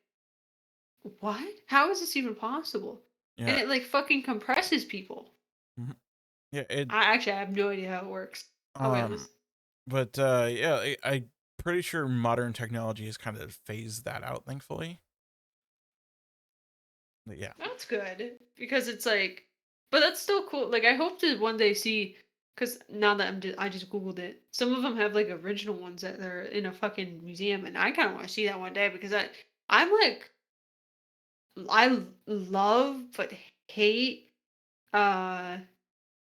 "What? How is this even possible?" And Yeah. it like fucking compresses people. Hmm. Yeah. It I have no idea how it works. I'll be um, honest. but yeah, I pretty sure modern technology has kind of phased that out. Thankfully. But yeah. That's good because it's like, but that's still cool. Like I hope to one day see, because now that I just googled it. Some of them have like original ones that are in a fucking museum, and I kind of want to see that one day because I'm like love but hate uh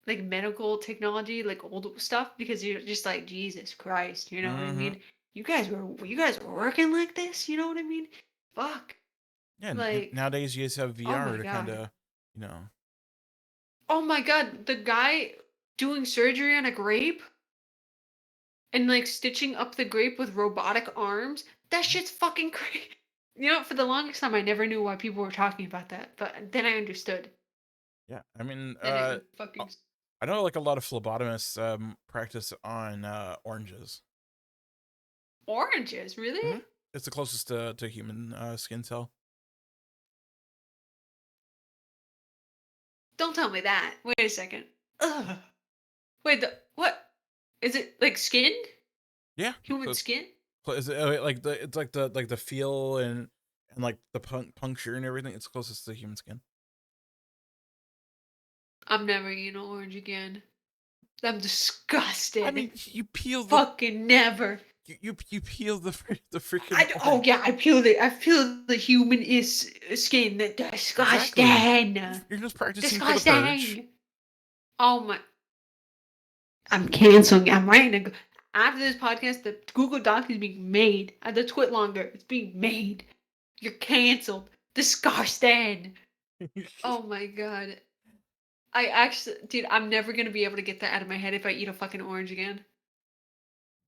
like medical technology, like old stuff, because you're just like Jesus Christ, you know what I Mm-hmm. mean? You guys were working like this, you know what I mean? Fuck, Yeah. like Nowadays, you just have oh VR my to kind god. of, you know. Oh my god, the guy doing surgery on a grape and like stitching up the grape with robotic arms. That shit's fucking crazy. You know, for the longest time, I never knew why people were talking about that, but then I understood. Yeah. I mean, Then it fucking I know like a lot of phlebotomists practice on oranges. oranges, really? Mm-hmm. It's the closest to human skin cell. Don't tell me that. Wait a second. Ugh. Wait, the what? Is it like skin? Yeah. So Human skin? is it like the feel and like the puncture and everything? It's closest to human skin. I'm never eating orange again. I'm I disgusted. mean, you peel the Fucking never. you peel the freaking I oh orange. yeah, I peel it. I peel the human is skin. Exactly. Disgusting. You're just practicing for the purge. Disgusting. Oh my! I'm canceling. I'm writing. After this podcast, the Google Doc is being made. I have to quit longer. It's being made. You're canceled. Disgusting. Oh my god. I actually, dude, I'm never gonna be able to get that out of my head if I eat a fucking orange again.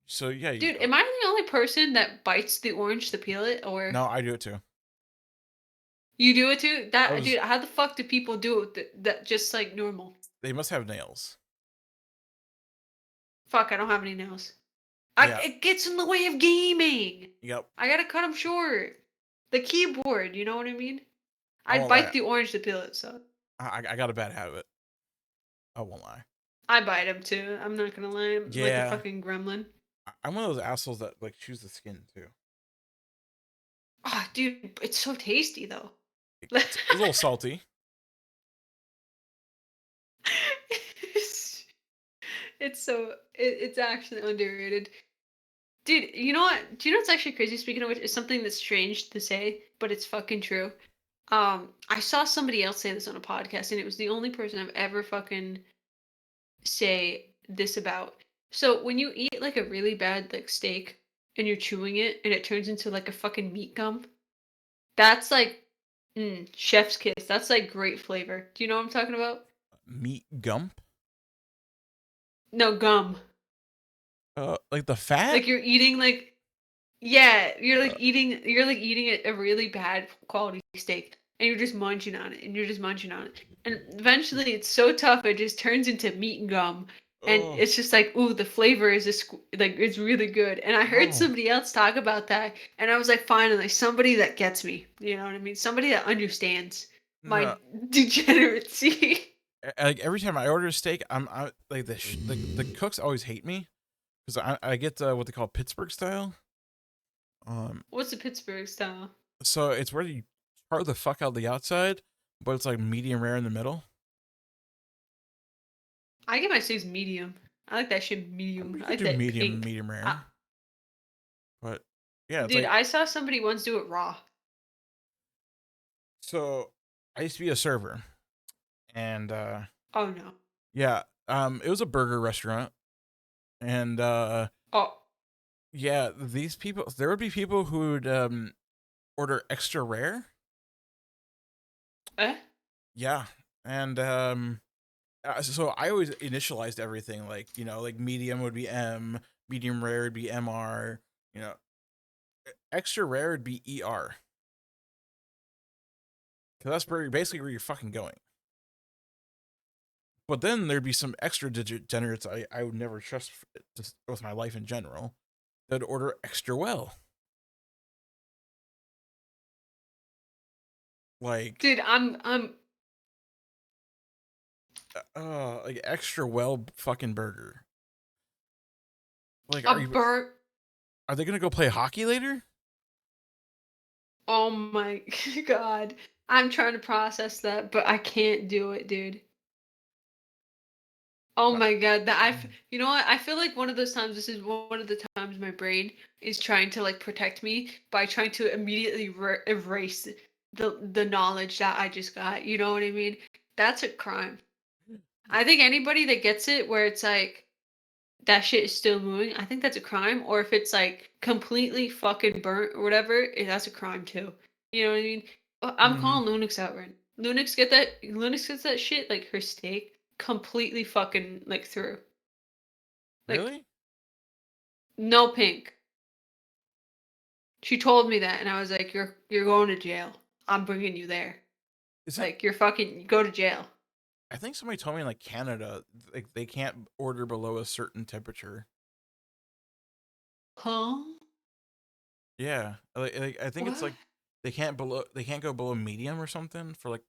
So yeah, Dude, am I the only person that bites the orange to peel it, or no, I do it too. you do it too? I That was dude, how the fuck do people do it that just like normal? They must have nails. Fuck, I don't have any nails. Yeah. It gets in the way of gaming. Yep. I gotta cut them short. The keyboard, you know what I mean? I I'd won't lie. bite the orange to peel it, so I got a bad habit. I won't lie. I bite them too. I'm not gonna lie, I'm like a Yeah. fucking gremlin. I'm one of those assholes that like chews the skin too. Oh, dude, it's so tasty though. It's a little salty. It's actually underrated. Dude, you know what? Do you know what's actually crazy? Speaking of which, is something that's strange to say, but it's fucking true. I saw somebody else say this on a podcast, and it was the only person I've ever fucking say this about. So when you eat like a really bad like steak and you're chewing it and it turns into like a fucking meat gum, that's like chef's kiss. That's like great flavor. Do you know what I'm talking about? Meat gump. No gum. Like the fat. Like you're eating like yeah, Uh, you're like eating a really bad quality steak and you're just munching on it and you're just munching on it. And eventually it's so tough it just turns into meat gum. And oh it's just like, ooh, the flavor is just like it's really good. And I heard no somebody else talk about that and I was like, finally, somebody that gets me. You know what I mean? Somebody that understands no. my degeneracy. Like every time I order a steak, I like the cooks always hate me because I get what they call Pittsburgh style. Um, What's the Pittsburgh style? so it's where you char the fuck out the outside, but it's like medium rare in the middle. I get my steaks medium. I like that shit medium. You I could like do that medium, pink. medium I, rare, but yeah, it's Dude, like I saw somebody once do it raw. so. I used to be a server, and Oh no. yeah, it was a burger restaurant, and Oh, yeah, these people, there would be people who would order extra rare. eh? Yeah, and so I always initialized everything like like medium would be M, medium rare would be MR, you know, extra rare would be ER. Cause that's basically where you're fucking going. But then there'd be some extra degenerates I would never trust just with my life in general that'd order extra well, like Dude, I'm like extra well fucking burger. Like, a burnt. are they gonna go play hockey later? Oh my god. I'm trying to process that, but I can't do it, dude. Oh But my god, that you know what? I feel like one of those times. This is one of the times my brain is trying to like protect me by trying to immediately erase the knowledge that I just got. You know what I mean? That's a crime. I think anybody that gets it where it's like that shit is still moving, I think that's a crime. Or if it's like completely fucking burnt or whatever, that's a crime too. You know what I mean? I'm mm, calling Lunix out right now. Lunix get that. Lunix gets that shit like her steak completely fucking like through. Like really? no pink. She told me that, and I was like, "You're going to jail. I'm bringing you there. Is it? Like you're fucking you go to jail." I think somebody told me in like Canada, like they can't order below a certain temperature. Huh? Yeah, I think it's What? like they can't go below medium or something for like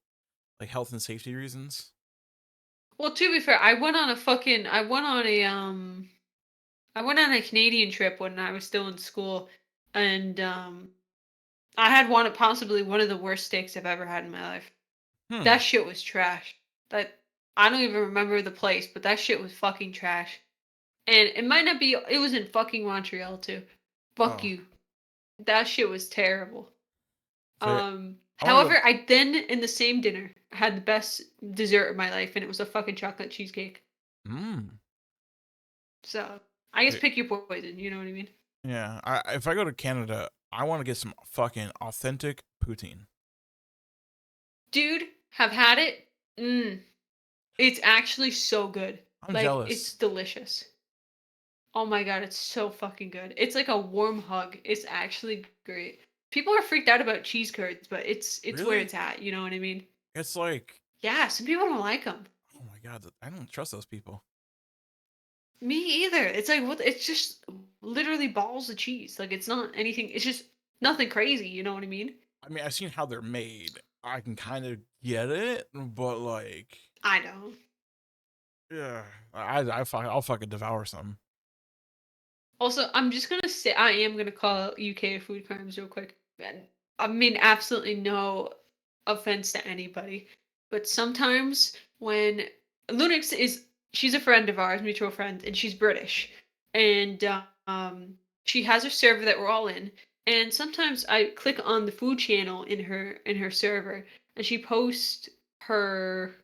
health and safety reasons. Well, to be fair, I went on a Canadian trip when I was still in school, and I had possibly one of the worst steaks I've ever had in my life. That Hmm. shit was trash. That I don't even remember the place, but that shit was fucking trash. And it might not be. It was in fucking Montreal too. Fuck Oh, you. That shit was terrible. so I want to go. However, I then in the same dinner had the best dessert of my life, and it was a fucking chocolate cheesecake. Mm. So I guess pick your poison. You know what I mean? Yeah, if I go to Canada, I want to get some fucking authentic poutine. Dude, have had it. It's actually so good. I'm Like it's jealous. delicious. Oh my god, it's so fucking good. It's like a warm hug. It's actually great. People are freaked out about cheese curds, but it's where Really? it's at. You know what I mean? It's like, Yeah, some people don't like them. oh my god, I don't trust those people. Me either. It's like what? It's just literally balls of cheese. Like it's not anything. It's just nothing crazy. You know what I mean? I mean, I've seen how they're made. I can kind of get it, but like, I know. yeah, I'll fucking devour some. Also, I'm just gonna say I am gonna call out UK food crimes real quick. And I mean, absolutely no offense to anybody, but sometimes when Lunix is she's a friend of ours, mutual friend, and she's British, and she has her server that we're all in, and sometimes I click on the food channel in her server, and she posts her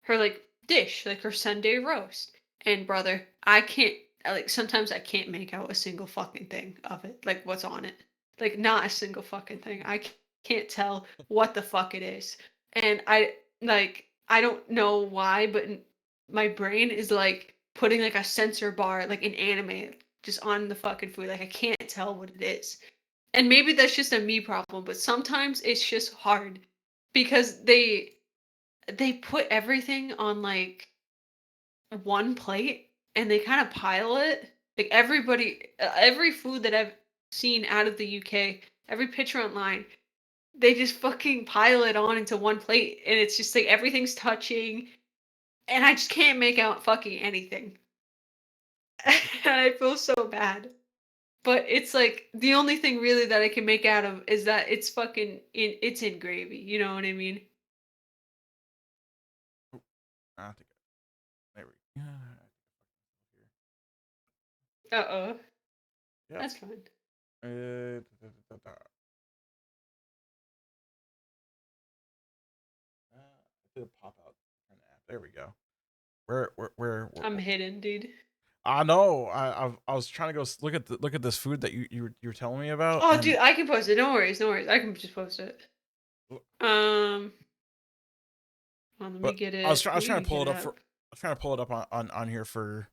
like dish, like her Sunday roast. And brother, I can't like sometimes I can't make out a single fucking thing of it, like what's on it. Like not a single fucking thing. Can't tell what the fuck it is. And I don't know why, but my brain is like putting like a sensor bar like in anime just on the fucking food. Like I can't tell what it is. And maybe that's just a me problem, but sometimes it's just hard because they put everything on like one plate and they kind of pile it. Like every food that I've seen out of the UK, every picture online, they just fucking pile it on into one plate and it's just like everything's touching and I just can't make out fucking anything. And I feel so bad. But it's like the only thing really that I can make out of is that it's in gravy, you know what I mean? Oh, I think there we go. Uh-oh. Yep. That's fine. Da, da, da, da. I did a pop out an app. There we go. I'm hidden, dude. I know. I was trying to go look at this food that you were telling me about, Oh, and dude, I can post it. No worries, no worries. I can just post it. Um, well, let me but get I it. was Let trying to me pull get it it up for up. I was trying to pull it up on here for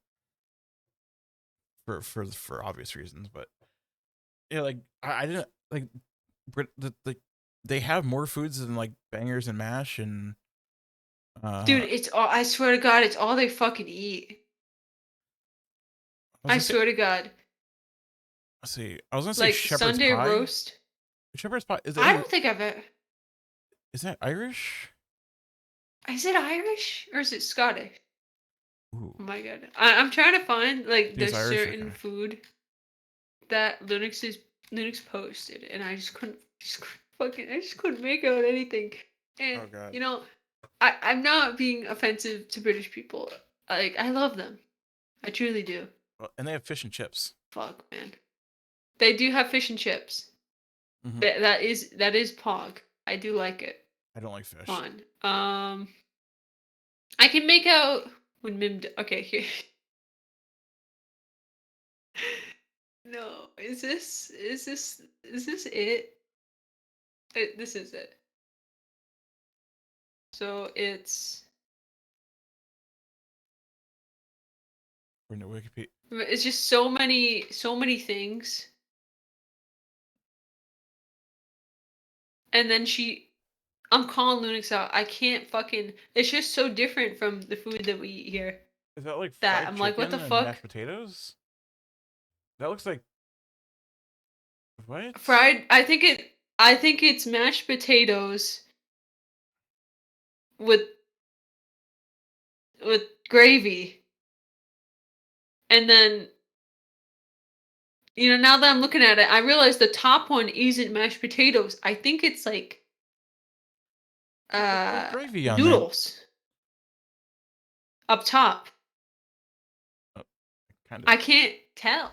obvious reasons, but yeah, like I didn't like they have more foods than like bangers and mash and Dude, uh it's all. I swear to God, it's all they fucking eat. I was I gonna say swear to God, I was gonna say like shepherd's Sunday pie. roast. Shepherd's pie I don't think I've ever. is that Irish? Is it Irish or is it Scottish? Ooh, Oh my God, I'm trying to find like it's the Irish. certain Okay. food that Linux posted, and I just couldn't. fucking, I just couldn't make out anything. And Oh god. you know, I'm not being offensive to British people. Like I love them, I truly do. Well, and they have fish and chips. Fuck man, they do have fish and chips. Hmm. That is pog. I do like it. I don't like fish. Fun. I can make out when Mim. Okay, here. No, is this it? This is it. So We're in the Wikipedia. it's just so many things. And then I'm calling Linux out. I can't fucking. It's just so different from the food that we eat here. Is that like That fried I'm like, what the chicken and fuck? mashed potatoes? That looks like what? Fried. I think it's mashed potatoes with with gravy, and then now that I'm looking at it, I realize the top one isn't mashed potatoes. I think it's like There's gravy on there. noodles up top. Oh, kind of. I can't tell.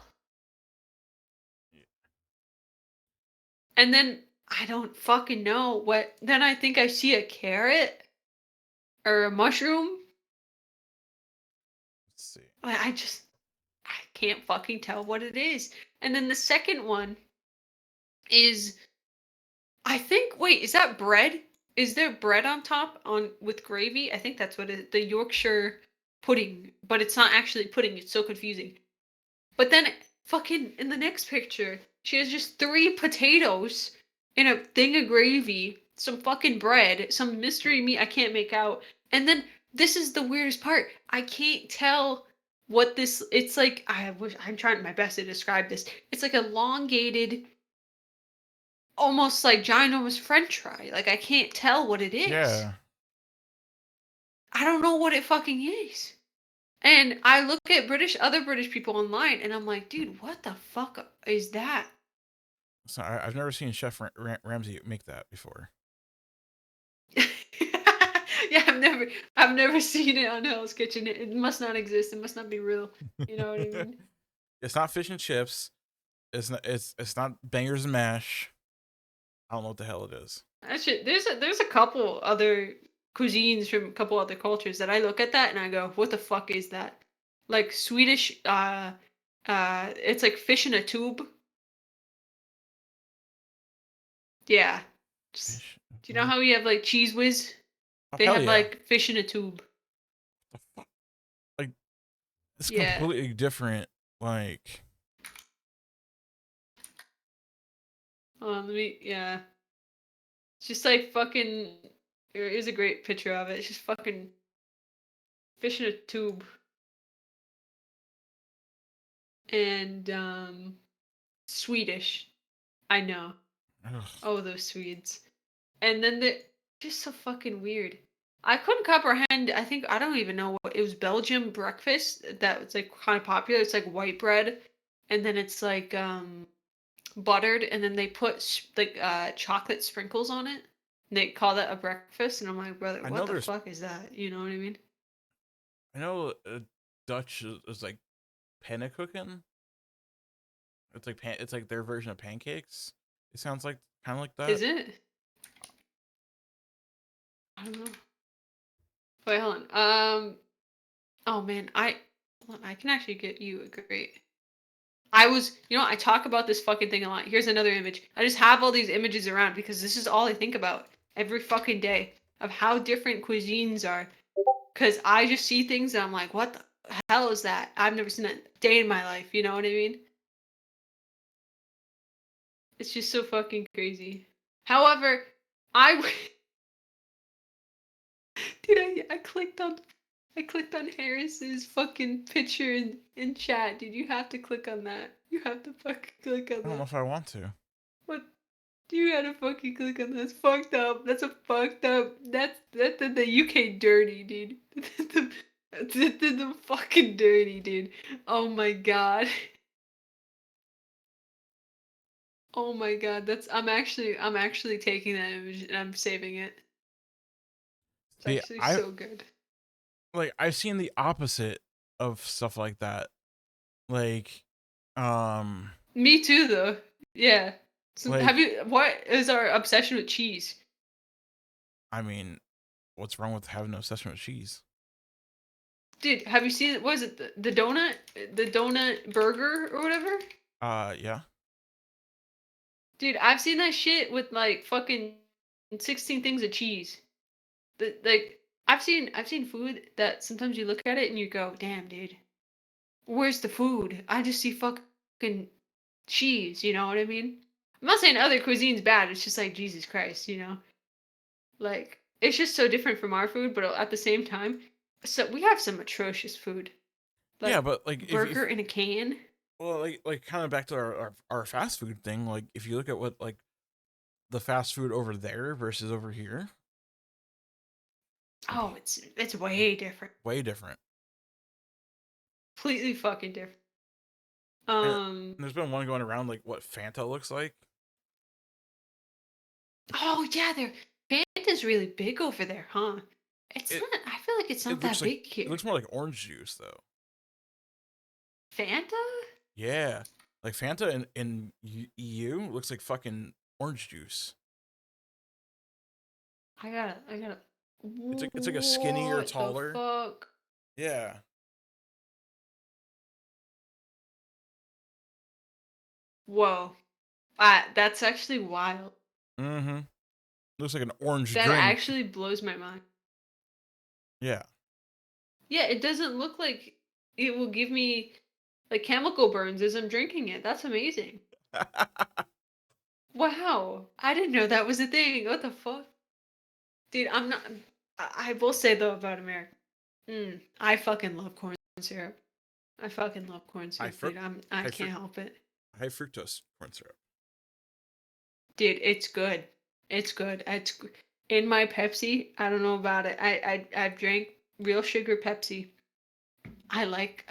And then I don't fucking know what. Then I think I see a carrot or a mushroom. Let's see. I can't fucking tell what it is. And then the second one is, I think, wait, is that bread? Is there bread on top on with gravy? I think that's what it is. The Yorkshire pudding, but it's not actually pudding. It's so confusing. But then fucking in the next picture, she has just three potatoes in a thing of gravy, some fucking bread, some mystery meat I can't make out. And then this is the weirdest part. I can't tell what this it's like. I'm trying my best to describe this. It's like elongated, almost like ginormous french fry. Like I can't tell what it is. Yeah. I don't know what it fucking is. And I look at other British people online, and I'm like, dude, what the fuck is that? So I've never seen Chef Ramsay make that before. Yeah, I've never seen it on Hell's Kitchen. It must not exist. It must not be real. You know what I mean? It's not fish and chips. It's not bangers and mash. I don't know what the hell it is. Actually, there's a couple other cuisines from a couple other cultures that I look at that and I go, what the fuck is that? Like Swedish, it's like fish in a tube. Yeah. Just, Fish. do you know how we have like cheese whiz? Oh They hell have yeah! like fish in a tube. The fuck? Like it's Yeah. completely different. Like Yeah. It's just like fucking. There is a great picture of it. It's just fucking fish in a tube. And Swedish. I know. ugh. Oh, those Swedes. And then the just so fucking weird. I couldn't comprehend. I don't even know what it was. Belgium breakfast that was like kind of popular. It's like white bread, and then it's like buttered, and then they put like chocolate sprinkles on it. And they call that a breakfast, and I'm like, brother, I what know the there's. fuck is that? You know what I mean? I know Dutch is like pannenkoeken. It's like It's like their version of pancakes. It sounds like kind of like that. Is it? I don't know. Wait, hold on. Oh man, hold on, I can actually get you a great. I talk about this fucking thing a lot. Here's another image. I just have all these images around because this is all I think about every fucking day of how different cuisines are. Because I just see things and I'm like, what the hell is that? I've never seen that a day in my life. You know what I mean? It's just so fucking crazy. However, I, dude, I clicked on Harris's fucking picture in chat. Dude, you have to click on that. You have to fucking click on I don't know that. if I want to. What? You gotta fucking click on that. That's fucked up. That's a fucked up. That did the UK dirty, dude. That did the fucking dirty, dude. Oh my god. Oh my god, that's I'm actually taking that image and I'm saving it. It's See, actually I so good. like I've seen the opposite of stuff like that. Like, um, Me too though. Yeah. So like have you what is our obsession with cheese? I mean, what's wrong with having an obsession with cheese? Dude, have you seen what is it, the donut? The donut burger or whatever? Yeah. Dude, I've seen that shit with like fucking 16 things of cheese. Like I've seen food that sometimes you look at it and you go, "Damn, dude. Where's the food? I just see fucking cheese, you know what I mean?" I'm not saying other cuisine's bad. It's just like Jesus Christ, you know? Like it's just so different from our food, but at the same time, so we have some atrocious food. Yeah, Like but like burger if in a can. well, like kind of back to our fast food thing. Like if you look at what like the fast food over there versus over here, Oh, it's way different. way different. Completely fucking different. And Um there's been one going around like what Fanta looks like. oh yeah, they're Fanta's really big over there, huh? It's It not I feel like it's not it that looks like big it here. looks more like orange juice though. Fanta? Yeah, like Fanta in EU looks like fucking orange juice. I gotta. It's like a skinnier, What the taller. fuck? Yeah. Whoa. That's actually wild. Mm-hmm. Looks like an orange That drink. actually blows my mind. Yeah. Yeah, it doesn't look like it will give me like chemical burns as I'm drinking it. That's amazing. Wow. I didn't know that was a thing. What the fuck? Dude, I'm not. I will say though about America. I fucking love corn syrup. I fucking love corn high syrup, fruct dude. I high fruct can't help it. high fructose corn syrup. Dude, it's good. It's good. In my Pepsi. I don't know about it. I've drank real sugar Pepsi. I like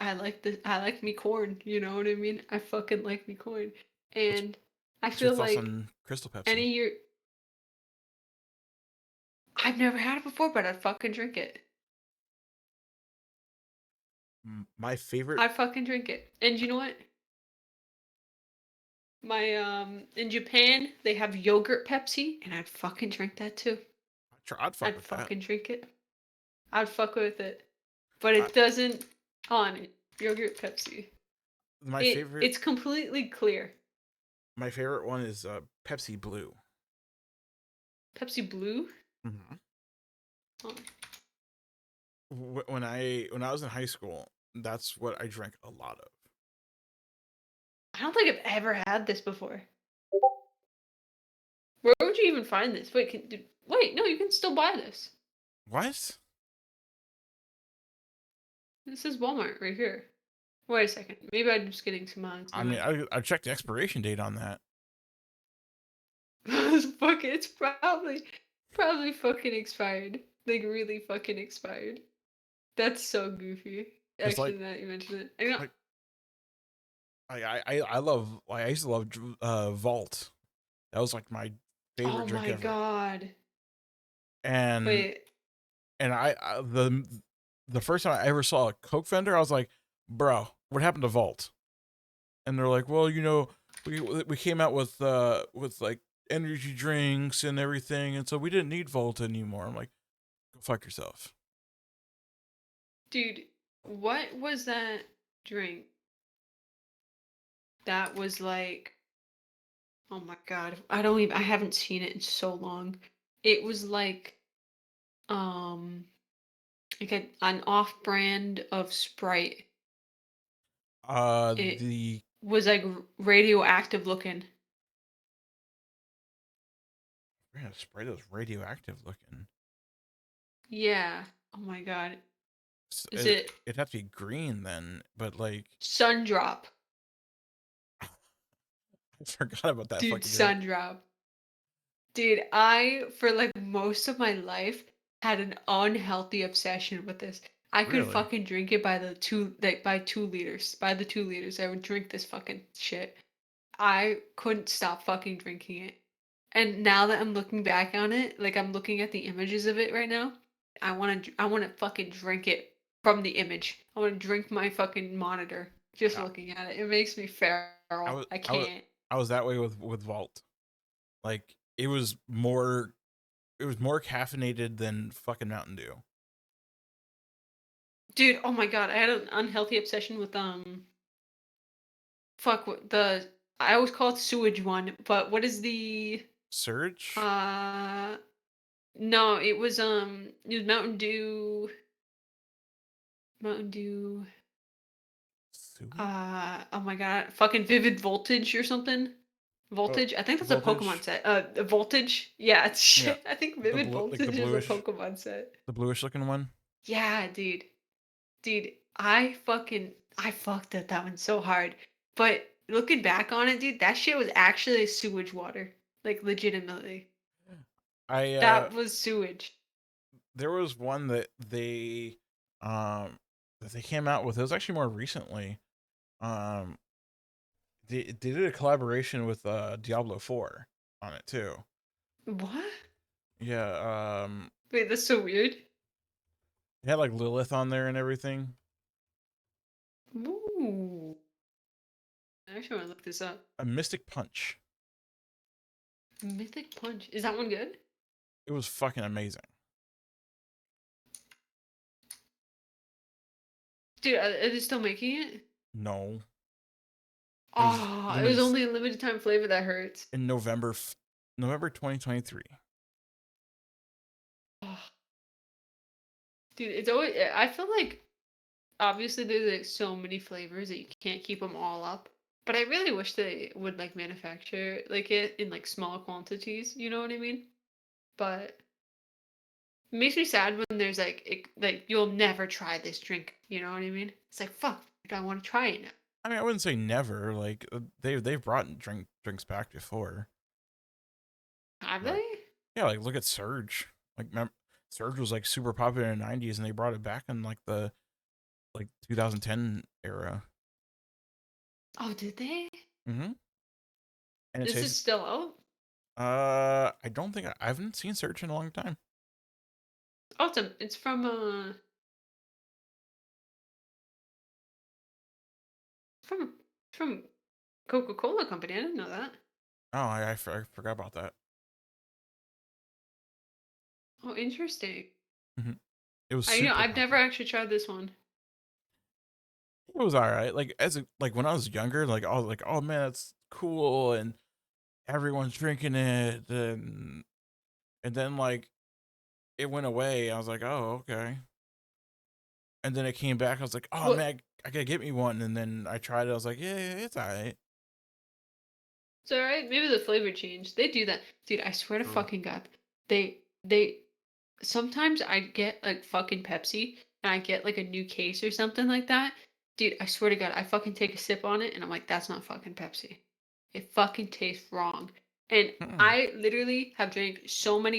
me corn. You know what I mean? I fucking like me corn, What's and I what's your feel thoughts like on Crystal Pepsi? any year I've never had it before, but I'd fucking drink it. My favorite. I fucking drink it. And you know what? My in Japan they have yogurt Pepsi, and I'd fucking drink that too. I'd fuck I'd with that. fucking drink it. I'd fuck with it. But I, it doesn't on it. Yogurt Pepsi. my It favorite it's completely clear. my favorite one is Pepsi Blue. Pepsi Blue? Mm-hmm. Oh, When I was in high school, that's what I drank a lot of. I don't think I've ever had this before. Where would you even find this? Wait, no, you can still buy this. What? This is Walmart right here. Wait a second. Maybe I'm just getting some odds. I Am mean, I? I checked the expiration date on that. It's probably fucking expired. Like really fucking expired. That's so goofy. Cause Actually, now that you mention it. like I love like I used to love Vault. That was like my Oh favorite drink my ever. god. And Wait. the first time I ever saw a Coke vendor, I was like, bro, what happened to Vault? And they're like, well, we came out with like energy drinks and everything, and so we didn't need Vault anymore. I'm like, go fuck yourself. Dude, what was that drink that was like, oh my god, I haven't seen it in so long. It was um like an off-brand of Sprite. It The was like radioactive looking. man, Sprite is radioactive looking. Yeah. Oh my god. Is It, it it'd have to be green then, but like Sundrop? I forgot about that Dude, fucking drink. Sundrop. Dude, I for like most of my life had an unhealthy obsession with this. I could Really? fucking drink it by the 2 liters. By the 2 liters, I would drink this fucking shit. I couldn't stop fucking drinking it. And now that I'm looking back on it, like I'm looking at the images of it right now, I want to fucking drink it from the image. I want to drink my fucking monitor just I, looking at it. It makes me I feral. was I I was can't. I was that way with Vault. Like it was more caffeinated than fucking Mountain Dew. Dude, oh my god, I had an unhealthy obsession with fuck what the I always call it sewage one, but what is the Surge, uh no, it was Mountain Dew Sui, oh my god, fucking Vivid Voltage or something. oh, Voltage? I think that's a Pokemon voltage. set. Voltage? Yeah, it's Yeah, shit. I think Vivid like Voltage is a Pokemon set. the bluish looking one. Yeah, dude. Dude, I fucked at that one so hard. But looking back on it, dude, that shit was actually sewage water. Like legitimately. I That was sewage. There was one um that they came out with. It was actually more recently. Um, they did a collaboration with Diablo 4 on it too. What? Yeah, Wait, that's so weird. it had like Lilith on there and everything. Ooh. I actually want to look this up. A Mystic Punch. Mythic Punch. Is that one good? It was fucking amazing. Dude, are they still making it? No, it was Oh, it was limited only a limited time flavor that hurts. in November 2023. Oh, dude, it's always. I feel like obviously there's like so many flavors that you can't keep them all up. But I really wish they would like manufacture like it in like small quantities. You know what I mean? But it makes me sad when there's like like you'll never try this drink. You know what I mean? It's like fuck, I want to try it now. I mean, I wouldn't say never. Like they've brought drinks back before. Have Like they? yeah, like look at Surge. Like Surge was like super popular in the '90s, and they brought it back in like the 2010 era. Oh, did they? Mm-hmm. And it Is this tastes. still out? I don't think I haven't seen Surge in a long time. Oh, it's from from Coca Cola Company. I didn't know that. Oh, I forgot about that. Oh, interesting. Hmm. It was I super I've never popular. actually tried this one. It was all right. Like like when I was younger, like I was like, oh man, that's cool, and everyone's drinking it, and then like it went away. I was like, oh okay. And then it came back. I was like, oh What? man, I gotta get me one. And then I tried it. I was like, yeah, it's all right. It's alright. Maybe the flavor changed. They do that, dude. I swear to True. fucking god. They sometimes I get like fucking Pepsi and I get like a new case or something like that. Dude, I swear to God, I fucking take a sip on it and I'm like, that's not fucking Pepsi. It fucking tastes wrong. And Hmm. I literally have drank so much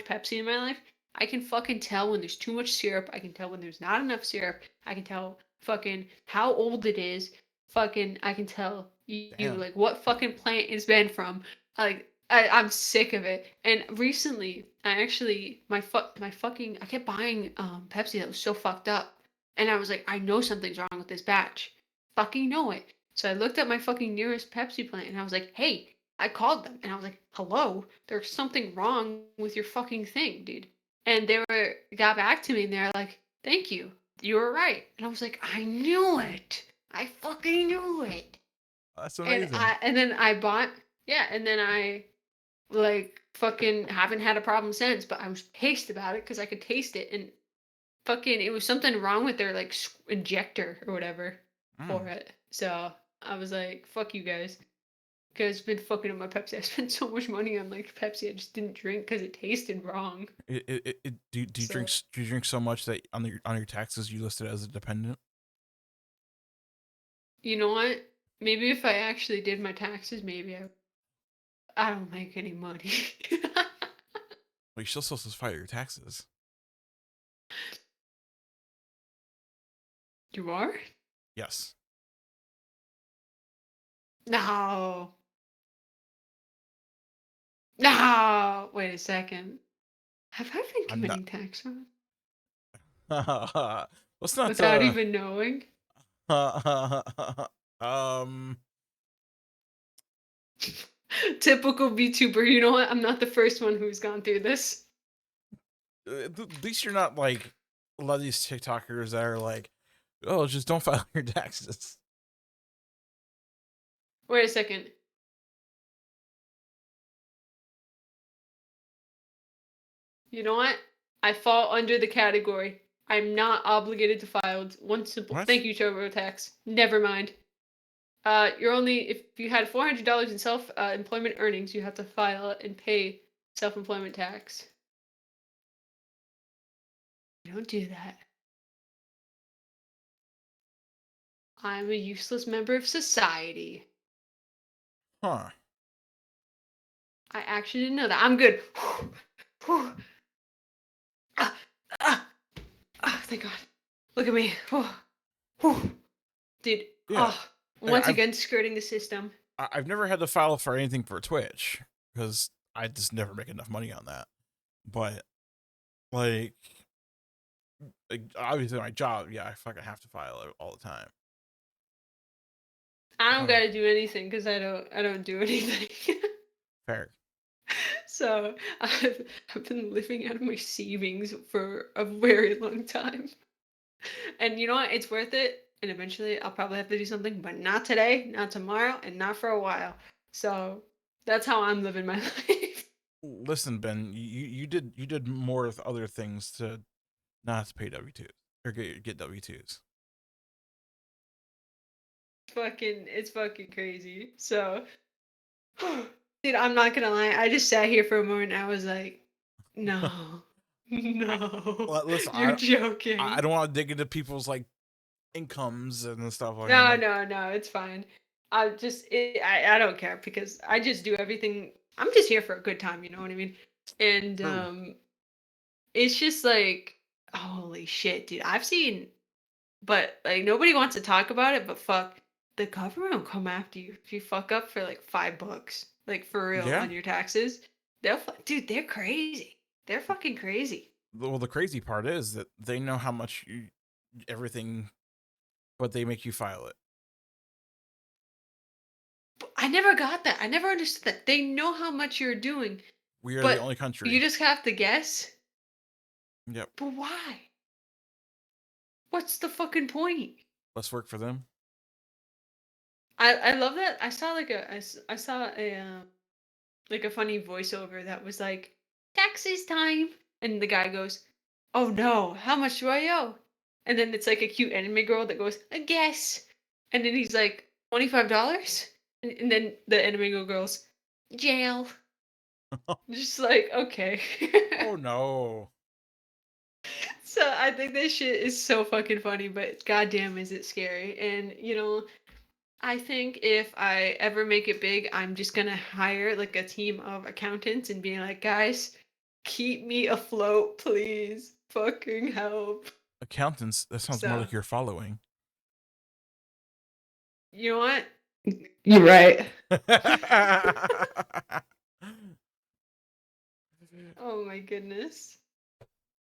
Pepsi in my life. I can fucking tell when there's too much syrup. I can tell when there's not enough syrup. I can tell fucking how old it is. Fucking, I can tell you Damn. like what fucking plant it's been from. Like, I'm sick of it. And recently, I actually my fucking I kept buying Pepsi that was so fucked up, and I was like, I know something's wrong with this batch. Fucking know it. So I looked at my fucking nearest Pepsi plant, and I was like, hey. I called them, and I was like, hello, there's something wrong with your fucking thing, dude. And they got back to me, and they're like, thank you, you were right. And I was like, I knew it. I fucking knew it. That's amazing. And then I bought yeah, and then I like fucking haven't had a problem since, but I was pissed about it because I could taste it and fucking it was something wrong with their like injector or whatever for Mm. it. So I was like, fuck you guys. You guys been fucking up my Pepsi. I spent so much money on like Pepsi I just didn't drink because it tasted wrong. Do So you drink so much that on your taxes you listed as a dependent? you know what? Maybe if I actually did my taxes, maybe I don't make any money. Well, you still supposed to file your taxes. You are? Yes. No. No. Wait a second. Have I been I'm not. committing tax fraud Let's not. without even knowing? Um. Typical VTuber. You know what? I'm not the first one who's gone through this. At least you're not like a lot of these TikTokers that are like, oh, just don't file your taxes. Wait a second. You know what? I fall under the category. I'm not obligated to file one simple. What? Thank you, TurboTax. Never mind. You're only if you had $400 in self employment earnings, you have to file it and pay self employment tax. Don't do that. I'm a useless member of society. Huh? I actually didn't know that. I'm good. Ah, ah, thank God. Look at me. Dude, Yeah. once I've again skirting the system. I've never had to file for anything for Twitch because I just never make enough money on that. But like, obviously my job, yeah, I fucking have to file it all the time. I don't Oh, gotta do anything because I don't do anything. fair. So I've been living out of my savings for a very long time. And you know what? It's worth it. And eventually I'll probably have to do something, but not today, not tomorrow, and not for a while. So that's how I'm living my life. Listen, Ben, you did more with other things to not have to pay W-2s or get W-2s. It's fucking crazy. So dude, I'm not gonna lie, I just sat here for a moment and I was like, no. I, No. listen, You're I joking. don't want to dig into people's like incomes and stuff like that. No, Like, no, no, it's fine. I don't care because I just do everything. I'm just here for a good time, you know what I mean? And true. it's just like holy shit, dude. I've seen but like nobody wants to talk about it, but fuck, the government will come after you if you fuck up for like $5. Like for real Yeah. on your taxes. Dude, they're crazy. They're fucking crazy. Well, the crazy part is that they know how much everything, but they make you file it. But I never got that. I never understood that. They know how much you're doing, We are the but only you country. just have to guess. Yep. But why? What's the fucking point? Let's work for them. I love that. I saw a funny voiceover that was like taxes time, and the guy goes, "Oh no, how much do I owe?" And then it's like a cute anime girl that goes, "A guess," and then he's like, $25, and then the anime girl goes, "Jail." Just like okay. Oh no. So I think this shit is so fucking funny, but goddamn is it scary. And I think if I ever make it big, I'm just gonna hire like a team of accountants and be like, guys, keep me afloat, please. Fucking help. Accountants, that sounds more So, like you're following. you know what? You're right. Oh my goodness.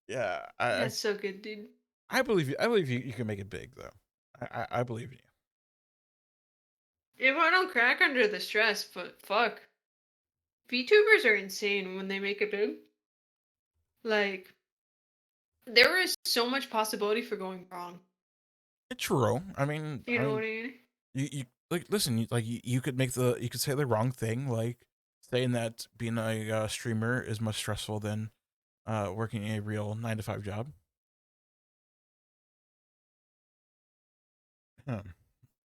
Yeah, That's so good, dude. I believe you. I believe you can make it big though. I believe in you. If I don't crack under the stress, but fuck. VTubers are insane when they make it big. Like, there is so much possibility for going wrong. It's true. I mean, You know what I mean? you like listen. You could make you could say the wrong thing, like saying that being a streamer is much stressful than working a real 9 to 5 job.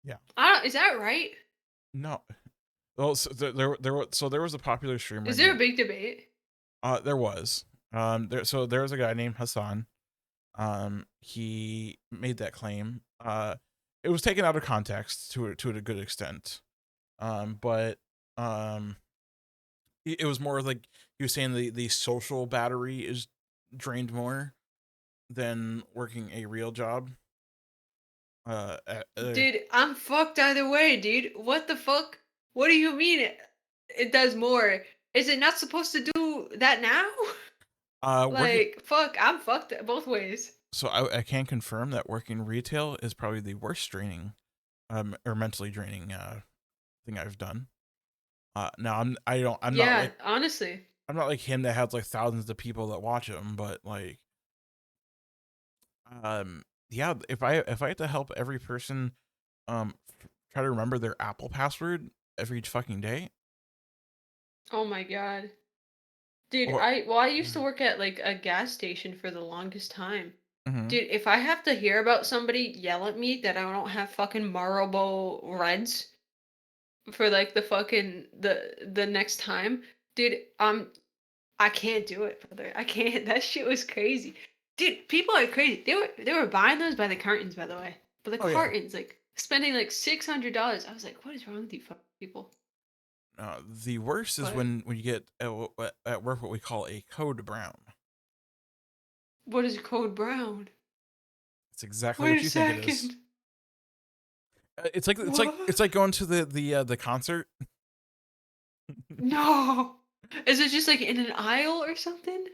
Yeah. Is that right? No. Well, there was a popular streamer Is there a named big debate? there was there was a guy named Hassan. He made that claim. It was taken out of context to a good extent. But um, it was more like he was saying the social battery is drained more than working a real job. Uh, uh, uh, Dude, I'm fucked either way, dude. What the fuck? What do you mean it does more? Is it not supposed to do that now? Working. Like, fuck, I'm fucked both ways. So I can confirm that working retail is probably the worst draining, or mentally draining thing I've done. Now I'm not Yeah, like honestly. I'm not like him that has like thousands of people that watch him, but like yeah, if I had to help every person try to remember their Apple password every fucking day, Oh my god. Dude, or I used to work at like a gas station for the longest time. mhm, Dude, if I have to hear about somebody yell at me that I don't have fucking Marlboro Reds for like the fucking the next time, dude, I can't do it, brother. I can't. That shit was crazy. Dude, people are crazy. They were buying those by the cartons, by the way. But the oh yeah. cartons, like spending like $600. I was like, what is wrong with you fucking people? The worst is But when you get at work what we call a code brown. what is code brown? It's exactly Wait what a you think it is. second. It's like What? it's like going to the concert. No. Is it just like in an aisle or something?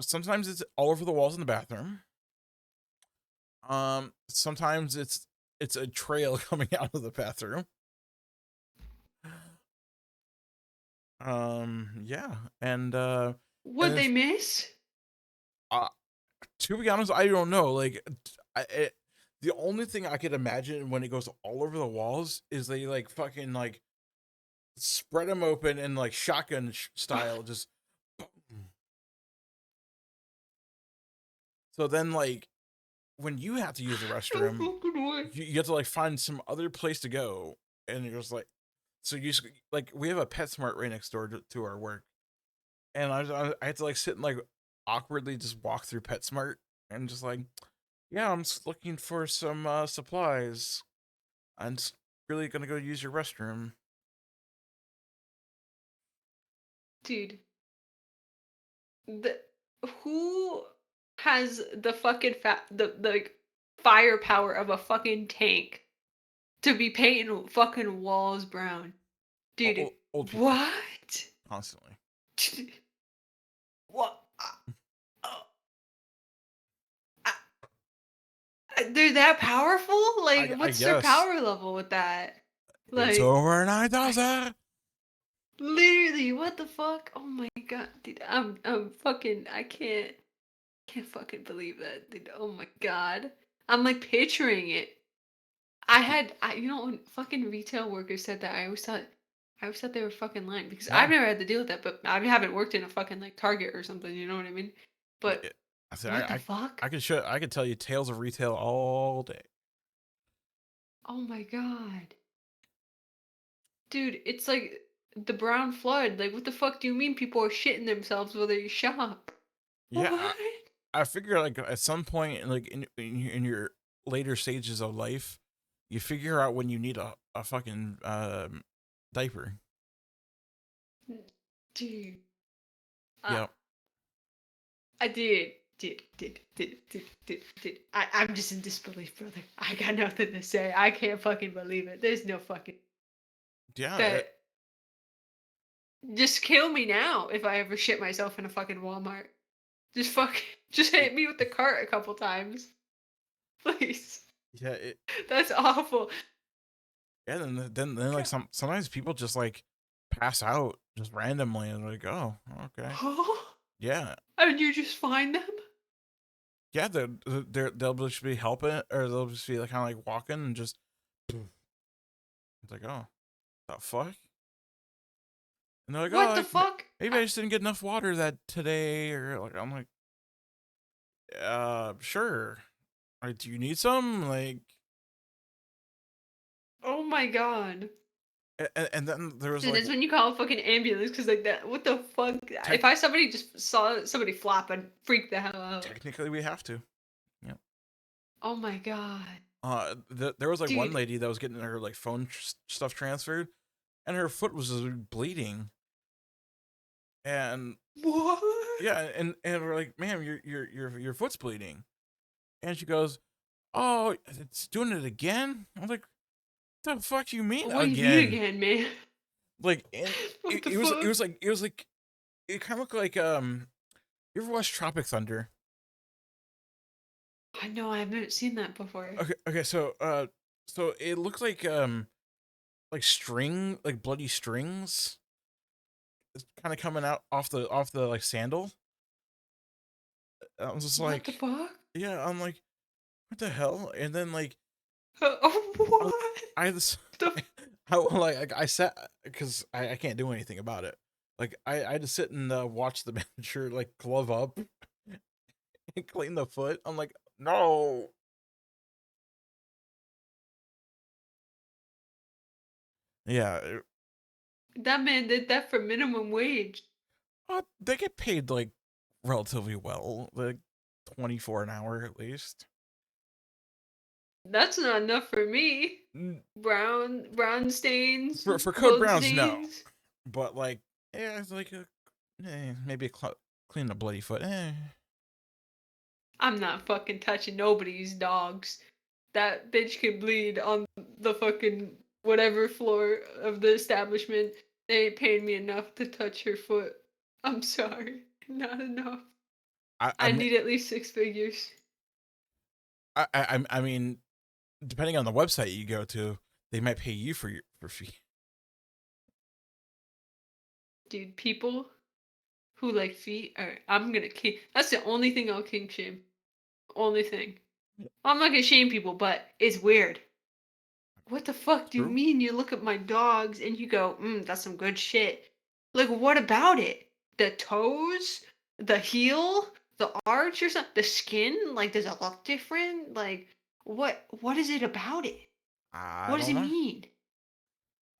Sometimes it's all over the walls in the bathroom. Sometimes it's a trail coming out of the bathroom. Yeah, and Would then they miss? uh, to be honest, I don't know. Like, the only thing I could imagine when it goes all over the walls is they like fucking like spread them open and like shotgun style, just boom. So then like when you have to use the No restroom, fucking way. you have to like find some other place to go, and you're just like, so you just, like we have a PetSmart right next door to our work, and I had to like sit and like awkwardly just walk through PetSmart and just like, yeah, I'm just looking for some supplies. I'm just really gonna go use your restroom. Dude, the who has the fucking the like firepower of a fucking tank to be painting fucking walls brown? Dude, Old people what? constantly. What? Uh, uh, they're that powerful? Like, I what's their guess power level with that? it's Like, over nine I thousand. literally, what the fuck? Oh my god, dude, I'm fucking, I can't fucking believe that, dude. Oh my god, I'm like picturing it. You know, when fucking retail workers said that, I always thought they were fucking lying because I've No, never had to deal with that, but I haven't worked in a fucking like Target or something. You know what I mean? But yeah, I said what the fuck? I could tell you tales of retail all day. Oh my god. Dude, it's like the brown flood. Like, what the fuck do you mean people are shitting themselves where they shop? Yeah, What? I figure like at some point, like in your later stages of life, you figure out when you need a fucking diaper. Dude. Uh, Yep. I did. Did. I'm just in disbelief, brother. I got nothing to say. I can't fucking believe it. There's no fucking Yeah. that. Just kill me now if I ever shit myself in a fucking Walmart. Just fucking, just hit me with the cart a couple times, please. Yeah. That's awful. Yeah. Then like sometimes people just like pass out just randomly and like, oh, okay. Huh? Yeah. And you just find them? Yeah. They'll just be helping, or they'll just be like kind of like walking and just it's like, oh, the fuck. And they're like, What oh, the fuck? maybe I just didn't get enough water that today, or like I'm like, sure. Like, do you need some? Like, Oh my god. and then there was Dude, like that's when you call a fucking ambulance because like that. What the fuck? tech If I somebody just saw somebody flop, I'd freak the hell out. technically we have to. Yeah. Oh my god, There was like one dude. lady that was getting her like phone stuff transferred, and her foot was just bleeding, and What? yeah, and we're like, ma'am, your foot's bleeding, and she goes, oh, it's doing it again. I'm like, the fuck you mean What do you mean again? again, man? Like, and What the it fuck? was like, it kind of looked like, you ever watch Tropic Thunder? I know I haven't seen that before. Okay, so it looked like string, like bloody strings, kind of coming out off the like sandal. I was just What the like, fuck? yeah, I'm like, what the hell? And then like, I, What? I had this, The I sat because I can't do anything about it. Like I had to sit and watch the manager like glove up and clean the foot. I'm like, no, yeah, that man did that for minimum wage. they get paid like relatively well, like 24 an hour at least. That's not enough for me. Mm, Brown stains, for code blood browns, no, stains. but like, yeah, it's like maybe clean a bloody foot. Eh. I'm not fucking touching nobody's dogs. That bitch can bleed on the fucking whatever floor of the establishment. They ain't paying me enough to touch her foot. I'm sorry. Not enough. I I mean, need at least six figures. I mean, depending on the website you go to, they might pay you for your for fee. Dude, people who like feet are I'm gonna kink that's the only thing I'll kink shame. Only thing. I'm not gonna shame people, but it's weird. What the fuck do you True. mean you look at my dogs and you go, that's some good shit? Like, what about it? The toes? The heel? The arch or something? The skin? Like, does it look different? Like, what is it about it? I What does don't it know. mean?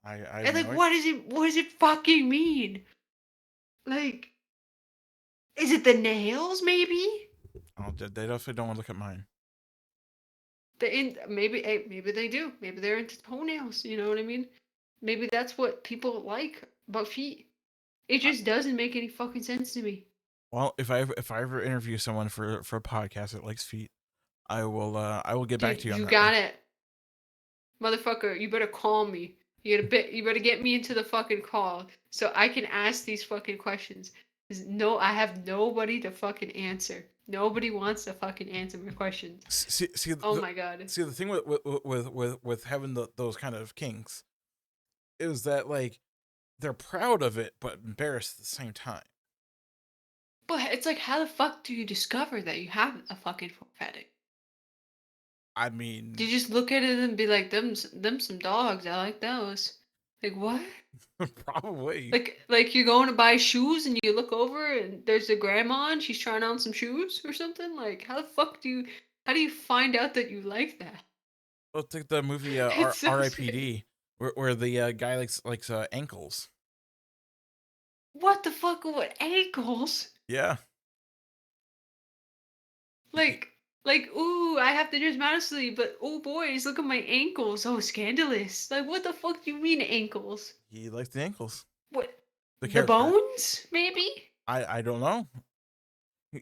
I have And like, no idea. what does it fucking mean? Like, is it the nails maybe? Oh, they definitely don't want to look at mine. Maybe maybe they do. Maybe they're into toenails, you know what I mean? Maybe that's what people like about feet. It I, just doesn't make any fucking sense to me. well, if I ever interview someone for a podcast that likes feet, I will get back Dude, to you on you that one. got it. Motherfucker, you better call me. You better get me into the fucking call so I can ask these fucking questions. 'Cause no, I have nobody to fucking answer. Nobody wants to fucking answer my questions. See Oh my god. the thing with having those kind of kinks is that like they're proud of it but embarrassed at the same time. But it's like, how the fuck do you discover that you have a fucking foot fetish? I Do you mean, just look at it and be like, them some dogs. I like those. Like what? probably. Like you're going to buy shoes and you look over and there's a grandma and she's trying on some shoes or something. Like how the fuck do you? How do you find out that you like that? Let's take the movie It's so strange. R.I.P.D. Where the guy likes ankles. What the fuck? What ankles? Yeah. He, Like ooh, I have to dress modestly, but oh boys, look at my ankles. Oh, scandalous. Like what the fuck do you mean ankles? he likes the ankles. What? The The character. bones? Maybe? I don't know.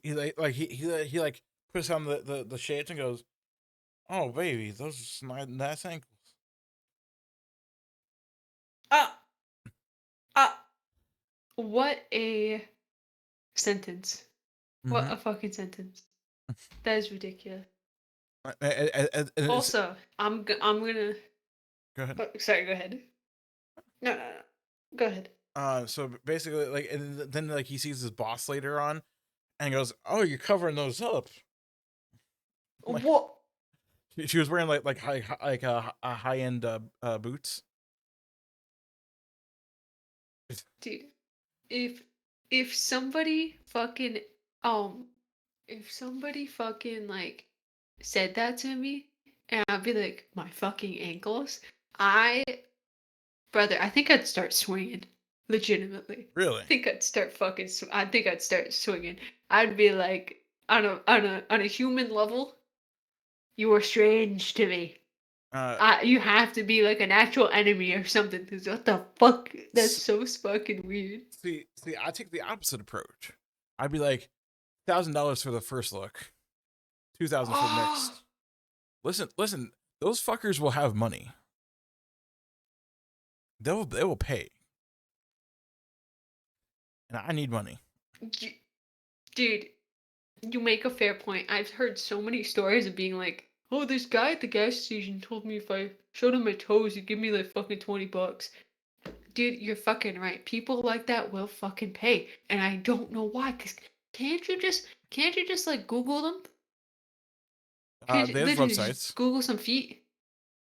He like puts on the shades and goes, "Oh baby, those are nice ankles." Ah, ah. What a sentence. What Mm-hmm. a fucking sentence. That is ridiculous. And it's Also, I'm gonna. go ahead. Oh, sorry, go ahead. No, no, no. Go ahead. So basically, like, and then like he sees his boss later on, and he goes, "Oh, you're covering those up." Like What, she was wearing like high end boots. dude? If if somebody fucking um, if somebody fucking like said that to me, and I'd be like, my fucking ankles. I Brother, I think I'd start swinging. Legitimately. Really? I think I'd start swinging. I'd be like, on a human level, you are strange to me. Uh, You have to be like an actual enemy or something. 'Cause what the fuck? That's s- so fucking weird. see, I take the opposite approach. I'd be like $1,000 for the first look, 2,000 for the Oh, next. Listen. Those fuckers will have money. They will pay, and I need money. Y- Dude, you make a fair point. I've heard so many stories of being like, oh, this guy at the gas station told me if I showed him my toes, he'd give me like fucking $20. Dude, you're fucking right. People like that will fucking pay, and I don't know why. Cause can't you just like Google them? Can't you They have literally just websites. Google some feet?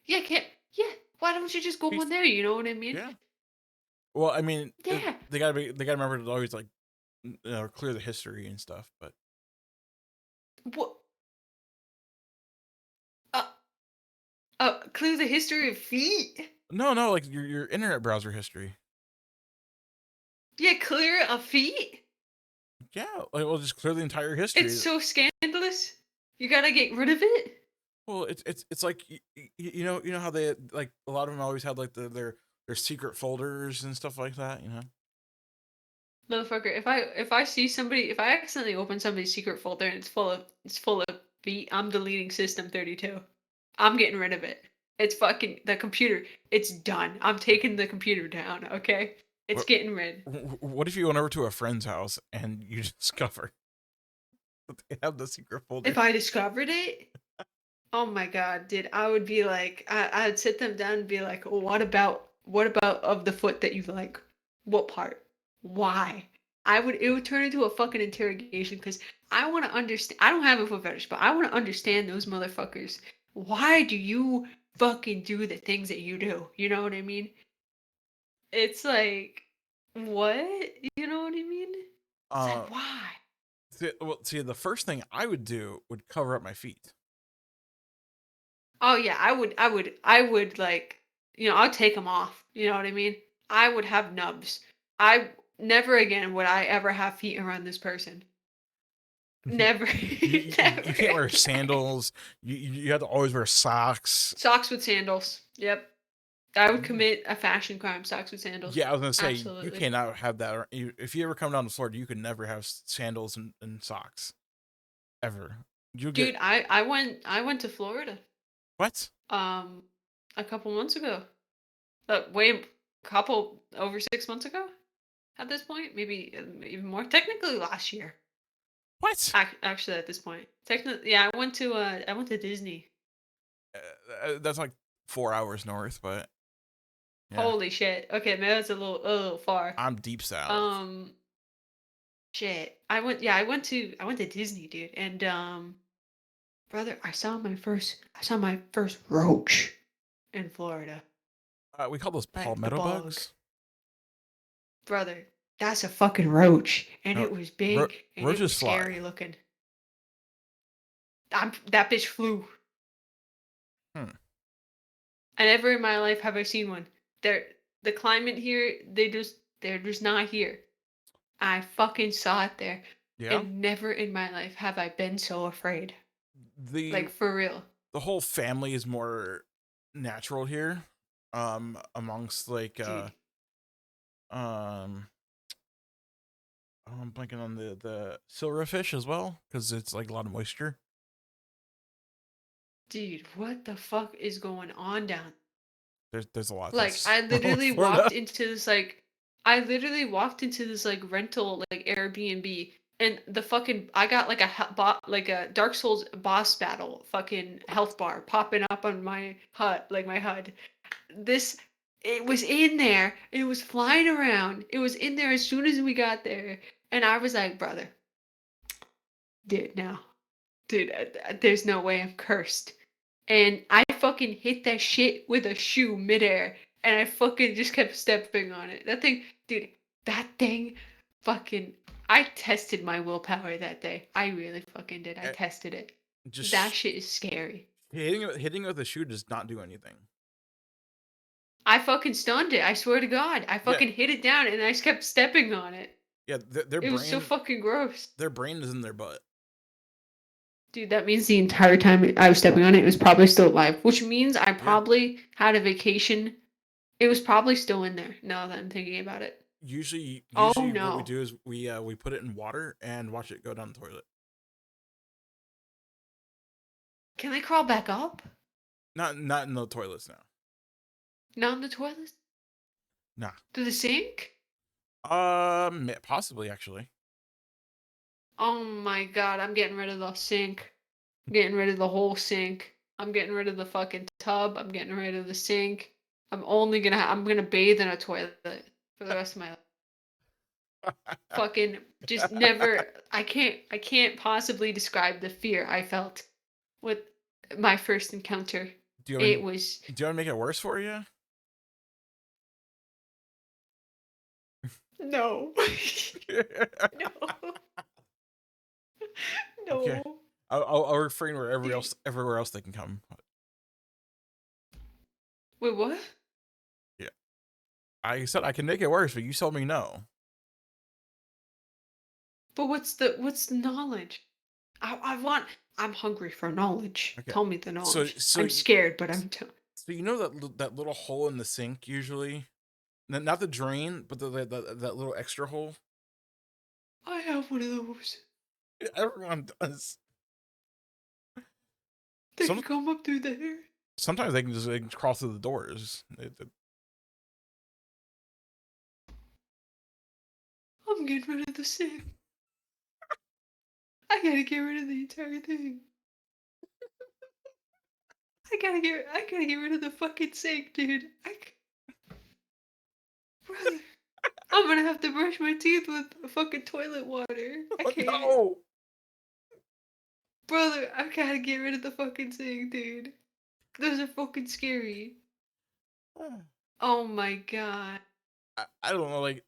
Yeah, can't. Yeah. Why don't you just go Feet. on there? You know what I mean? Yeah. Well, I mean, Yeah. they gotta remember to always like clear the history and stuff. But What? Uh, clear the history of feet. no, like your internet browser history. Yeah, clear a feet. Yeah, like well, just clear the entire It's history. so scandalous. You gotta get rid of it. Well, it's like you know how they like a lot of them always had like their secret folders and stuff like that. You know. Motherfucker, if I see somebody, if I accidentally open somebody's secret folder and it's full of feet, I'm deleting System 32. I'm getting rid of it. It's fucking the computer. It's done. I'm taking the computer down, okay? It's What getting rid. what if you went over to a friend's house and you discover that they have the secret folder? If I discovered it, oh my god, dude, I would be like, I'd sit them down and be like, well, what about of the foot that you like? What part? Why? It would turn into a fucking interrogation because I want to understand. I don't have a foot fetish, but I want to understand those motherfuckers. Why do you fucking do the things that you do? You know what I mean? It's like, what? You know what I mean? It's Uh, like, why? see, the first thing I would do would cover up my feet. Oh yeah, I would like, I'd take them off. You know what I mean? I would have nubs. I never again would I ever have feet around this person. Never, You never can't wear again. sandals. You have to always wear socks. Socks with sandals. Yep. I would commit a fashion crime. Socks with sandals. Yeah, I was gonna say you Absolutely. cannot have that. If you ever come down to Florida, you could never have sandals and socks ever. You'll get Dude, I went to Florida what? um a couple months ago. Way couple over 6 months ago at this point, maybe even more. Technically last year. What? Actually, at this point, technically, yeah, I went to Disney. That's like 4 hours north, but yeah, Holy shit. Okay, maybe that's a little far. I'm deep south. Um, shit. I went to Disney, dude, and brother, I saw my first roach in Florida, We call those like the palmetto bug, bugs. brother. That's a fucking roach, and No, it was big and it roaches was fly. scary looking. That bitch flew. Hmm. And never in my life have I seen one. They're the climate here, they're just not here. I fucking saw it there. Yeah. And never in my life have I been so afraid. The Like for real. the whole family is more natural here. Amongst like Dude. um I'm blanking on the silverfish as well because it's like a lot of moisture. Dude, what the fuck is going on down? There's a lot Like that's wrong with walked Florida. into this like I literally walked into this like rental like Airbnb and the fucking I got like like a Dark Souls boss battle fucking health bar popping up on my HUD, like my HUD. This it was in there. It was flying around. It was in there as soon as we got there. And I was like, brother, dude, no. Dude, there's no way I'm cursed. And I fucking hit that shit with a shoe midair. And I fucking just kept stepping on it. That thing, dude, that thing fucking. I tested my willpower that day. I really fucking did. I Eh, tested it. That Just shit is scary. hitting it with a shoe does not do anything. I fucking stunned it. I swear to God. I Yeah, fucking hit it down and I just kept stepping on it. yeah. It was so fucking gross. Their brain is in their butt. Dude, that means the entire time I was stepping on it, it was probably still alive, which means I Yeah. probably had a vacation. It was probably still in there now that I'm thinking about it. Oh Usually what we no. do is we put it in water and watch it go down the toilet. Can they crawl back up? Not in the toilets now. Not in the toilet? Nah. To the sink? Possibly actually. Oh my god, I'm getting rid of the sink. Getting rid of the whole sink. I'm getting rid of the fucking tub. I'm getting rid of the sink. I'm gonna bathe in a toilet for the rest of my life. Fucking just never I can't possibly describe the fear I felt with my first encounter. Do you want It me, was do you want to make it worse for you? no. No. Okay. No. I'll refrain wherever Dude. else everywhere else they can come. Wait, what? Yeah. I said I can make it worse, but you told me no. But what's the knowledge? I want I'm hungry for knowledge. Okay. Tell me the So knowledge. so I'm y- scared, but I'm t- so you know that little hole in the sink usually, not the drain, but that little extra hole. I have one of those. Everyone does. They can Some come up through there. sometimes they can crawl through the doors. I'm getting rid of the sink. I gotta get rid of the entire thing. I gotta get rid of the fucking sink, dude. Brother, I'm gonna have to brush my teeth with fucking toilet water. I Oh, can't. no. Brother, I gotta get rid of the fucking sink, dude. Those are fucking scary. Oh my god. I don't know, like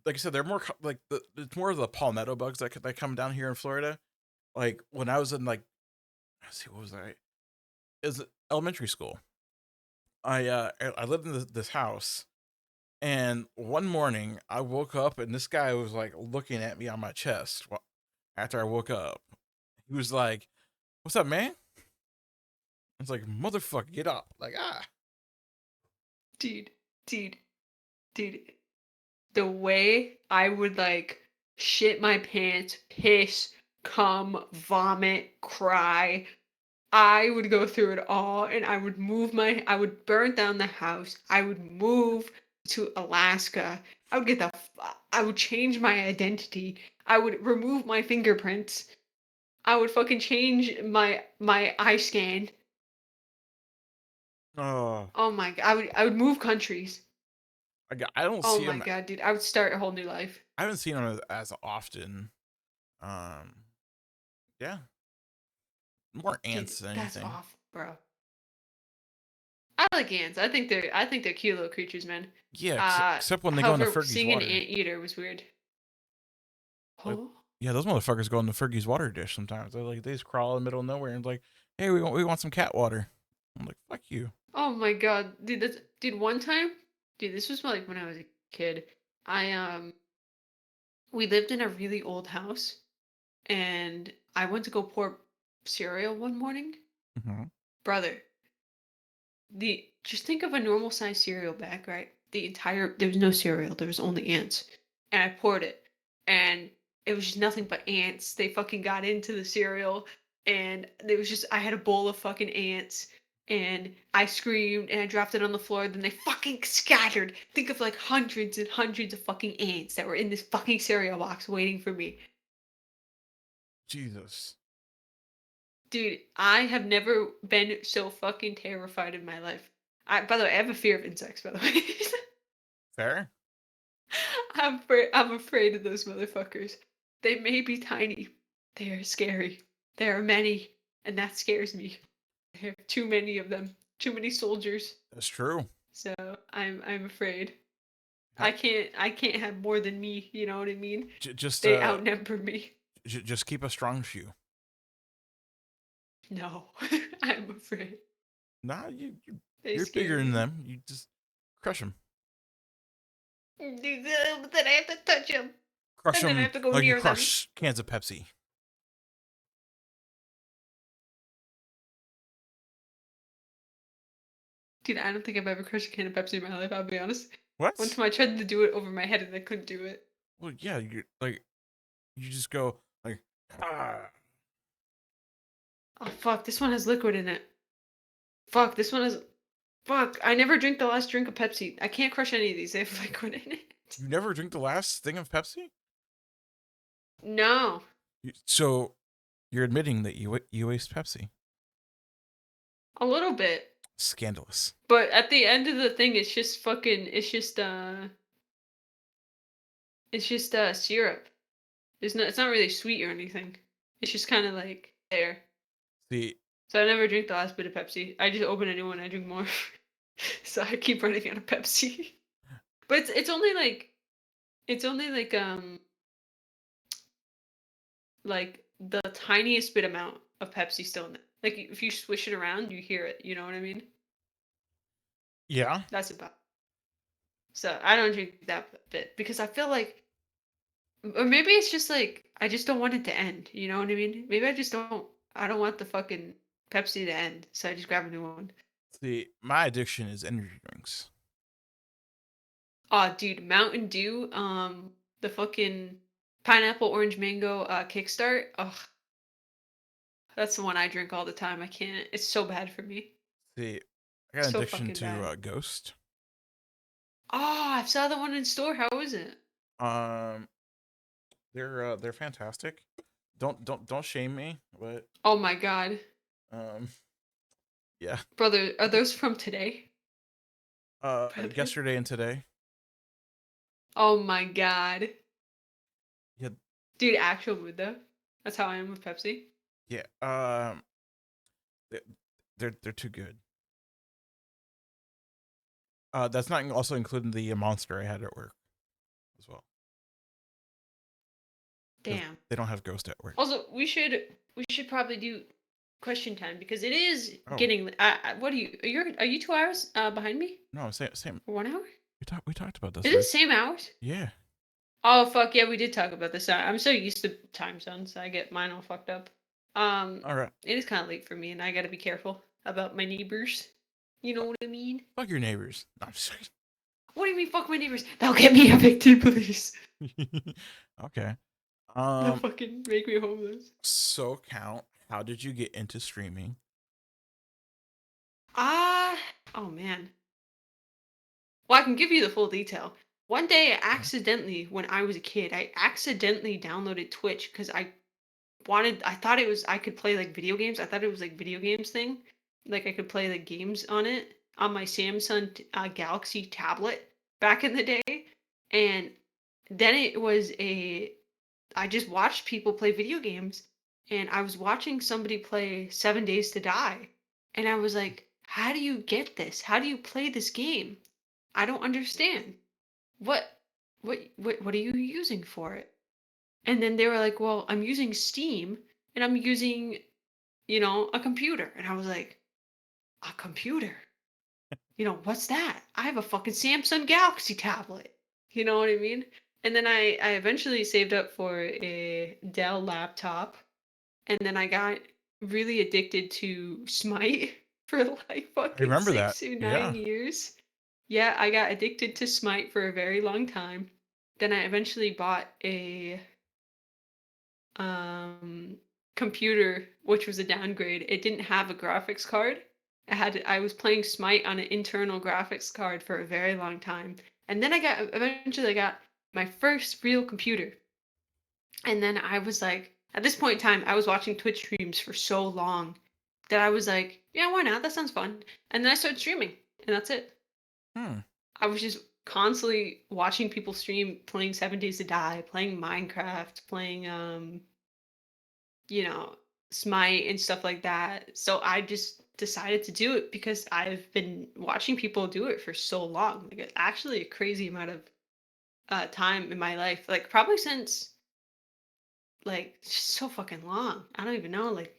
I said, they're more like it's more of the palmetto bugs that come down here in Florida. Like when I was in like, let's see, what was I? Is elementary school. I lived in this house, and one morning I woke up and this guy was like looking at me on my chest. After I woke up, he was like, "What's up, man?" I was like, "Motherfucker, get up!" Like Dude, dude, dude. The way I would like shit my pants, piss, cum, vomit, cry. I would go through it all and I would burn down the house. I would move to Alaska. I would change my identity. I would remove my fingerprints. I would fucking change my eye scan. oh, Oh my god. I would move countries. I don't Oh see my him. god, dude. I would start a whole new life. I haven't seen him as often. Um, yeah, more Dude, ants than that's anything. awful, bro. I like ants. I think they're cute little creatures, man. Yeah, Uh, except when they go into however, Fergie's seeing an water. anteater was weird. Like, Huh? yeah, those motherfuckers go into Fergie's water dish sometimes. They just crawl in the middle of nowhere and like, hey, we want some cat water. I'm like, fuck you. Oh my god, dude. Dude. One time, dude, this was like when I was a kid. We lived in a really old house, and I went to go pour cereal one morning. Hmm. Brother, just think of a normal size cereal bag, right? There was no cereal, there was only ants. And I poured it, and it was just nothing but ants. They fucking got into the cereal, and there was just I had a bowl of fucking ants, and I screamed and I dropped it on the floor. Then they fucking scattered. Think of like hundreds and hundreds of fucking ants that were in this fucking cereal box waiting for me. Jesus. Dude, I have never been so fucking terrified in my life. By the way, I have a fear of insects, by the way. Fair. I'm afraid of those motherfuckers. They may be tiny. They are scary. There are many, and that scares me. I have too many of them. Too many soldiers. That's true. So I'm afraid. How, I can't have more than me, you know what I mean? just They outnumber me. just keep a strong shoe. No. I'm afraid. Nah, They you're scare bigger than me. them. You just crush them. But then I have to touch them. Crush And then I them have to go like you near them. crush cans of Pepsi. Dude, I don't think I've ever crushed a can of Pepsi in my life, I'll be honest. One What? time I tried to do it over my head and I couldn't do it. Well, yeah, you just go like, ah. Oh fuck, this one has liquid in it. Fuck, this one has. Fuck, I never drink the last drink of Pepsi. I can't crush any of these. They have liquid in it. You never drink the last thing of Pepsi? No, So you're admitting that you waste Pepsi. a little bit. Scandalous. But at the end of the thing, it's just fucking. It's just syrup. It's not really sweet or anything. It's just kind of like there. See, So I never drink the last bit of Pepsi. I just open a new one. I drink more. So I keep running out of Pepsi. But it's only like the tiniest bit amount of Pepsi still in it. Like if you swish it around, you hear it. You know what I mean? yeah. That's about. So I don't drink that bit because I feel like, or maybe it's just like I just don't want it to end. You know what I mean? Maybe I just don't. I don't want the fucking Pepsi to end, so I just grab a new one. See, my addiction is energy drinks. Oh, dude, Mountain Dew, the fucking pineapple orange mango kickstart. Ugh, that's the one I drink all the time. I can't. It's so bad for me. See, I got an So addiction fucking to bad. Ghost. Oh, I saw the one in store. How is it? Um, they're fantastic. Don't shame me, but Oh my god, um, yeah. brother, are those from today, brother? Yesterday and today. Oh my god, Yeah, dude, actual mood though. That's how I am with Pepsi. yeah. They- they're too good. That's not also including the monster I had at work as well, because Damn. they don't have Ghost at work. Also, we should probably do question time because it is Oh getting. What are you 2 hours behind me? no, same. Or 1 hour? We talked about Is this, it the right? same hours? Yeah. Oh fuck yeah, we did talk about this. I'm so used to time zones, I get mine all fucked up. All right. It is kind of late for me, and I gotta be careful about my neighbors. You know Fuck, what I mean? fuck your neighbors. No, I'm just What do you mean, fuck my neighbors? They'll get me evicted, please. kidding. Okay. They'll Um. fucking make me homeless. So count. How did you get into streaming? Ah, oh man. Well, I can give you the full detail. One day, Okay. when I was a kid, I accidentally downloaded Twitch because I thought I could play like video games. I thought it was like video games thing. Like I could play the games on it on my Samsung Galaxy tablet back in the day. And then I just watched people play video games, and I was watching somebody play 7 Days to Die. And I was like, how do you get this? How do you play this game? I don't understand. What what are you using for it? And then they were like, "Well, I'm using Steam and I'm using, a computer." And I was like, "A computer? What's that? I have a fucking Samsung Galaxy tablet." You know what I mean? And then I eventually saved up for a Dell laptop, and then I got really addicted to Smite for like I fucking remember that. 6 or 9 Yeah. years. Yeah, I got addicted to Smite for a very long time. Then I eventually bought a um computer, which was a downgrade. It didn't have a graphics card. I was playing Smite on an internal graphics card for a very long time. And then I got my first real computer. And then I was like, at this point in time, I was watching Twitch streams for so long that I was like, yeah, why not? That sounds fun. And then I started streaming, and that's it. Hmm. I was just constantly watching people stream playing 7 Days to Die, playing Minecraft, playing you know, Smite and stuff like that. So I just decided to do it because I've been watching people do it for so long. Like it's actually a crazy amount of time in my life. Like probably since like so fucking long. I don't even know, like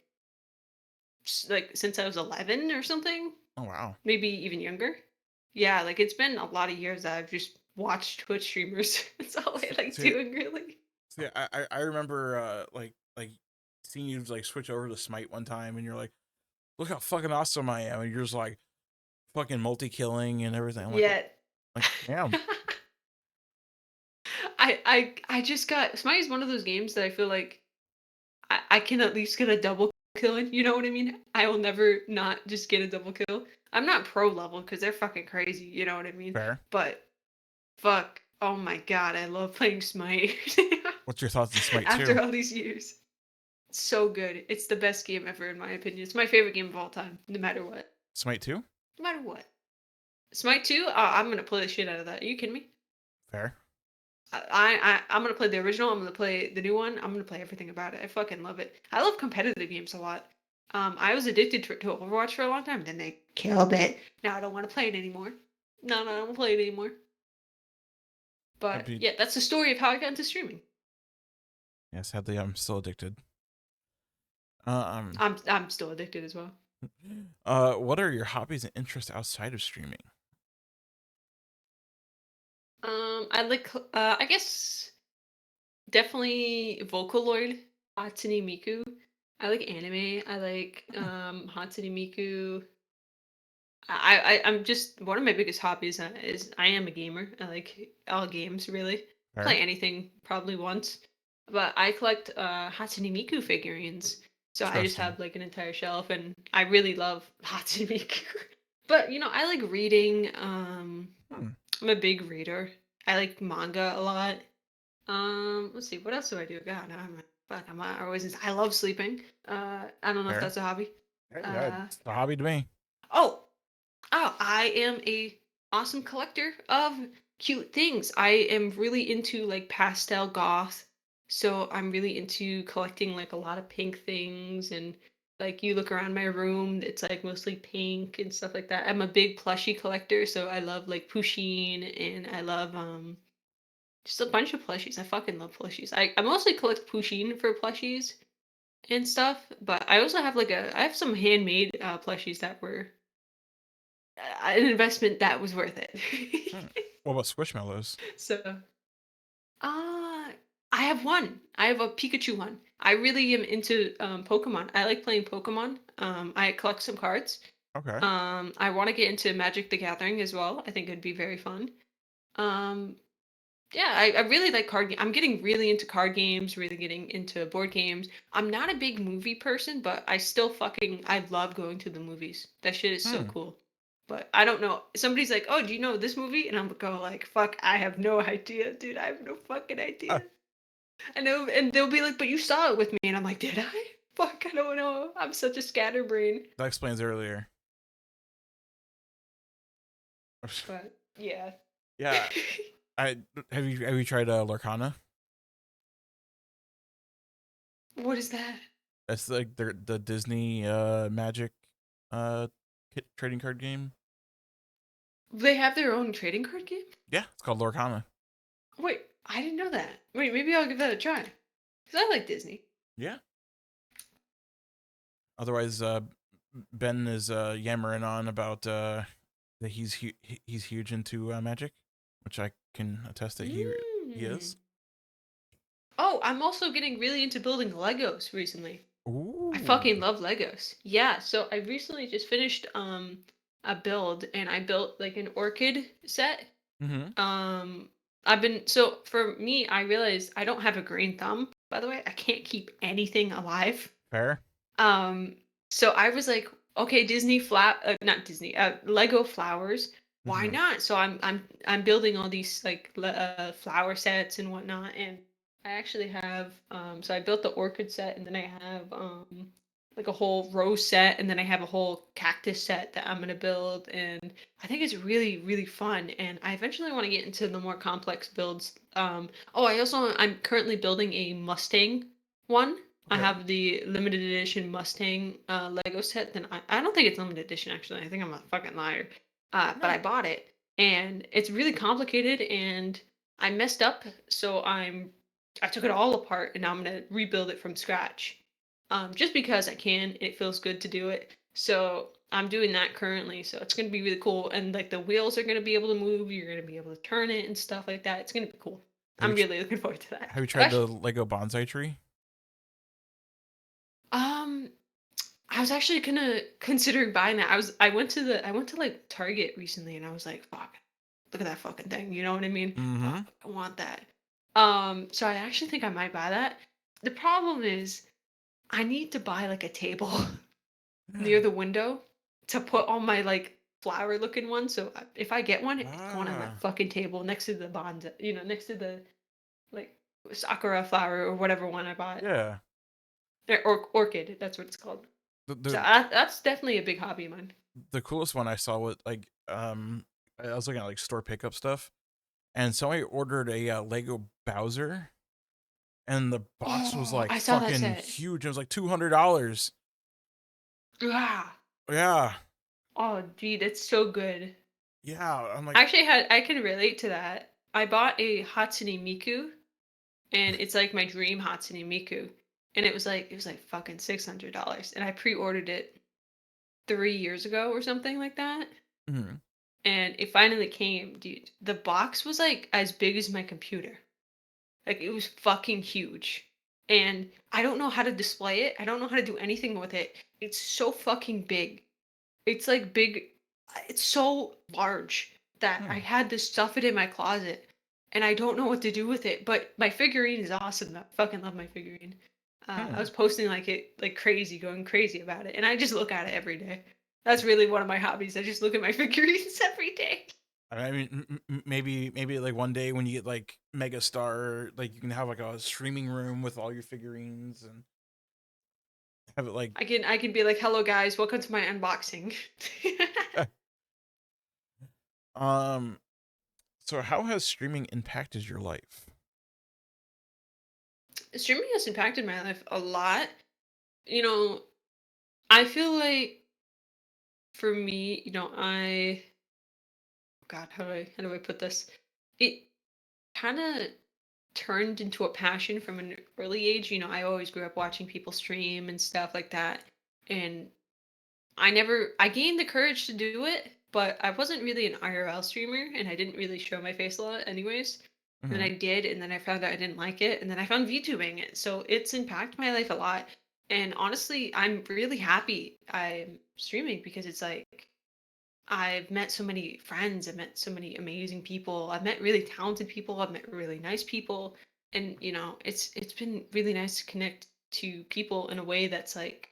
since I was 11 or something, Oh wow. maybe even younger. Yeah, like it's been a lot of years that I've just watched Twitch streamers. That's all I like See, doing really. I remember like seeing you like switch over to Smite one time, and you're like, look how fucking awesome I am, and you're just like fucking multi killing and everything. I'm Yeah. like damn. I just got Smite is one of those games that I feel like I can at least get a double killing. You know what I mean? I will never not just get a double kill. I'm not pro level because they're fucking crazy. You know what I mean? Fair. But fuck, oh my god, I love playing Smite. What's your thoughts on Smite 2? After all these years, so good. It's the best game ever in my opinion. It's my favorite game of all time, no matter what. Smite 2? No matter what. Smite 2? Oh, I'm gonna play the shit out of that. Are you kidding me? Fair. I'm gonna play the original. I'm gonna play the new one. I'm gonna play everything about it. I fucking love it. I love competitive games a lot. I was addicted to Overwatch for a long time. Then they killed it. Now I don't want to play it anymore. No, I don't play it anymore. That'd But be, yeah, that's the story of how I got into streaming. yeah, sadly, I'm still addicted. Um, I'm still addicted as well. what are your hobbies and interests outside of streaming? I like I guess definitely Vocaloid, Hatsune Miku. I like anime. I like Hatsune Miku. I'm just one of my biggest hobbies is I am a gamer. I like all games really. Fair. Play anything probably once, but I collect Hatsune Miku figurines. So I just Interesting. have like an entire shelf, and I really love Hatsune Miku. But I like reading. Hmm. I'm a big reader. I like manga a lot. Let's see, what else do I do? God, I'm always. I love sleeping. I don't know if Fair. that's a hobby. Yeah, yeah, Uh, it's a hobby to me. oh, I am a awesome collector of cute things. I am really into like pastel goth. So I'm really into collecting like a lot of pink things and like you look around my room, it's like mostly pink and stuff like that. I'm a big plushie collector, so I love like Pusheen and I love just a bunch of plushies. I fucking love plushies. I mostly collect Pusheen for plushies and stuff, but I also have I have some handmade plushies that were an investment that was worth it. Hmm. What about Squishmallows? So, uh, I have one. I have a Pikachu one. I really am into Pokemon. I like playing Pokemon. I collect some cards. Okay. I want to get into Magic the Gathering as well. I think it'd be very fun. Um, yeah, I really like card I'm getting really into card games, really getting into board games. I'm not a big movie person, but I love going to the movies. That shit is so Hmm. cool. But I don't know. Somebody's like, "Oh, do you know this movie?" And I'm gonna go like, "Fuck, I have no idea, dude. I have no fucking Ah, idea." I know, and they'll be like, "But you saw it with me," and I'm like, "Did I? Fuck, I don't know. I'm such a scatterbrain." that explains earlier. But yeah. Yeah, I have you tried Lorcana? What is that? That's like the Disney Magic uh trading card game. They have their own trading card game? Yeah, it's called Lorcana. Wait, I didn't know that. Wait, maybe I'll give that a try. Because I like Disney. Yeah. Otherwise, Ben is yammering on about that he's huge into Magic, which I can attest that he Mm. is. Oh, I'm also getting really into building Legos recently. I Ooh. fucking love Legos. Yeah, so I recently just finished a build and I built like an orchid set. Mm-hmm. Um I've been so for me, I realized I don't have a green thumb, by the way. I can't keep anything alive. Fair. Um, so I was like, okay, not Disney, Lego flowers. Why Mm-hmm. not? So I'm building all these like flower sets and whatnot, and I actually have so I built the orchid set, and then I have like a whole rose set, and then I have a whole cactus set that I'm gonna build, and I think it's really really fun, and I eventually want to get into the more complex builds. Oh, I'm currently building a Mustang one. I Okay. have the limited edition Mustang Lego set. Then I don't think it's limited edition actually. I think I'm a fucking liar. But I No. bought it, and it's really complicated, and I messed up. So I took it all apart, and now I'm gonna rebuild it from scratch. Just because I can, it feels good to do it. So I'm doing that currently. So it's gonna be really cool, and like the wheels are gonna be able to move. You're gonna be able to turn it and stuff like that. It's gonna be cool. Have you I'm really looking forward to that. have you I've tried actually, the Lego bonsai tree? um, I was actually gonna considering buying that. I went to like Target recently and I was like, fuck, look at that fucking thing. You know what I mean? Mm-hmm. Fuck, I want that. So I actually think I might buy that. The problem is I need to buy like a table near the window to put all my like flower looking ones. So if I get one, it's going on that Ah, fucking table next to the bonsai, next to the like sakura flower or whatever one I bought. yeah. Or orchid, that's what it's called. The So the that's definitely a big hobby of mine. the coolest one I saw was like I was looking at like store pickup stuff, and somebody ordered a Lego Bowser, and the box was Oh, like I saw that fucking set. huge. It was like $200. Ah. Yeah, Oh, gee, that's so good. yeah. I'm like, Actually, I can relate to that. I bought a Hatsune Miku, and it's like my dream Hatsune Miku, and it was like fucking $600, and I pre-ordered it 3 years ago or something like that, mhm, and it finally came, dude. The box was like as big as my computer. Like it was fucking huge. And I don't know how to display it. I don't know how to do anything with it. It's so fucking big. It's like big. It's so large that I hmm, had to stuff it in my closet, and I don't know what to do with it. But my figurine is awesome. I fucking love my figurine. I hmm. was posting like it like crazy, going crazy about it, and I just look at it every day. That's really one of my hobbies. I just look at my figurines every day. I mean, maybe like one day when you get like mega star, like you can have like a streaming room with all your figurines and have it like. I can be like, "Hello guys, welcome to my unboxing." um. So how has streaming impacted your life? Streaming has impacted my life a lot. You know, I feel like for me, God, how do I put this? It kind of turned into a passion from an early age. I always grew up watching people stream and stuff like that. And I gained the courage to do it, but I wasn't really an IRL streamer and I didn't really show my face a lot anyways. And then Hmm. I did, and then I found out I didn't like it, and then I found VTubing it. So it's impacted my life a lot. And honestly, I'm really happy I'm streaming because it's like I've met so many friends, I've met so many amazing people, I've met really talented people, I've met really nice people. And it's been really nice to connect to people in a way that's like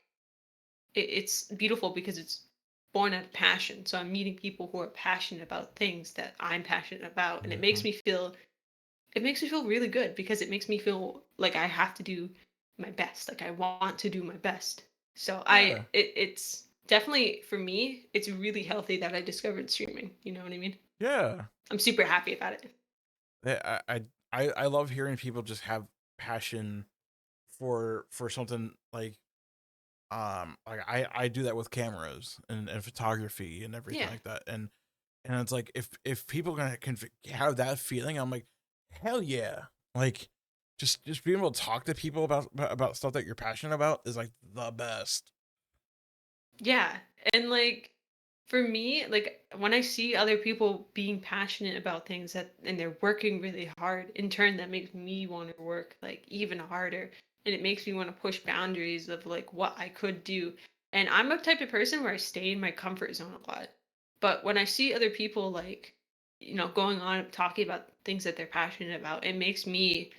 it's beautiful because it's born out of passion. So I'm meeting people who are passionate about things that I'm passionate about, and Hmm. it makes me feel really good because it makes me feel like I have to do my best. Like I want to do my best. So Yeah, it's definitely for me, it's really healthy that I discovered streaming. You know what I mean? yeah. I'm super happy about it. I love hearing people just have passion for something like I do that with cameras and photography and everything Yeah. like that, and it's like if people can have that feeling, I'm like, hell yeah. Like just being able to talk to people about stuff that you're passionate about is like the best. Yeah. And like for me, like when I see other people being passionate about things and they're working really hard, in turn that makes me want to work like even harder. And it makes me want to push boundaries of like what I could do. And I'm a type of person where I stay in my comfort zone a lot. But when I see other people like, going on talking about things that they're passionate about, it makes me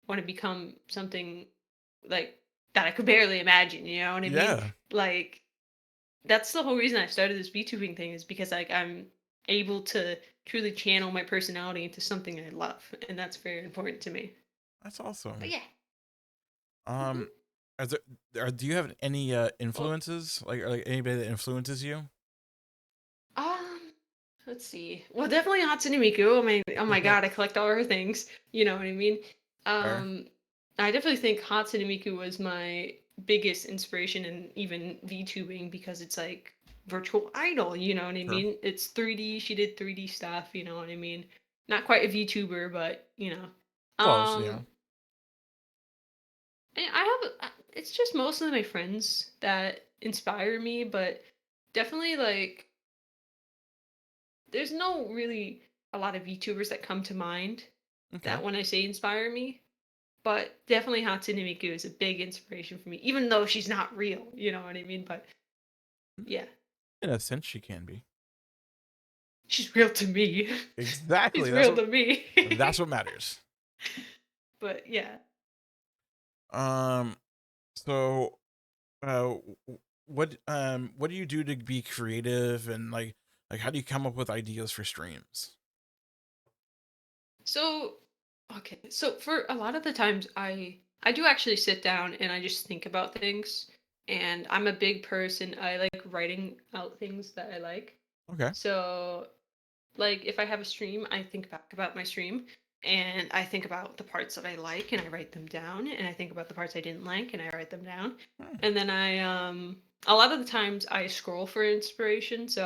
want to become something like that I could barely imagine, you know what I mean? Yeah, Like that's the whole reason I started this VTubing thing is because like I'm able to truly channel my personality into something I love, and that's very important to me. that's But awesome. yeah. Um, hmm do you have any Well, influences like or like anybody that influences you? um, let's see. Well, definitely Hatsune Miku. I mean, oh my god, I collect all her things. You know what I mean? Fair. Um, I definitely think Hatsune Miku was my biggest inspiration in even VTubing because it's like virtual idol. You know what I Sure. mean? It's 3D. She did 3D stuff. You know what I mean? Not quite a VTuber, but Close, yeah. Um, and it's just mostly my friends that inspire me, but definitely like there's no really a lot of VTubers that come to mind Okay. that when I say inspire me, but definitely Hatsune Miku is a big inspiration for me, even though she's not real, you know what I mean? But yeah, In a sense, she can be. she's real to me. Exactly. She's real to me. That's what matters. But yeah. Um, so What do you do to be creative, and like how do you come up with ideas for streams? So, okay. So for a lot of the times I do actually sit down and I just think about things. And I'm a big person. I like writing out things that I like. Okay. So like if I have a stream, I think back about my stream and I think about the parts that I like and I write them down and I think about the parts I didn't like and I write them down. Hmm. And then I a lot of the times I scroll for inspiration, so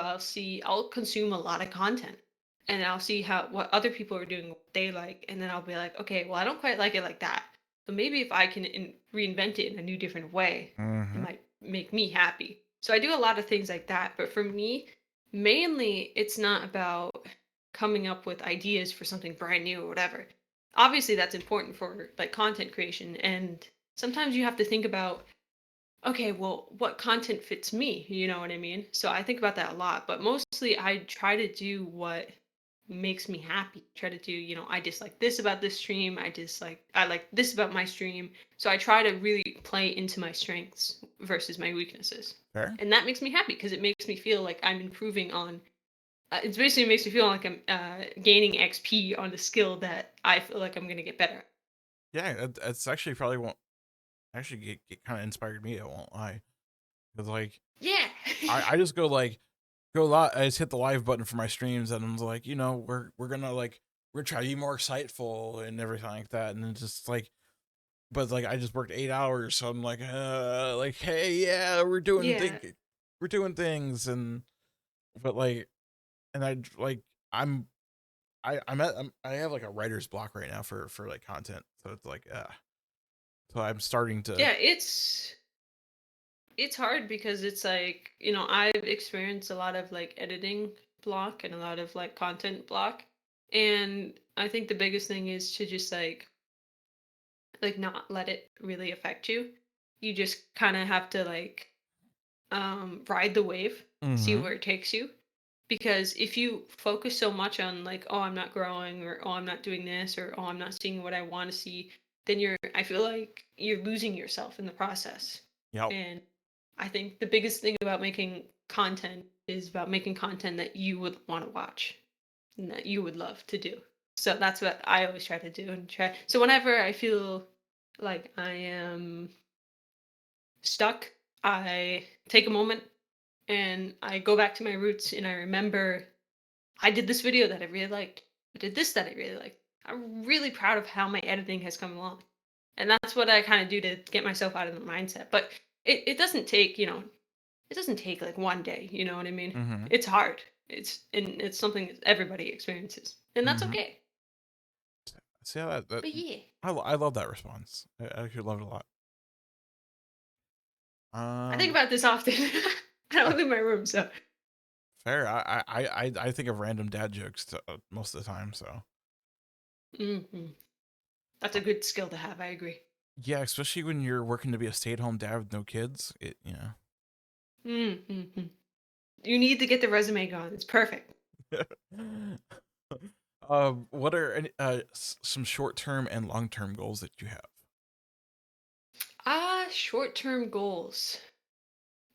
I'll consume a lot of content and I'll see how what other people are doing, what they like, and then I'll be like, okay, well I don't quite like it like that. So maybe if I can reinvent it in a new different way, it Mm-hmm. might make me happy. So I do a lot of things like that, but for me, mainly it's not about coming up with ideas for something brand new or whatever. Obviously that's important for like content creation, and sometimes you have to think about, okay, well, what content fits me? You know what I mean? So I think about that a lot, but mostly I try to do what makes me happy. Try to do, I dislike this about this stream. I like this about my stream. So I try to really play into my strengths versus my weaknesses. Fair. And that makes me happy because it makes me feel like I'm improving on it basically makes me feel like I'm gaining XP on the skill that I feel like I'm going to get better at. Yeah, that's actually probably won't actually get kind of inspired me. I won't lie, because like Yeah. I just go like go live. I just hit the live button for my streams, and I'm like, we're gonna like we're trying to be more insightful and everything like that, and it's just like, but like I just worked 8 hours, so I'm like hey, yeah, Yeah. we're doing things, and but like, and I'm I have like a writer's block right now for like content, so it's like so I'm starting to. Yeah, it's hard because it's like, I've experienced a lot of like editing block and a lot of like content block. And I think the biggest thing is to just like not let it really affect you. You just kind of have to like ride the wave, see Mm-hmm. where it takes you. Because if you focus so much on like, oh, I'm not growing, or oh, I'm not doing this, or oh, I'm not seeing what I want to see, then I feel like you're losing yourself in the process. Yep. And I think the biggest thing about making content is about making content that you would want to watch and that you would love to do. So that's what I always try to do and try. So whenever I feel like I am stuck, I take a moment and I go back to my roots and I remember I did this video that I really liked. I did this that I really liked. I'm really proud of how my editing has come along. And that's what I kind of do to get myself out of the mindset. But it doesn't take, it doesn't take like one day, you know what I mean? Mm-hmm. It's hard. It's something that everybody experiences. And that's Mm-hmm. okay. See how that But yeah. I love that response. I actually love it a lot. I think Um, about this often. I don't leave my room, so fair. I think of random dad jokes most of the time. So hmm that's uh, a good skill to have. I agree. yeah, especially when you're working to be a stay-at-home dad with no kids. Mm-hmm. You need to get the resume going. It's perfect. What are some short-term and long-term goals that you have? Short-term goals.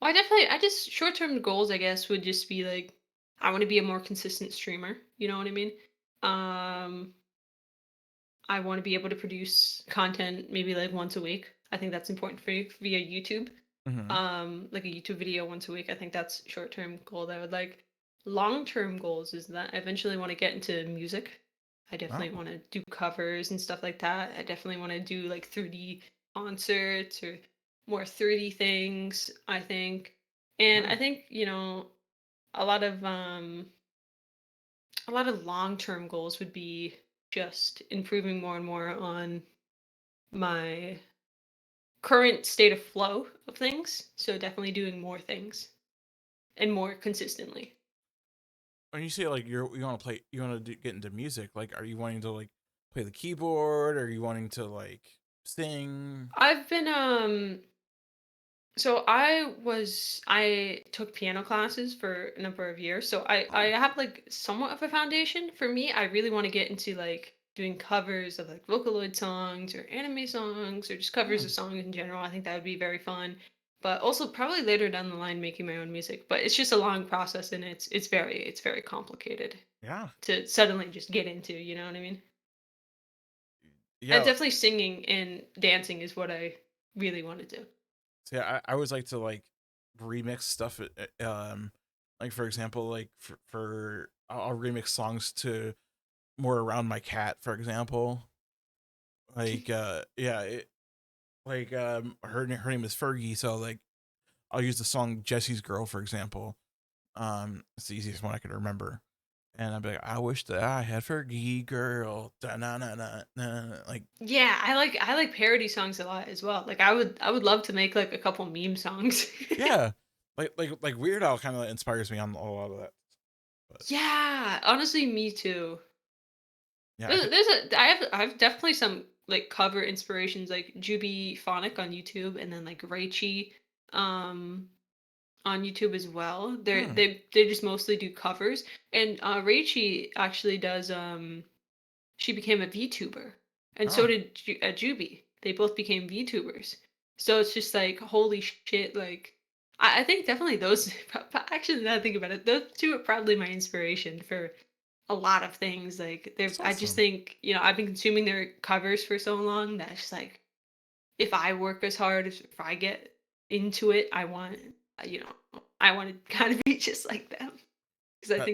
Well, I just short-term goals, I guess, would just be like, I want to be a more consistent streamer. You know what I mean? Um, I want to be able to produce content maybe like once a week. I think that's important for you via YouTube. Mm-hmm. Like a YouTube video once a week. I think that's short-term goal that I would like. Long-term goals is that I eventually want to get into music. I definitely Oh, want to do covers and stuff like that. I definitely want to do like 3D concerts or more 3D things, I think. And I nice. think, a lot of a lot of long-term goals would be just improving more and more on my current state of flow of things. So definitely doing more things and more consistently. When you say like you want to play, you want to get into music, like are you wanting to like play the keyboard? Or are you wanting to like sing? I've been so I took piano classes for a number of years. So I Oh, have like somewhat of a foundation. For me, I really want to get into like doing covers of like Vocaloid songs or anime songs or just covers hmm. of songs in general. I think that would be very fun. but also probably later down the line making my own music. But it's just a long process, and it's very complicated Yeah. to suddenly just get into. You know what I mean? And Yeah. definitely singing and dancing is what I really want to do. So yeah, I always like to like remix stuff. Like for example, like for I'll remix songs to more around my cat, for example. Like yeah, like her name is Fergie, so like I'll use the song Jesse's Girl, for example. It's the easiest one I can remember. And I'd be like, I wish that I had Fergie girl. Da na na na na. Like, Yeah, I like parody songs a lot as well. Like I would love to make like a couple meme songs. yeah. Like Weird Al kind of inspires me on a lot of that. But Yeah, honestly, me too. yeah, I There's, could there's a I have definitely some like cover inspirations like Juby Phonic on YouTube and then like Raichi um on YouTube as well. They're hmm. they they just mostly do covers and Raichi actually does she became a VTuber, and so Oh, did Juby. They both became VTubers. So it's just like holy shit! Like I think definitely those. Actually, now that I think about it, those two are probably my inspiration for a lot of things. Like they're, that's I just awesome. think I've been consuming their covers for so long that it's just like if I work as hard, if I get into it, I want to kind of be just like them because That I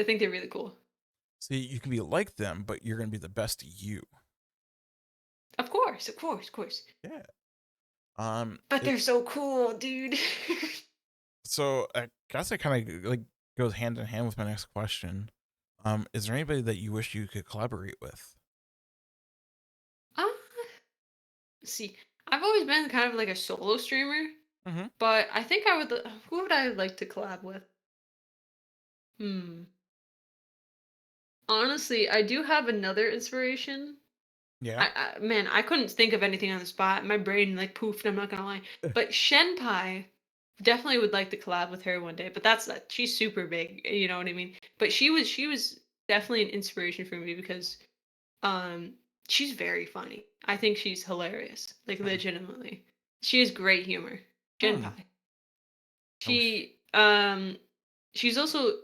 think they're really cool. See, you can be like them, but you're gonna be the best you. Of course, of course, of course. Yeah. But It they're so cool, dude. so I guess it kind of like goes hand in hand with my next question. Is there anybody that you wish you could collaborate with? uh, see, I've always been kind of like a solo streamer, Mm-hmm. but I think I would. Who would I like to collab with? Hmm. Honestly, I do have another inspiration. Yeah. Man, I couldn't think of anything on the spot. My brain like poofed. I'm not gonna lie, but Shenpai definitely would like to collab with her one day. But that's that. She's super big. You know what I mean? But she was definitely an inspiration for me because Um, she's very funny. I think she's hilarious. Like legitimately. She has great humor. Hmm. Genpai. I wish. She's also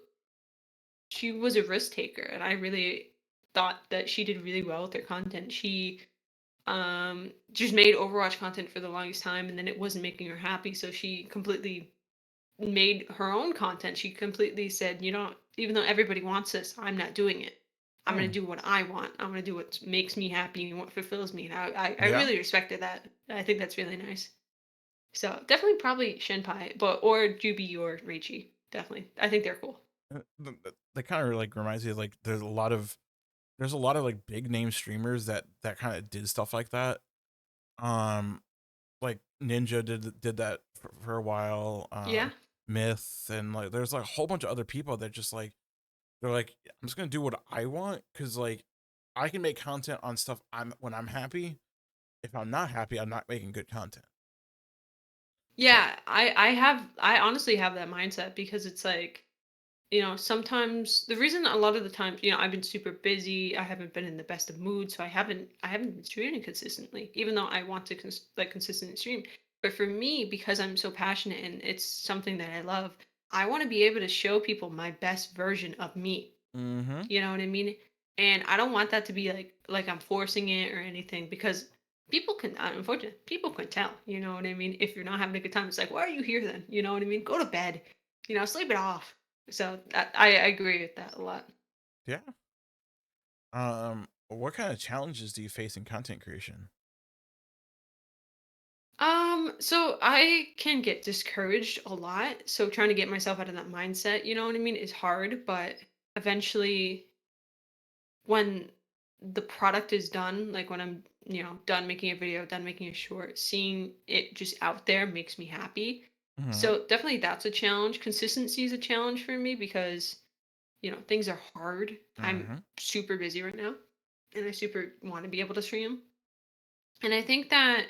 she was a risk taker and I really thought that she did really well with her content. She just made Overwatch content for the longest time and then it wasn't making her happy, so she completely made her own content. She completely said, even though everybody wants this, I'm not doing it. I'm gonna Hmm. do what I want. I'm gonna do what makes me happy and what fulfills me. And I Yeah. really respected that. I think that's really nice. So definitely probably Shenpai, but or Jubi or Reichi. Definitely. I think they're cool. That kind of like reminds me of like there's a lot of like big name streamers that kind of did stuff like that. Um, like Ninja did that for a while. Yeah. Myth and like there's like a whole bunch of other people that just like they're like I'm just gonna do what I want because like I can make content on stuff I'm when I'm happy. If I'm not happy, I'm not making good content. So Yeah, I honestly have that mindset because it's like sometimes the reason a lot of the times, I've been super busy, I haven't been in the best of moods, so I haven't been streaming consistently, even though I want to like consistently stream. But for me, because I'm so passionate and it's something that I love, I want to be able to show people my best version of me. mm-hmm. You know what I mean? And I don't want that to be like I'm forcing it or anything because people can unfortunately people can tell, you know what I mean? If you're not having a good time, it's like, why are you here then? You know what I mean? Go to bed. Sleep it off. So I agree with that a lot. Yeah. What kind of challenges do you face in content creation? So I can get discouraged a lot. So trying to get myself out of that mindset, you know what I mean, is hard, but eventually when the product is done, like when I'm, done making a video, done making a short, seeing it just out there makes me happy. Mm-hmm. So definitely that's a challenge. Consistency is a challenge for me because, things are hard. I'm Mm-hmm. super busy right now and I super want to be able to stream. And I think that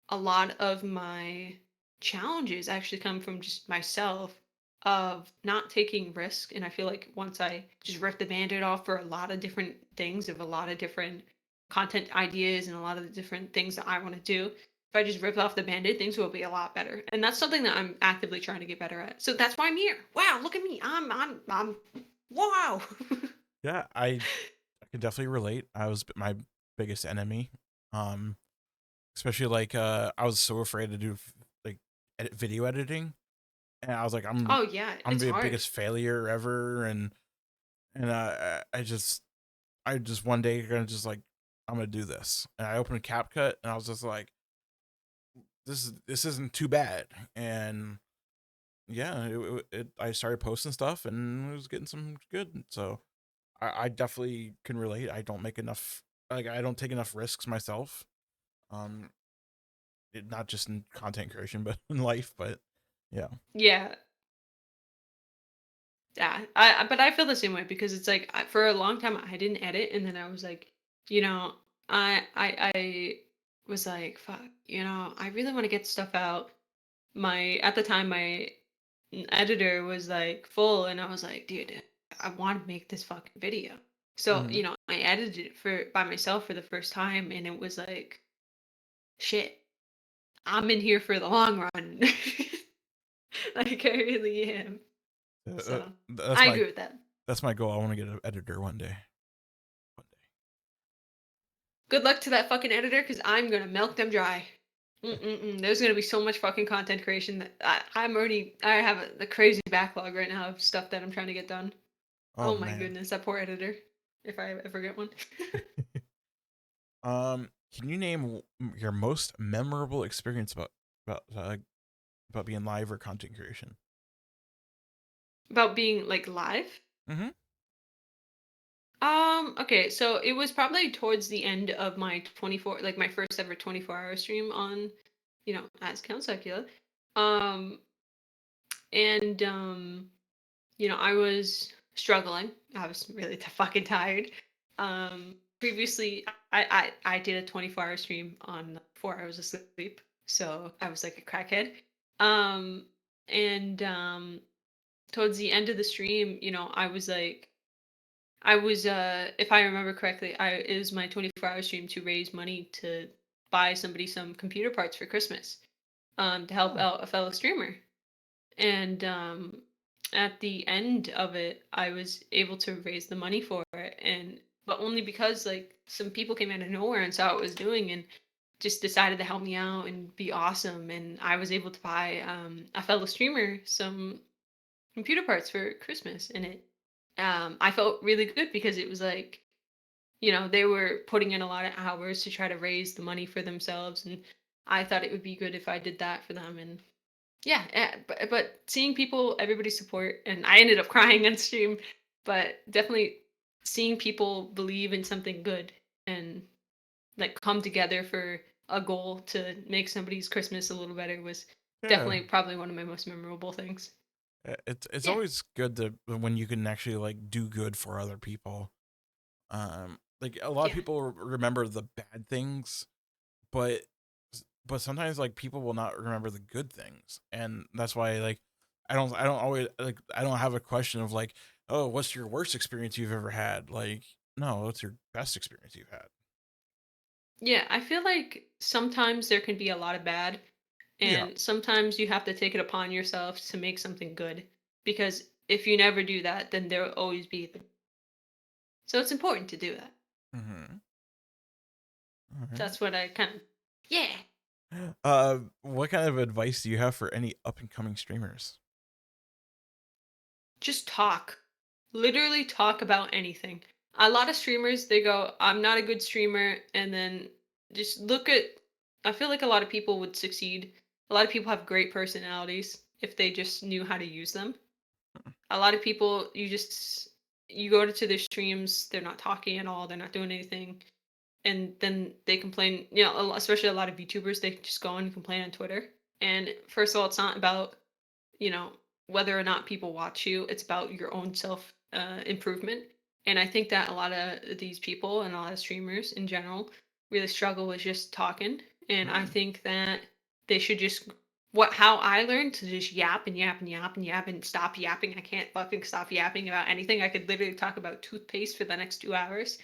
a lot of my challenges actually come from just myself of not taking risk, and I feel like once I just rip the band-aid off for a lot of different things of a lot of different content ideas and a lot of the different things that I want to do, if I just rip off the band-aid, things will be a lot better. And that's something that I'm actively trying to get better at. So that's why I'm here. Wow, look at me. I'm wow. Yeah, I can definitely relate. I was my biggest enemy. Um, Especially like I was so afraid to do like video editing, and I was like, Oh yeah, I'm it's the hard. biggest failure ever, and I just one day gonna just like I'm gonna do this, and I opened a CapCut, and I was just like, this isn't too bad, and yeah, I started posting stuff, and it was getting some good, so I definitely can relate. I don't make enough, like I don't take enough risks myself. Um, not just in content creation, but in life. But yeah, Yeah. Yeah, but I feel the same way because it's like for a long time I didn't edit, and then I was like, you know, I was like, fuck, I really want to get stuff out. My At the time my editor was like full, and I was like, dude, I want to make this fucking video. So hmm I edited it for by myself for the first time, and it was like, shit, I'm in here for the long run. Like I really am. So that's I my agree with that. goal. I want to get an editor one day. One Good luck to that fucking editor, because I'm gonna milk them dry. Mm-mm-mm. There's gonna be so much fucking content creation that I have the crazy backlog right now of stuff that I'm trying to get done. Oh Oh my man. goodness, that poor editor. If I ever get one. Can you name your most memorable experience about about being live or content creation? About being like live. Mm-hmm. Okay, so it was probably towards the end of my 24, like my first ever 24-hour stream on, as Count Succula. Um, and I was struggling. I was really fucking tired. Previously, I did a 24-hour stream on 4 hours of sleep, so I was like a crackhead. Um, and Towards the end of the stream, I was like, if I remember correctly, it was my 24-hour stream to raise money to buy somebody some computer parts for Christmas, to help Oh. out a fellow streamer. And at the end of it, I was able to raise the money for it, and but only because like some people came out of nowhere and saw what I was doing and just decided to help me out and be awesome. And I was able to buy a fellow streamer some computer parts for Christmas, and I felt really good because it was like, they were putting in a lot of hours to try to raise the money for themselves, and I thought it would be good if I did that for them. And yeah, but seeing people, everybody support, and I ended up crying on stream, but definitely seeing people believe in something good and like come together for a goal to make somebody's Christmas a little better was Yeah. definitely probably one of my most memorable things. It's Yeah, always good to when you can actually like do good for other people. Like a lot of yeah, people remember the bad things, but sometimes like people will not remember the good things, and that's why like I don't always like I don't have a question of like, oh, what's your worst experience you've ever had? Like, no, what's your best experience you've had? yeah. I feel like sometimes there can be a lot of bad, Yeah. and sometimes you have to take it upon yourself to make something good. Because if you never do that, then there will always be. So it's important to do that. Mm-hmm. All right. That's what I kind of, yeah. What kind of advice do you have for any up and coming streamers? Just talk. Literally talk about anything. A lot of streamers, they go, I'm not a good streamer. And then just look at, I feel like a lot of people would succeed. A lot of people have great personalities if they just knew how to use them. A lot of people, you go to their streams, they're not talking at all, they're not doing anything. And then they complain, especially a lot of YouTubers, they just go and complain on Twitter. And first of all, it's not about you know whether or not people watch you, it's about your own self improvement. And I think that a lot of these people and a lot of streamers in general really struggle with just talking. And I Mm, think that they should just, how I learned to just yap and yap and yap and yap and stop yapping. I can't fucking stop yapping about anything. I could literally talk about toothpaste for the next 2 hours.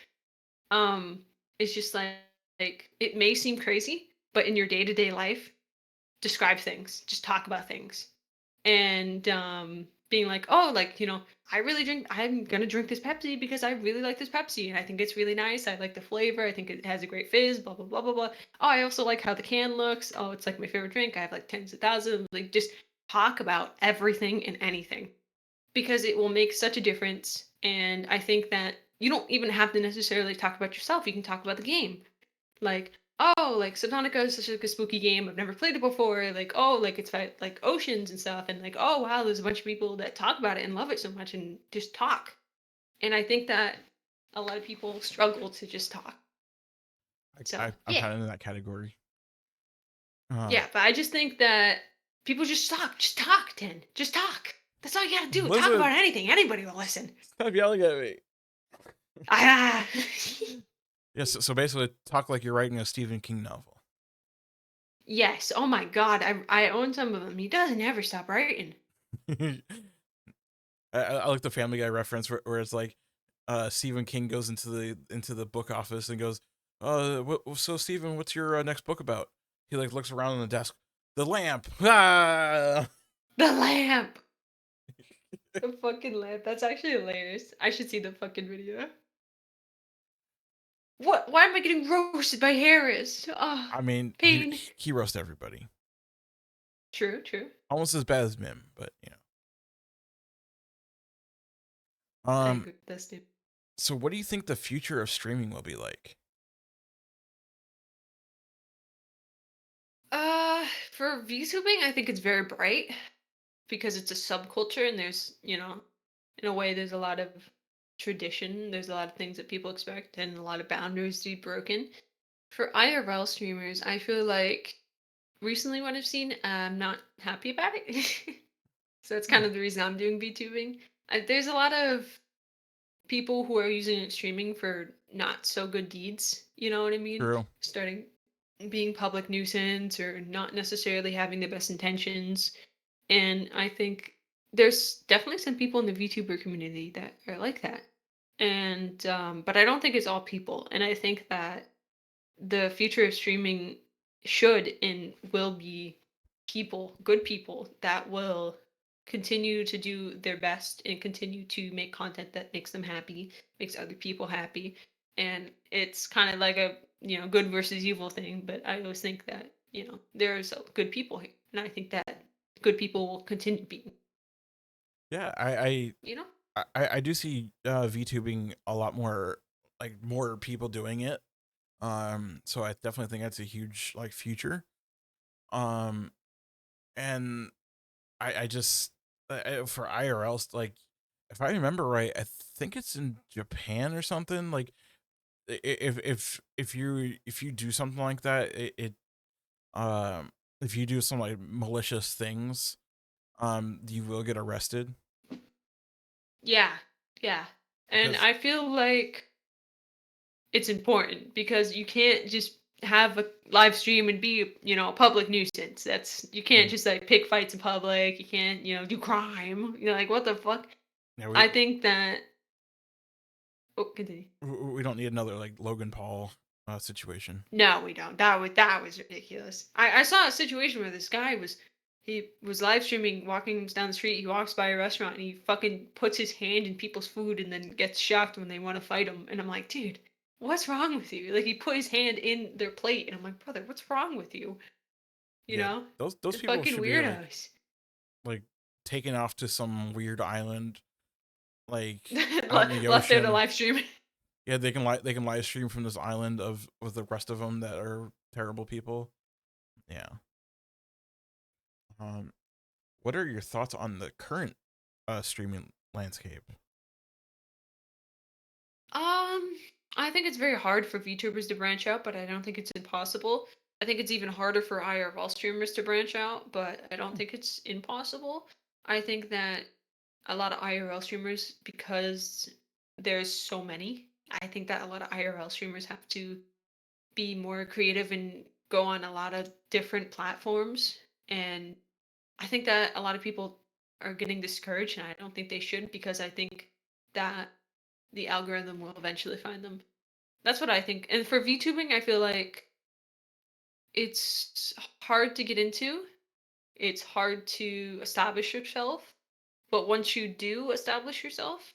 um it's just like it may seem crazy, but in your day-to-day life, describe things, just talk about things. And being like, oh, like, I'm gonna drink this Pepsi because I really like this Pepsi and I think it's really nice. I like the flavor. I think it has a great fizz, blah, blah, blah, blah, blah. Oh, I also like how the can looks. Oh, it's like my favorite drink. I have like tens of thousands. Like, just talk about everything and anything because it will make such a difference. And I think that you don't even have to necessarily talk about yourself. You can talk about the game. Like, oh, like Subnautica is such like a spooky game. I've never played it before. Like, oh, like it's like oceans and stuff. And like, oh wow, there's a bunch of people that talk about it and love it so much and just talk. And I think that a lot of people struggle to just talk. So I'm yeah, kind of in that category. Um, yeah. But I just think that people just talk. Just talk, Tin. Just talk. That's all you gotta do. Talk listen, about anything. Anybody will listen. stop yelling at me. Ah. Yes, so basically, talk like you're writing a Stephen King novel. Yes. Oh my God. I own some of them. He doesn't ever stop writing. I like the Family Guy reference where it's like, Stephen King goes into the book office and goes, so Stephen, what's your next book about? He like looks around on the desk, the lamp. Ah! The lamp. The fucking lamp. That's actually hilarious. I should see the fucking video. What? Why am I getting roasted by Harris? Oh, I mean, pain. he roasts everybody, True, true. almost as bad as Mim, but you know. I agree with this dude. So what do you think the future of streaming will be like? For VTubing, I think it's very bright because it's a subculture and in a way, there's a lot of tradition. There's a lot of things that people expect and a lot of boundaries to be broken. For IRL streamers, I feel like recently what I've seen, I'm not happy about it. So that's Hmm, kind of the reason I'm doing VTubing. There's a lot of people who are using it streaming for not so good deeds. You know what I mean? true. Starting being public nuisance or not necessarily having the best intentions. And I think there's definitely some people in the VTuber community that are like that. And but I don't think it's all people. And I think that the future of streaming should and will be good people that will continue to do their best and continue to make content that makes them happy, makes other people happy. And it's kind of like a, good versus evil thing, but I always think that, there's good people here. And I think that good people will continue being, Yeah, you know? I do see VTubing a lot more, like more people doing it. So I definitely think that's a huge like future. Um, and I just for IRLs, like if I remember right, I think it's in Japan or something. Like if you do something like that, um if you do some like malicious things, you will get arrested Yeah. Yeah. And because I feel like it's important because you can't just have a live stream and be, a public nuisance. You can't mm, just like pick fights in public. You can't, do crime. Like what the fuck? yeah, I think that oh, continue. we don't need another like Logan Paul situation. No, we don't. That was ridiculous. I saw a situation where this guy he was live streaming walking down the street. He walks by a restaurant and he fucking puts his hand in people's food and then gets shocked when they want to fight him. And I'm like, dude, what's wrong with you? Like he put his hand in their plate and I'm like, brother, what's wrong with you? You Yeah, know? those The people fucking should be weirdos. like taken off to some weird island like out in the Left there to ocean. live stream. Yeah, they can live stream from this island of with the rest of them that are terrible people. Yeah. Um, what are your thoughts on the current streaming landscape? Um, I think it's very hard for VTubers to branch out, but I don't think it's impossible. I think it's even harder for IRL streamers to branch out, but I don't think it's impossible. I think that a lot of IRL streamers, because there's so many, I think that a lot of IRL streamers have to be more creative and go on a lot of different platforms. And I think that a lot of people are getting discouraged, and I don't think they should because I think that the algorithm will eventually find them. That's what I think. And for VTubing, I feel like it's hard to get into. It's hard to establish yourself, but once you do establish yourself,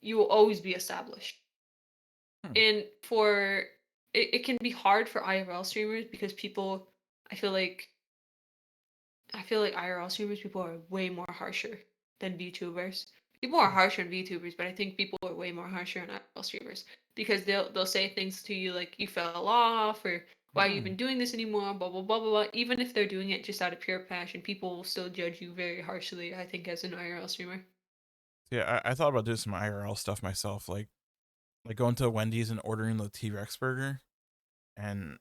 you will always be established. Hmm. And for it can be hard for IRL streamers because people I feel like I feel like IRL streamers people are way more harsher than VTubers. People are Hmm. harsher than VTubers, but I think people are way more harsher than IRL streamers because they'll say things to you like you fell off or why are you Hmm. even doing this anymore, blah blah blah blah blah. Even if they're doing it just out of pure passion, people will still judge you very harshly, I think, as an IRL streamer. Yeah, I thought about doing some IRL stuff myself, like going to Wendy's and ordering the T Rex burger and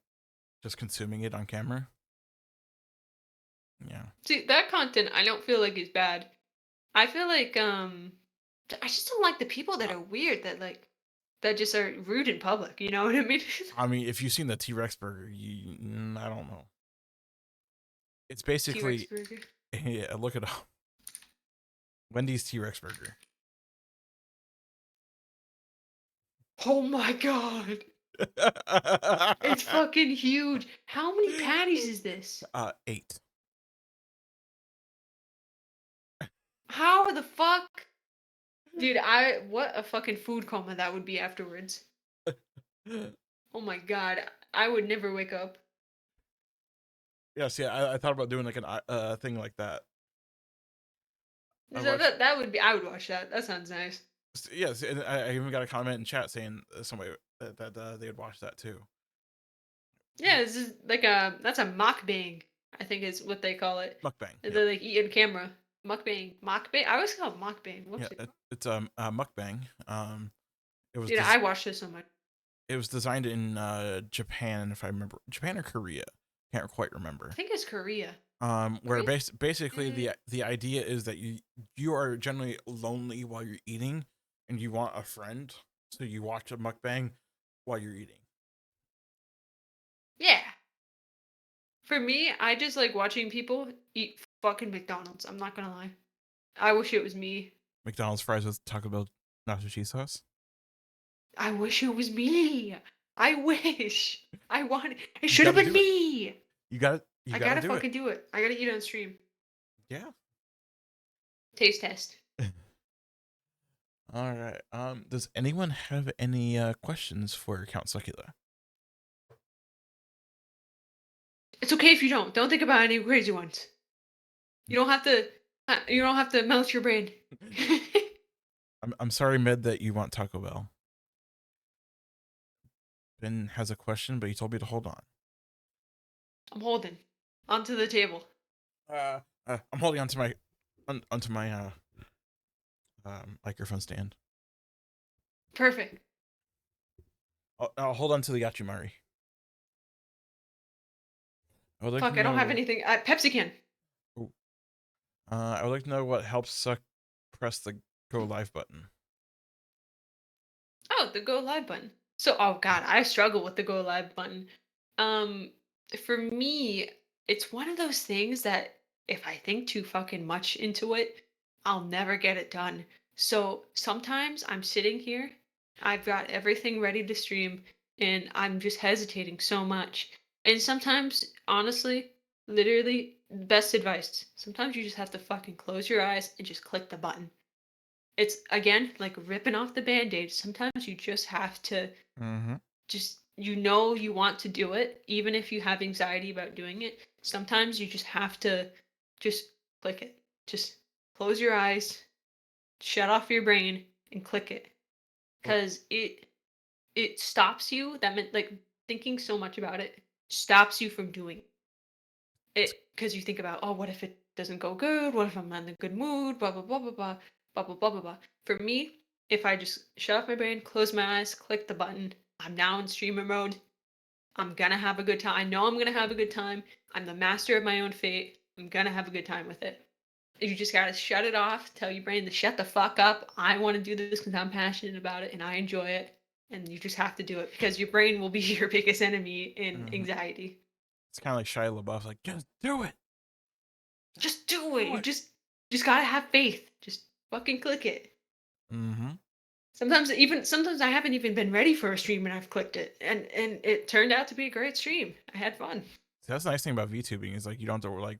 just consuming it on camera. Yeah. See, that content I don't feel like is bad. I feel like I just don't like the people that Uh, are weird that just are rude in public, you know what I mean? I mean, if you've seen the T Rex burger, I don't know. It's T-Rex basically, burger. yeah, look it up. Wendy's T Rex burger. Oh my god. It's fucking huge. How many patties is this? 8. How the fuck? Dude, I what a fucking food coma that would be afterwards. Oh my god. I would never wake up. Yes, yeah, I thought about doing like an thing like that. I So watched. that would be I would watch that. That sounds nice. Yes, and I even got a comment in chat saying somebody that they would watch that too. Yeah, this is like a that's a mukbang, I think is what they call it. Mukbang. Yep. They like eat in camera. Mukbang. Mukbang? I always call it mukbang. Yeah, Whoopsie. it's mukbang. It was Dude, I watch this so much. it was designed in Japan, if I remember, Japan or Korea. Can't quite I remember. think it's Korea. Where Korea? basically Mm, the idea is that you are generally lonely while you're eating, and you want a friend, so you watch a mukbang while you're eating. yeah. For me, I just like watching people eat fucking McDonald's. I'm not gonna lie. I wish it was me. McDonald's fries with Taco Bell nacho cheese sauce. I wish it was me. I wish. I want. It You should got have to been do it. me. You I got to gotta do it. fucking do it. I gotta eat on stream. Yeah. Taste test. All right. Does anyone have any questions for Count Succula? It's okay if you don't. Don't think about any crazy ones. You don't have to. You don't have to melt your brain. I'm sorry, Med, that you want Taco Bell. Ben has a question, but he told me to hold on. I'm holding onto the table. I'm holding onto my onto my microphone stand. Perfect. I'll hold on to the Yachimari. I would like to Fuck, I don't have know. anything. Pepsi can. Oh, I would like to know what helps Suck press the go live button. Oh, the go live button. So, oh god, I struggle with the go live button. Um, for me, it's one of those things that if I think too fucking much into it, I'll never get it done. So sometimes I'm sitting here, I've got everything ready to stream, and I'm just hesitating so much. And sometimes, honestly, literally, best advice. Sometimes you just have to fucking close your eyes and just click the button. It's again like ripping off the band-aid. Sometimes you just have to Mm-hmm. just you want to do it even if you have anxiety about doing it. Sometimes you just have to just click it. Just close your eyes, shut off your brain and click it Well, cuz it stops you that meant like thinking so much about it stops you from doing it's, it because you think about, oh, what if it doesn't go good? What if I'm not in a good mood? Blah blah blah blah blah blah blah blah blah blah. For me, if I just shut off my brain, close my eyes, click the button, I'm now in streamer mode. I'm gonna have a good time. I know I'm gonna have a good time. I'm the master of my own fate. I'm gonna have a good time with it. You just gotta shut it off. Tell your brain to shut the fuck up. I want to do this because I'm passionate about it and I enjoy it. And you just have to do it because your brain will be your biggest enemy in mhm. anxiety. It's kind of like Shia LaBeouf, like just do it, just Just do it. do You it. just gotta have faith. Just fucking click it. Mm-hmm. Sometimes I haven't even been ready for a stream and I've clicked it, and it turned out to be a great stream. I had fun. So that's the nice thing about VTubing is like you don't have to like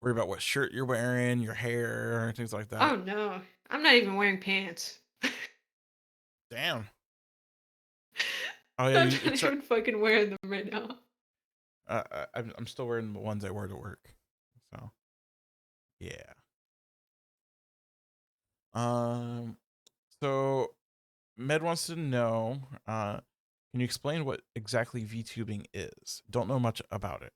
worry about what shirt you're wearing, your hair, and things like that. Oh no, I'm not even wearing pants. Damn. Oh yeah, I'm you, not it's even fucking wearing them right now. I'm still wearing the ones I wear to work. So yeah. Um. So Med wants to know. Can you explain what exactly VTubing is? Don't know much about it.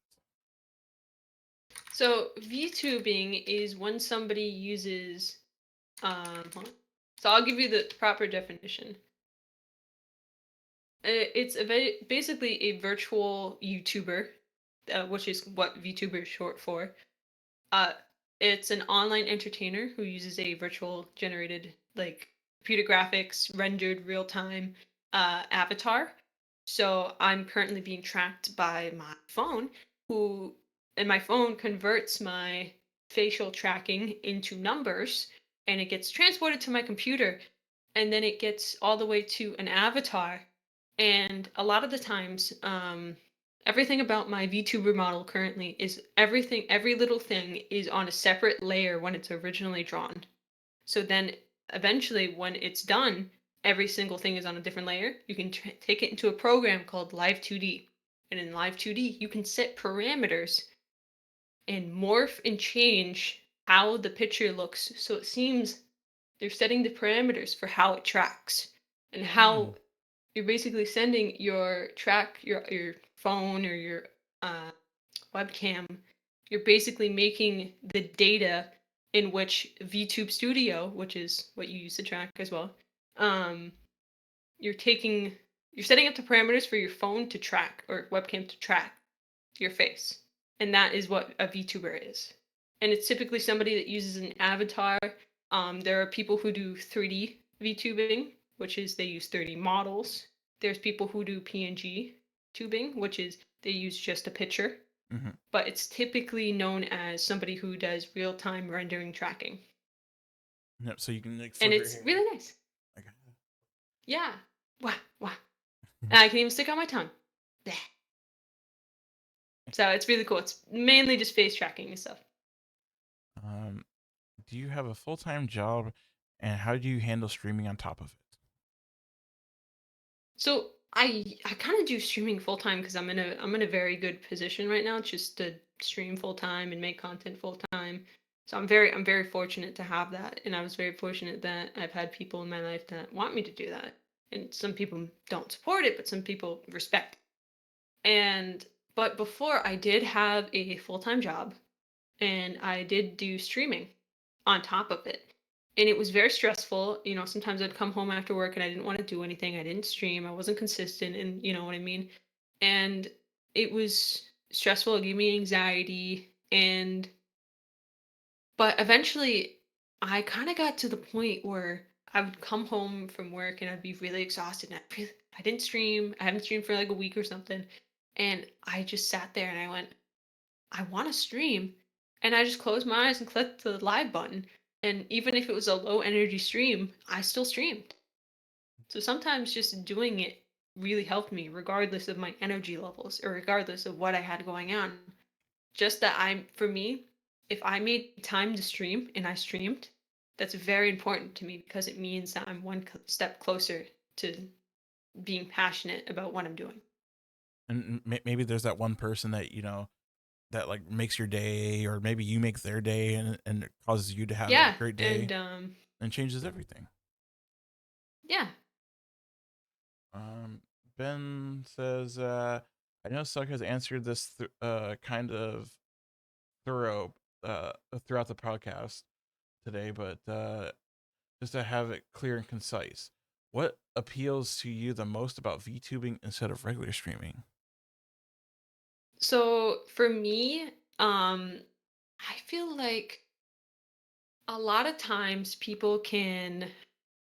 So VTubing is when somebody uses hold on. So I'll give you the proper definition. It's basically a virtual YouTuber, which is what VTuber is short for. Uh, it's an online entertainer who uses a virtual generated, like, computer graphics rendered real time avatar. So I'm currently being tracked by my phone, who and my phone converts my facial tracking into numbers, and it gets transported to my computer, and then it gets all the way to an avatar. And a lot of the times, everything about my VTuber model currently is every little thing is on a separate layer when it's originally drawn. So then eventually, when it's done, every single thing is on a different layer. You can take it into a program called Live 2D. And in Live 2D, you can set parameters and morph and change how the picture looks. So it seems they're setting the parameters for how it tracks and how Mm. you're basically sending your phone or your uh, webcam. You're basically making the data in which VTube Studio, which is what you use to track as well, um, you're taking you're setting up the parameters for your phone to track or webcam to track your face. And that is what a VTuber is. And it's typically somebody that uses an avatar. There are people who do 3D VTubing, which is they use 3D models. There's people who do PNG tubing, which is they use just a picture. Hmm. But it's typically known as somebody who does real time rendering tracking. Yep. So you can like And flip your it's hair. really nice. Like, Yeah. Wow. Wow. And I can even stick out my tongue. Bleh. So it's really cool. It's mainly just face tracking and stuff. um, do you have a full time job, and how do you handle streaming on top of it? So I kind of do streaming full time because I'm in a very good position right now just to stream full time and make content full time. So I'm very fortunate to have that, and I was very fortunate that I've had people in my life that want me to do that. And some people don't support it, but some people respect it. And but before I did have a full-time job, and I did do streaming on top of it. And it was very stressful. Sometimes I'd come home after work and I didn't want to do anything. I didn't stream. I wasn't consistent, and you know what I mean? And it was stressful. It gave me anxiety. But eventually I kind of got to the point where I would come home from work and I'd be really exhausted. And I didn't stream. I haven't streamed for like a week or something. And I just sat there and I went, I want to stream. And I just closed my eyes and clicked the live button. And even if it was a low energy stream, I still streamed. So sometimes just doing it really helped me, regardless of my energy levels or regardless of what I had going on. Just that for me, if I made time to stream and I streamed, that's very important to me because it means that I'm one step closer to being passionate about what I'm doing. And maybe there's that one person that that like makes your day, or maybe you make their day, and it causes you to have a Yeah. great And day and changes everything. yeah. Um, Ben says, I know Suck has answered this kind of thorough throughout the podcast today, but just to have it clear and concise, what appeals to you the most about VTubing instead of regular streaming? So for me, I feel like a lot of times people can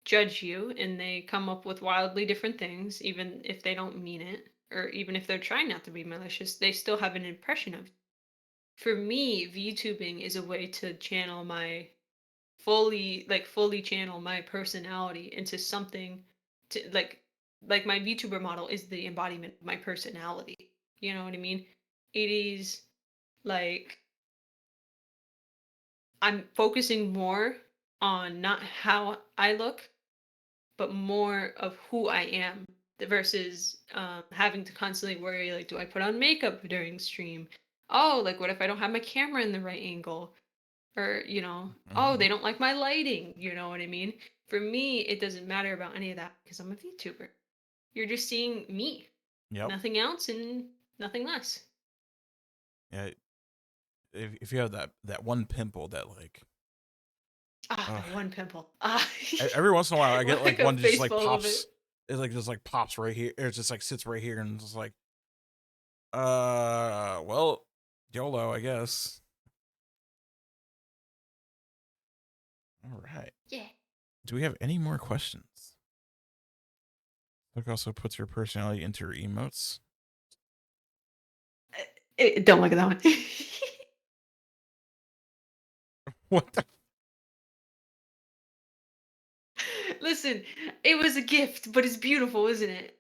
judge you and they come up with wildly different things, even if they don't mean it, or even if they're trying not to be malicious, they still have an impression of. For me, VTubing is a way to channel my fully channel my personality into something to like my VTuber model is the embodiment of my personality. You know what I mean? It is like I'm focusing more on not how I look, but more of who I am versus having to constantly worry like, do I put on makeup during stream? Oh, like what if I don't have my camera in the right angle? Or, oh, Mm-hmm. they don't like my lighting. You know what I mean? For me, it doesn't matter about any of that because I'm a VTuber. You're just seeing me, Yep. nothing else and nothing less. Yeah. If you have that one pimple that like, Ah, uh, that one pimple. Ah, every once in a while I get like like a one that just face like full of it. pops. It like just like pops right here. It just like sits right here and it's like, well, YOLO, I guess. All right. Yeah. Do we have any more questions? Look also puts your personality into your emotes. Don't look at that one. What the? Listen, it was a gift, but it's beautiful, isn't it?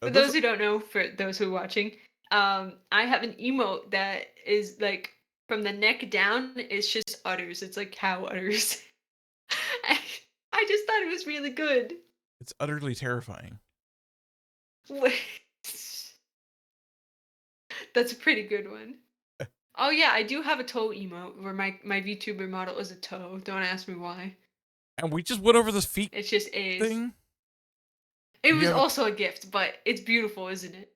For Those those who don't know, for those who are watching, I have an emote that is like from the neck down, it's just udders. It's like cow udders. I I just thought it was really good. it's utterly terrifying. That's a pretty good one. Oh yeah, I do have a toe emote where my VTuber model is a toe. Don't ask me why. And we just went over this feet It just is. thing. It You was have also a gift, but it's beautiful, isn't it?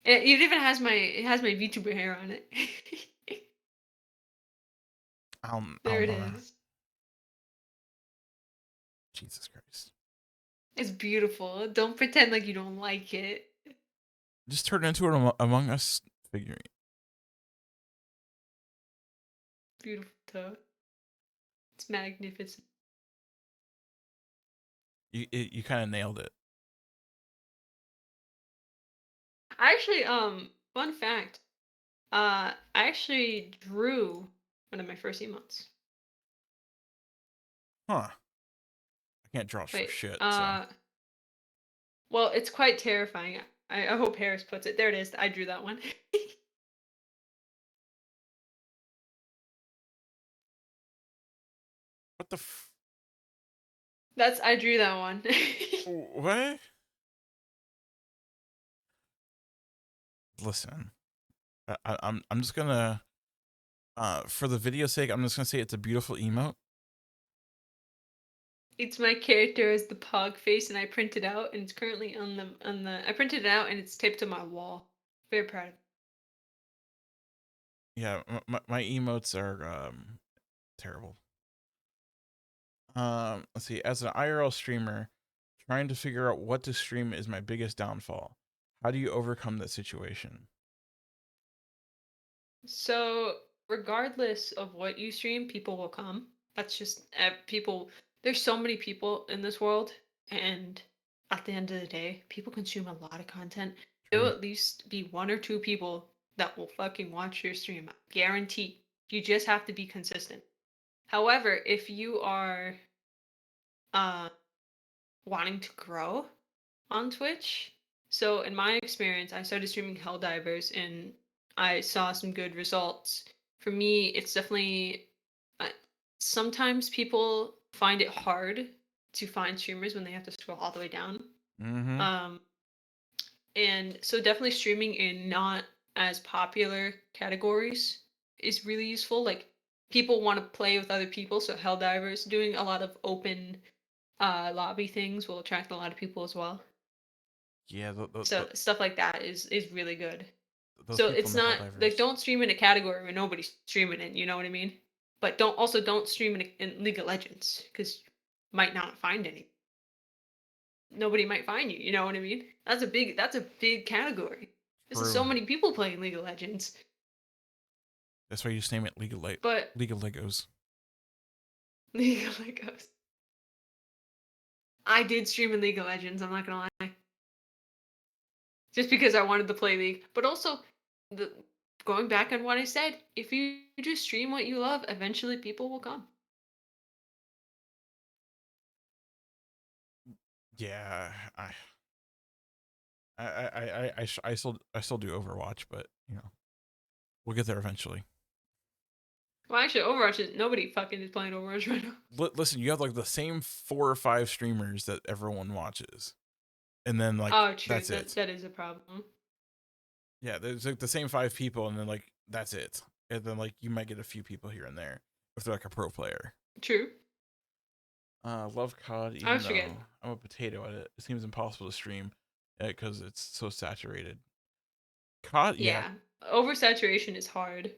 It even has my VTuber hair on it. I'll There it know. is. Jesus Christ. It's beautiful. Don't pretend like you don't like it. Just turn it into an Among Us figurine. Beautiful toe. It's magnificent. You kind of nailed it. I actually, fun fact. I actually drew one of my first emotes. Huh. I can't draw for Wait, shit, so. well, it's quite terrifying. I hope Harris puts it. There it is. I drew that one. What the f. I drew that one. What? Listen. I'm just gonna for the video sake, I'm just gonna say it's a beautiful emote. It's my character as the pog face, and I printed out, and it's currently on the. I printed it out, and it's taped to my wall. Very proud of it. Yeah, my emotes are terrible. Let's see. As an IRL streamer, trying to figure out what to stream is my biggest downfall. How do you overcome that situation? So, regardless of what you stream, people will come. That's just people. There's so many people in this world, and at the end of the day, people consume a lot of content. There will True. at least be one or two people that will fucking watch your stream. Guarantee. You just have to be consistent. However, if you are uh, wanting to grow on Twitch, so in my experience, I started streaming Helldivers and I saw some good results. For me, it's definitely uh, sometimes people find it hard to find streamers when they have to scroll all the way down. Mm-hmm. Um, and so definitely streaming in not as popular categories is really useful. Like people want to play with other people, so Helldivers doing a lot of open lobby things will attract a lot of people as well. Yeah, So stuff like that is really good. those So people it's in the not like Helldivers. don't stream in a category where nobody's streaming it. You know what I mean? But don't stream in League of Legends because might not find any. Nobody might find you. You know what I mean? That's a big category. There's so True. many people playing League of Legends. That's why you just name it But League of Legos. League of Legends. I did stream in League of Legends. I'm not gonna lie. Just because I wanted to play League, but also the going back on what I said, if you just stream what you love, eventually people will come. Yeah, I still do Overwatch, but you know we'll get there eventually. Well, actually, Overwatch is nobody fucking is playing Overwatch right now. Listen, you have like the same 4 or 5 streamers that everyone watches, and then like Oh, true. that's That it. that is a problem. Yeah, there's like the same 5 people, and then like that's it. And then like you might get a few people here and there if they're like a pro player. True. Love COD, I even always though forget. I'm a potato at it. It seems impossible to stream because it's so saturated. COD, yeah. Yeah, oversaturation is hard,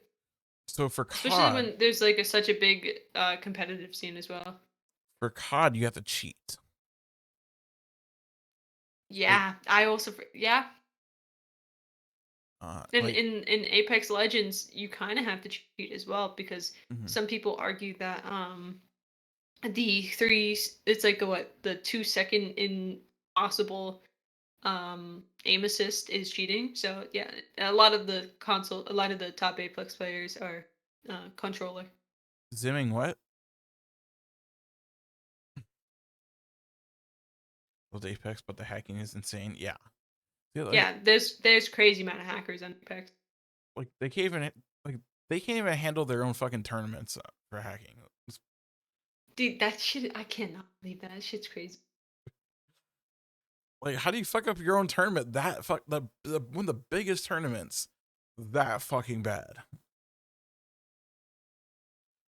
So especially when there's like such a big competitive scene as well. for COD, you have to cheat. Like, Yeah, I also yeah. And like, in Apex Legends, you kind of have to cheat as well because mhm. some people argue that the three it's like a, what, the 2 second impossible aim assist is cheating. So yeah, a lot of the top Apex players are controller. Zimming what? With Apex, but the hacking is insane. Yeah. Yeah, Yeah, there's crazy amount of hackers on Apex. like they can't even like they can't even handle their own fucking tournaments for hacking. Dude, that shit, I cannot believe that. That shit's crazy. Like, how do you fuck up your own tournament that the one of the biggest tournaments that fucking bad?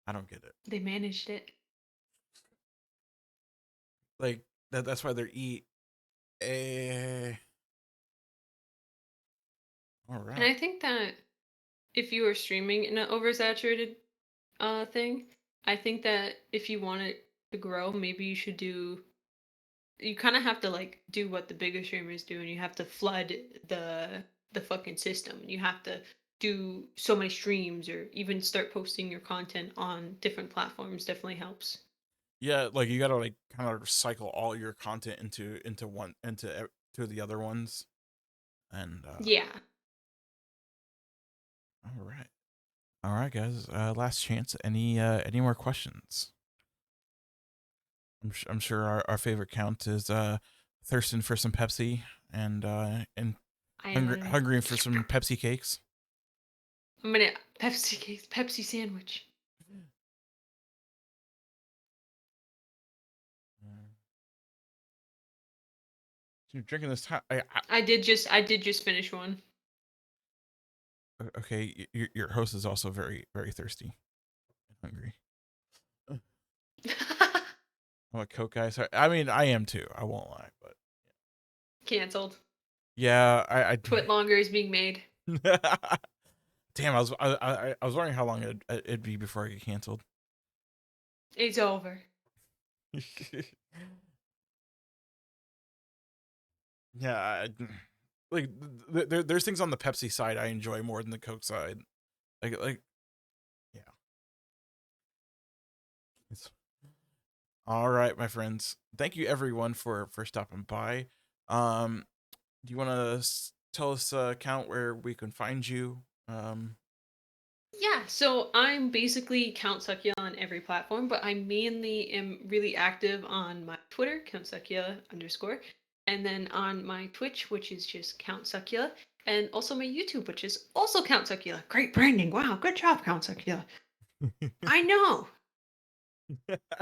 I don't get it. They managed it. Like that's why they're EA. All And right. I think that if you are streaming in an oversaturated thing, I think that if you want it to grow, maybe you kind of have to like do what the bigger streamers do, and you have to flood the fucking system. You have to do so many streams or even start posting your content on different platforms. Definitely helps. Yeah, like you gotta like kind of recycle all your content to the other ones. And Yeah. all right. All right, guys. Last chance. Any more questions? I'm sure our favorite count is thirsting for some Pepsi and I am. hungry for some Pepsi cakes. I'm gonna Pepsi sandwich. You're drinking this time. I did just finish one. Okay, your host is also very very thirsty and hungry. I'm a Coke guy. So I mean, I am too. I won't lie, but Cancelled. yeah, Twit longer is being made. Damn, I was wondering how long it'd be before I get canceled. It's over. Yeah, like there's things on the Pepsi side I enjoy more than the Coke side. Like yeah. It's, all right, my friends. Thank you everyone for stopping by. Do you want to tell us account where we can find you? Yeah, so I'm basically Count Sucula on every platform, but I mainly am really active on my Twitter, Count Sucula underscore, and then on my Twitch, which is just Count Sucula, and also my YouTube, which is also Count Sucula. Great branding. Wow, good job, Count Sucula. I know.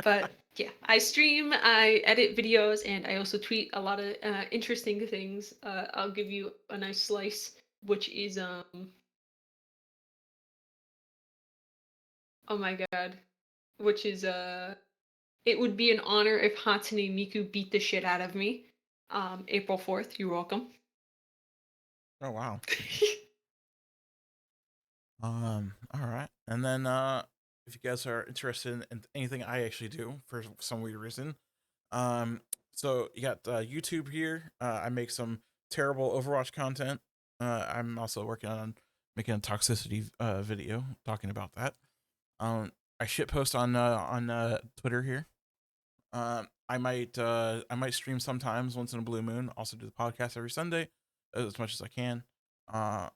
But yeah, I stream, I edit videos, and I also tweet a lot of interesting things. I'll give you a nice slice, which is oh my god, which is it would be an honor if Hatsune Miku beat the shit out of me. April 4th, you're welcome. Oh wow. All right. And then if you guys are interested in anything I actually do for some weird reason, so you got YouTube here. I make some terrible Overwatch content. I'm also working on making a toxicity video talking about that. I shit post on Twitter here. I might stream sometimes once in a blue moon. Also do the podcast every Sunday as much as I can. Uh,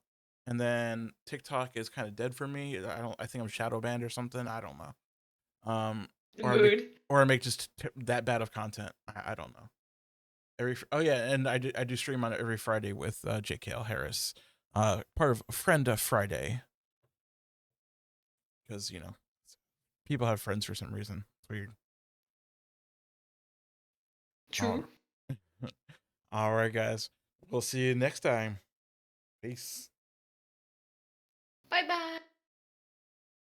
and then TikTok is kind of dead for me. I don't. I think I'm shadow banned or something. I don't know. Or I make Mood. just that bad of content. I don't know. Oh yeah, and I do stream on it every Friday with JKL Harris, part of Friend of Friday, because people have friends for some reason. It's weird. True. All all right, guys. We'll see you next time. Peace. Bye bye.